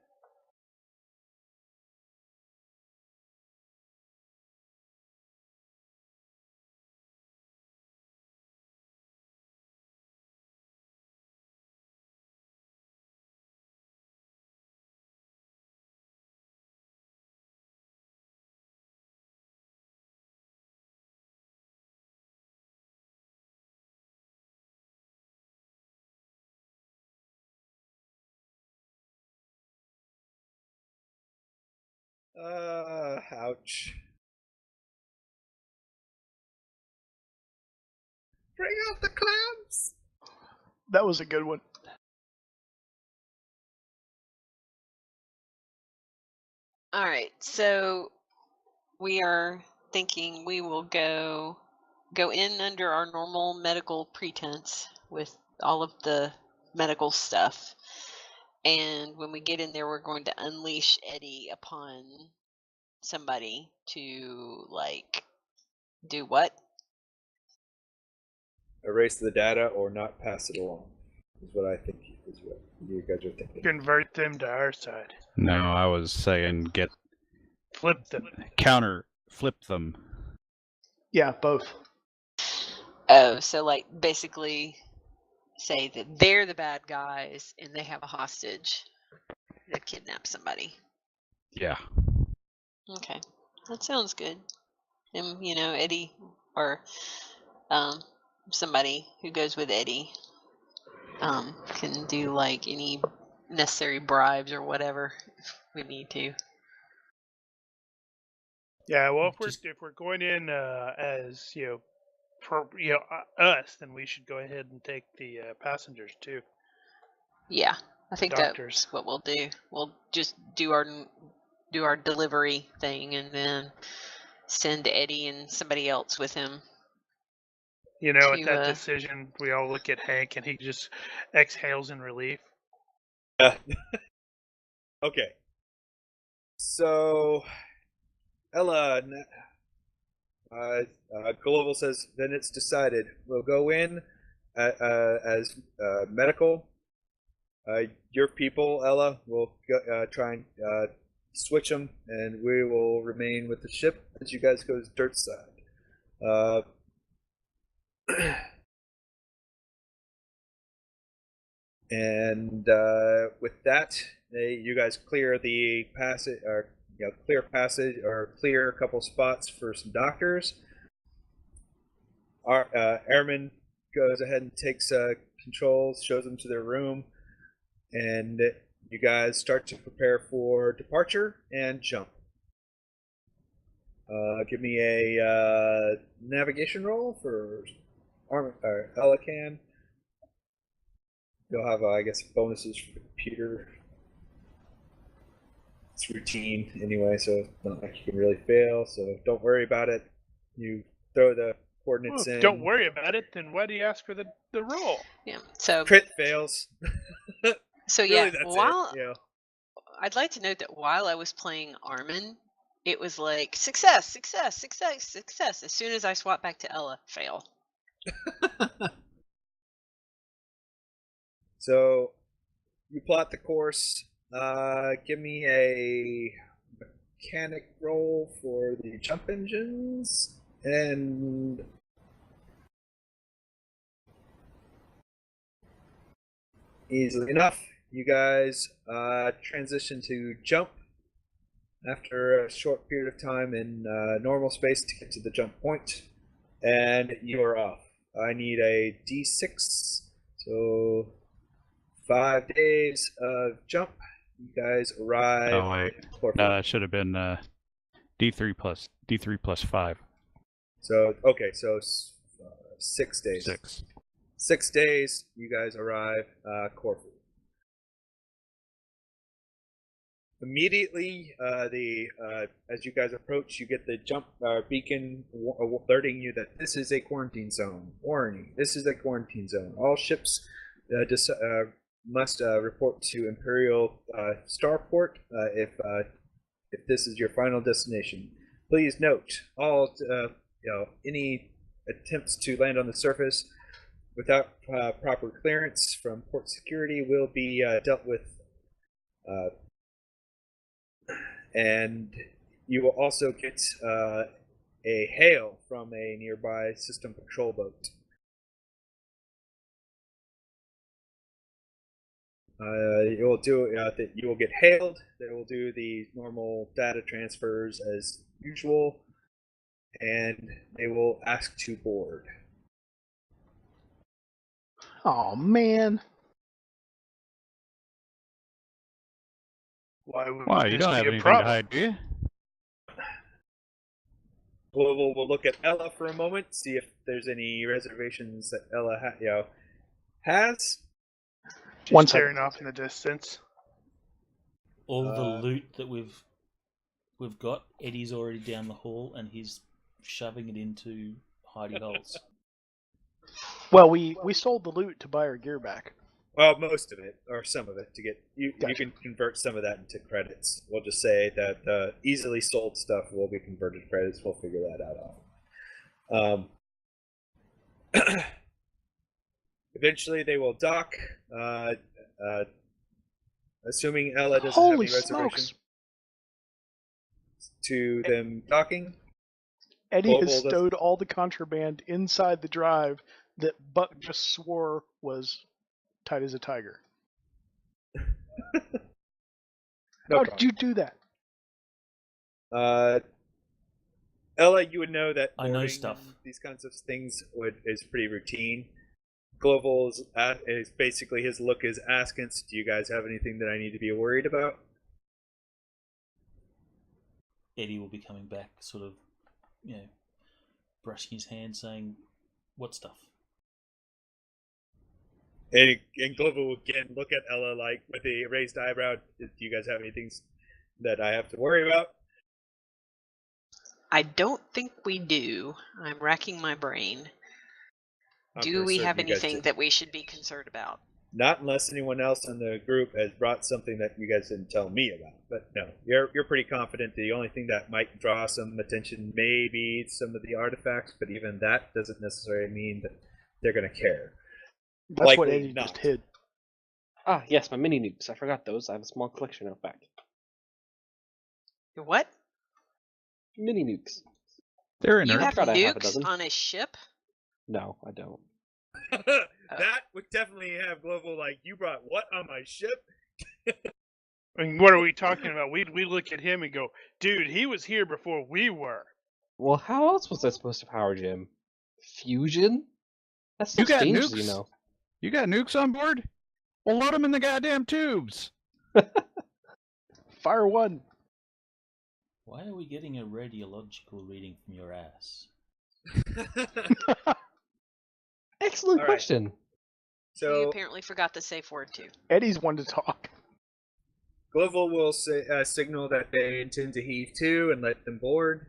Ouch. Bring out the clamps! That was a good one. Alright, so we are thinking we will go in under our normal medical pretense with all of the medical stuff. And when we get in there, we're going to unleash Eddie upon somebody to, like, do what? Erase the data or not pass it along is what I think is what you guys are thinking. Convert them to our side. No, I was saying Flip them. flip them. Yeah, both. Oh, so, like, basically say that they're the bad guys and they have a hostage that kidnapped somebody. Yeah. Okay, that sounds good. And, Eddie, or somebody who goes with Eddie can do, like, any necessary bribes or whatever if we need to. Yeah, well, if we're going in as us, then we should go ahead and take the passengers too. Yeah, I think Doctors. that's what we'll do. We'll just do our delivery thing and then send Eddie and somebody else with him. At that decision, we all look at Hank and he just exhales in relief. Okay. So, Ella, Global says, then it's decided. We'll go in as medical. Your people, Ella, will try and switch them, and we will remain with the ship as you guys go to dirt side. And with that, you guys clear the passage, or clear a couple spots for some doctors. Our airman goes ahead and takes controls, shows them to their room, and you guys start to prepare for departure and jump. Give me a navigation roll for Elican. You'll have, I guess, bonuses for the computer. It's routine anyway, so it's not like you can really fail, so don't worry about it. You throw the coordinates in. Don't worry about it, then why do you ask for the roll? Yeah, so crit fails. So really, yeah, that's I'd like to note that while I was playing Armin, it was like success, success, success, success. As soon as I swap back to Ella, fail. So you plot the course. Give me a mechanic roll for the jump engines, and easily enough, you guys transition to jump after a short period of time in normal space to get to the jump point, and you're off. I need a D6, so 5 days of jump. You guys arrive. Oh wait, no, that should have been D3 plus 5. So okay, so 6 days. 6 days. You guys arrive Corfu. Immediately, as you guys approach, you get the jump beacon alerting you that this is a quarantine zone. Warning: this is a quarantine zone. All ships must report to Imperial Starport if this is your final destination. Please note, all any attempts to land on the surface without proper clearance from port security will be dealt with. And you will also get a hail from a nearby system patrol boat. You will get hailed. They will do the normal data transfers as usual, and they will ask to board. Oh man! Why You don't have anything problem? to hide, do you? We'll look at Ella for a moment, see if there's any reservations that Ella has. She's staring off in the distance. All the loot that we've got, Eddie's already down the hall, and he's shoving it into hidey holes? Well, we sold the loot to buy our gear back. Well, most of it, or some of it, to get you. Gotcha. You can convert some of that into credits. We'll just say that the easily sold stuff will be converted to credits. We'll figure that out. Eventually, they will dock. Assuming Ella doesn't have any Holy reservation smokes! to them docking. Eddie Global has does- stowed all the contraband inside the drive that Buck just swore was tight as a tiger. No How problem. did you do that? Ella, you would know that I know boarding stuff. and these kinds of things is pretty routine. Global is basically his look is askance. Do you guys have anything that I need to be worried about? Eddie will be coming back, sort of, brushing his hand, saying, "What stuff?" And Global will again look at Ella like with a raised eyebrow. Do you guys have anything that I have to worry about? I don't think we do. I'm racking my brain. I'm Do pretty we certain have you guys anything do. that we should be concerned about? Not unless anyone else in the group has brought something that you guys didn't tell me about. But no, you're pretty confident. The only thing that might draw some attention may be some of the artifacts, but even that doesn't necessarily mean that they're going to care. That's what Likely Eddie not. just hid. Ah, yes, my mini nukes. I forgot those. I have a small collection out back. Your what? Mini nukes. They're You inert. have forgot I have a nukes dozen. on a ship? No, I don't. That would definitely have Global like, you brought what on my ship? I mean, what are we talking about? We look at him and go, dude, he was here before we were. Well, how else was I supposed to power Jim? Fusion? That's You stuff's got dangerous, nukes? you know. You got nukes on board? Well, load them in the goddamn tubes. Fire one. Why are we getting a radiological reading from your ass? Excellent All right. question. You So apparently forgot the safe word too. Eddie's one to talk. Global will signal that they intend to heave to and let them board.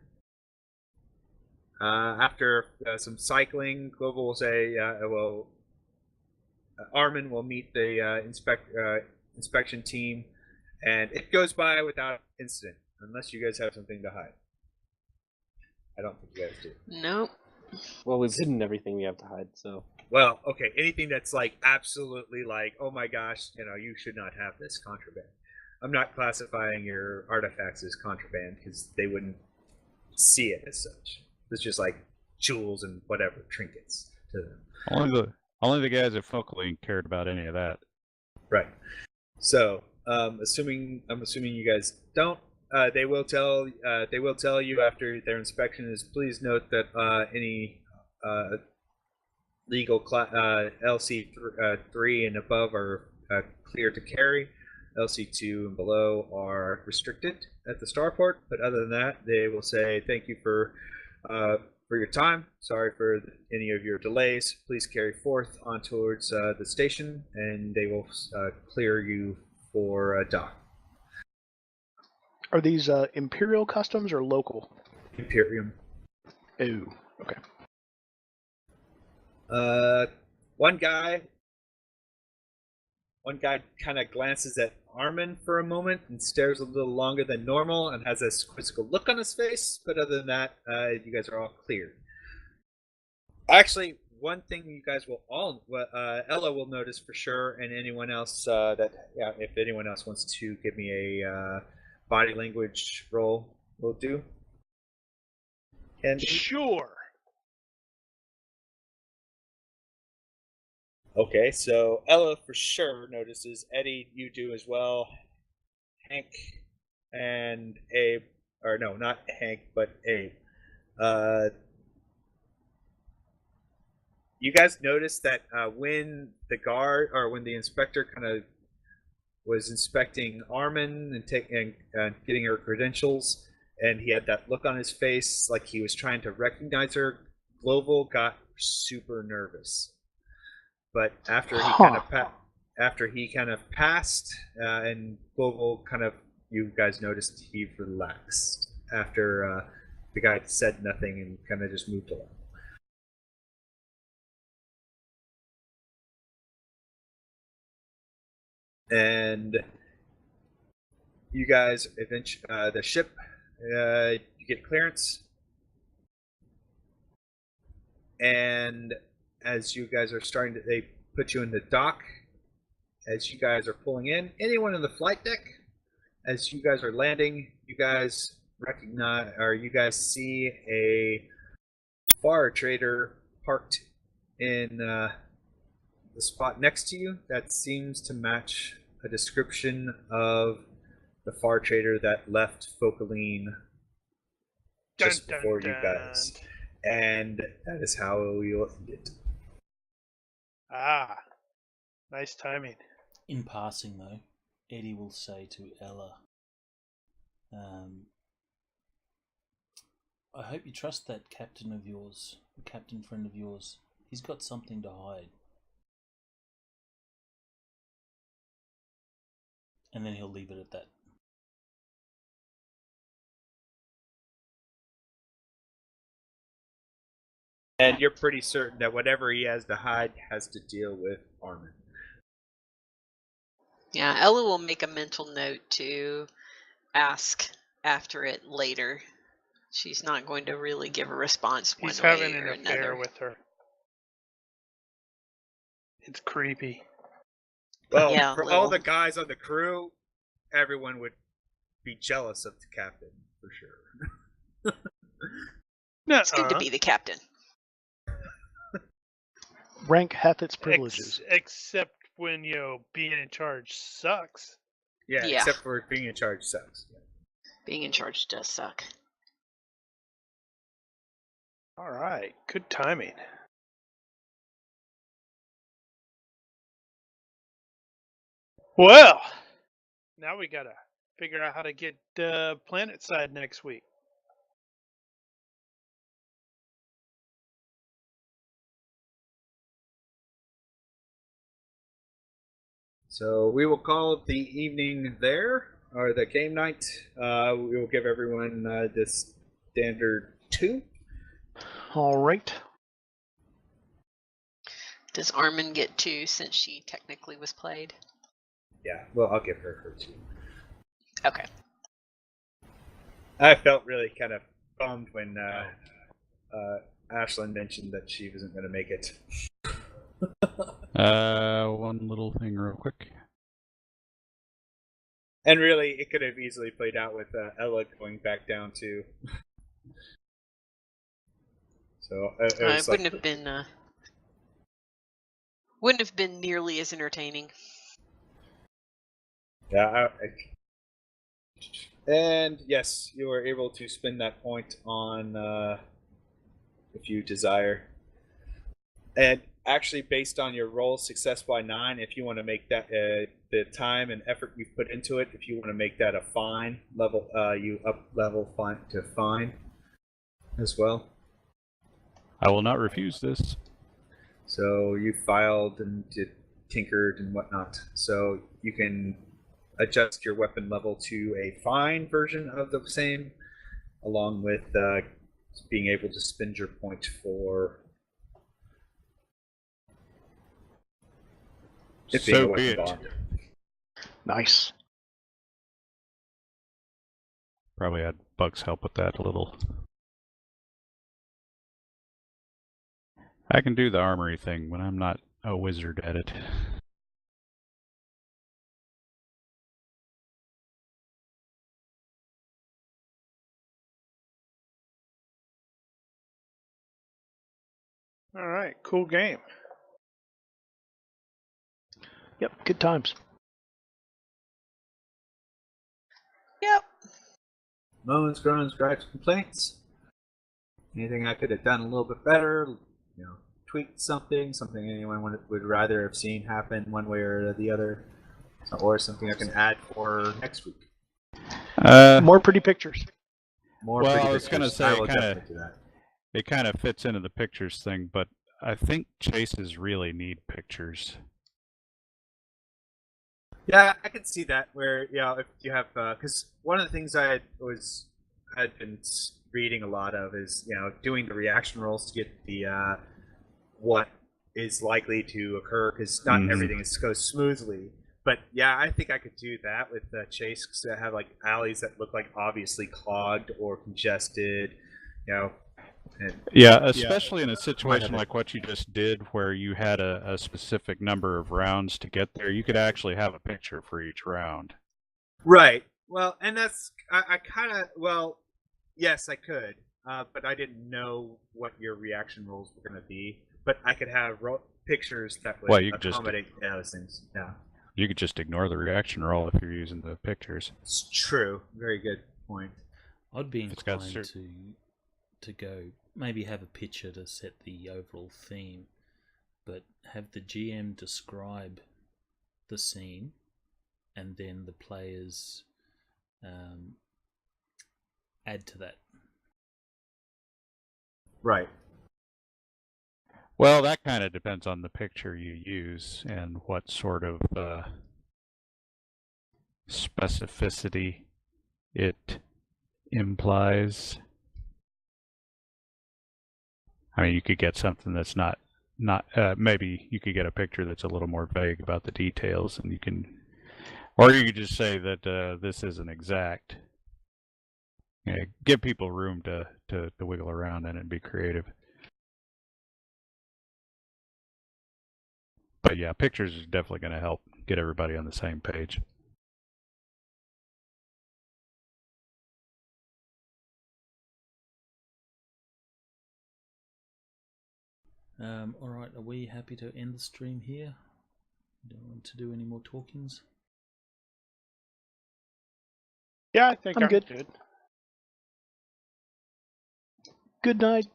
After some cycling, Global will say, Armin will meet the inspection team, and it goes by without incident, unless you guys have something to hide. I don't think you guys do. Nope. Well, we've hidden everything we have to hide, so. Well, okay, anything that's like absolutely like, oh my gosh, you should not have this contraband. I'm not classifying your artifacts as contraband because they wouldn't see it as such. It's just like jewels and whatever trinkets to them. Only the guys at Folkley cared about any of that. Right. So, I'm assuming you guys don't. They will tell you after their inspection is. Please note that any legal LC 3 and above are clear to carry. LC 2 and below are restricted at the starport. But other than that, they will say thank you for your time. Sorry for any of your delays. Please carry forth on towards the station, and they will clear you for dock. Are these Imperial customs or local? Imperium. Ooh, okay. One guy kind of glances at Armin for a moment and stares a little longer than normal and has a quizzical look on his face. But other than that, you guys are all cleared. Actually, one thing you guys will all, Ella will notice for sure, and anyone else if anyone else wants to give me a body language roll, will do. And Sure. okay, so Ella for sure notices. Eddie, you do as well. Hank and Abe, or no, not Hank, but Abe. You guys noticed that when the inspector kind of was inspecting Armin and getting her credentials, and he had that look on his face like he was trying to recognize her, Global got super nervous. But after he kind of passed, and Global you guys noticed he relaxed after the guy said nothing and kind of just moved along. And you guys eventually, the ship, you get clearance, and as you guys are starting to, they put you in the dock. As you guys are pulling in, anyone in the flight deck, as you guys are landing, you guys recognize, or you guys see a far trader parked in the spot next to you that seems to match a description of the far trader that left Focaline just before you guys. And that is how we'll end it. Ah, nice timing. In passing, though, Eddie will say to Ella, I hope you trust that captain of yours, the captain friend of yours. He's got something to hide. And then he'll leave it at that. And you're pretty certain that whatever he has to hide has to deal with Armin. Yeah, Ella will make a mental note to ask after it later. She's not going to really give a response one He's way having or an affair another. with her. It's creepy. Well, Yeah, for all the guys on the crew, everyone would be jealous of the captain, for sure. It's good to be the captain. Rank hath its privileges. Except when, being in charge sucks. Yeah, Yeah. except for being in charge sucks. Being in charge does suck. All right, good timing. Well, now we gotta figure out how to get planet side next week. So we will call it the evening there, or the game night. We will give everyone this standard 2. All right. Does Armin get 2 since she technically was played? Yeah, well, I'll give her 2. Okay. I felt really kind of bummed when Ashlyn mentioned that she wasn't going to make it. One little thing real quick. And really, it could have easily played out with Ella going back down too. So it was wouldn't have been nearly as entertaining. Yeah, and yes, you are able to spend that point on if you desire. And actually, based on your roll, success by 9, if you want to make that the time and effort you've put into it, if you want to make that a fine level, you up level fine to fine as well. I will not refuse this. So you filed and tinkered and whatnot. So you can adjust your weapon level to a fine version of the same, along with being able to spend your point for it being a So weapon be it. bond. Nice. Probably had Bugs help with that a little. I can do the armory thing when I'm not a wizard at it. All right, cool game. Yep, good times. Yep. Moans, groans, gripes, complaints. Anything I could have done a little bit better, tweaked something anyone would rather have seen happen one way or the other, or something I can add for next week. More pretty pictures. More well, pretty I was going to pictures. say I will definitely do that. it kind of fits into the pictures thing, but I think chases really need pictures. Yeah, I can see that. Where if you have, because one of the things I had been reading a lot of is, doing the reaction rolls to get the what is likely to occur, because not everything goes smoothly. But yeah, I think I could do that with Chase, because I have like alleys that look like obviously clogged or congested, And, yeah, especially in a situation like what you just did, where you had a specific number of rounds to get there, you could actually have a picture for each round. Right. Well, and that's I kind of yes, I could, but I didn't know what your reaction rolls were going to be. But I could have pictures that would accommodate those things. Yeah. You could just ignore the reaction roll if you're using the pictures. It's true. Very good point. I'd be inclined to go maybe have a picture to set the overall theme, but have the GM describe the scene, and then the players add to that. Right. Well, that kind of depends on the picture you use and what sort of specificity it implies. I mean, you could get something that's not maybe you could get a picture that's a little more vague about the details, and or you could just say that this isn't exact. Give people room to wiggle around in it and be creative. But yeah, pictures is definitely going to help get everybody on the same page. All right, are we happy to end the stream here? Don't want to do any more talkings? Yeah, I think I'm good. good. Good night.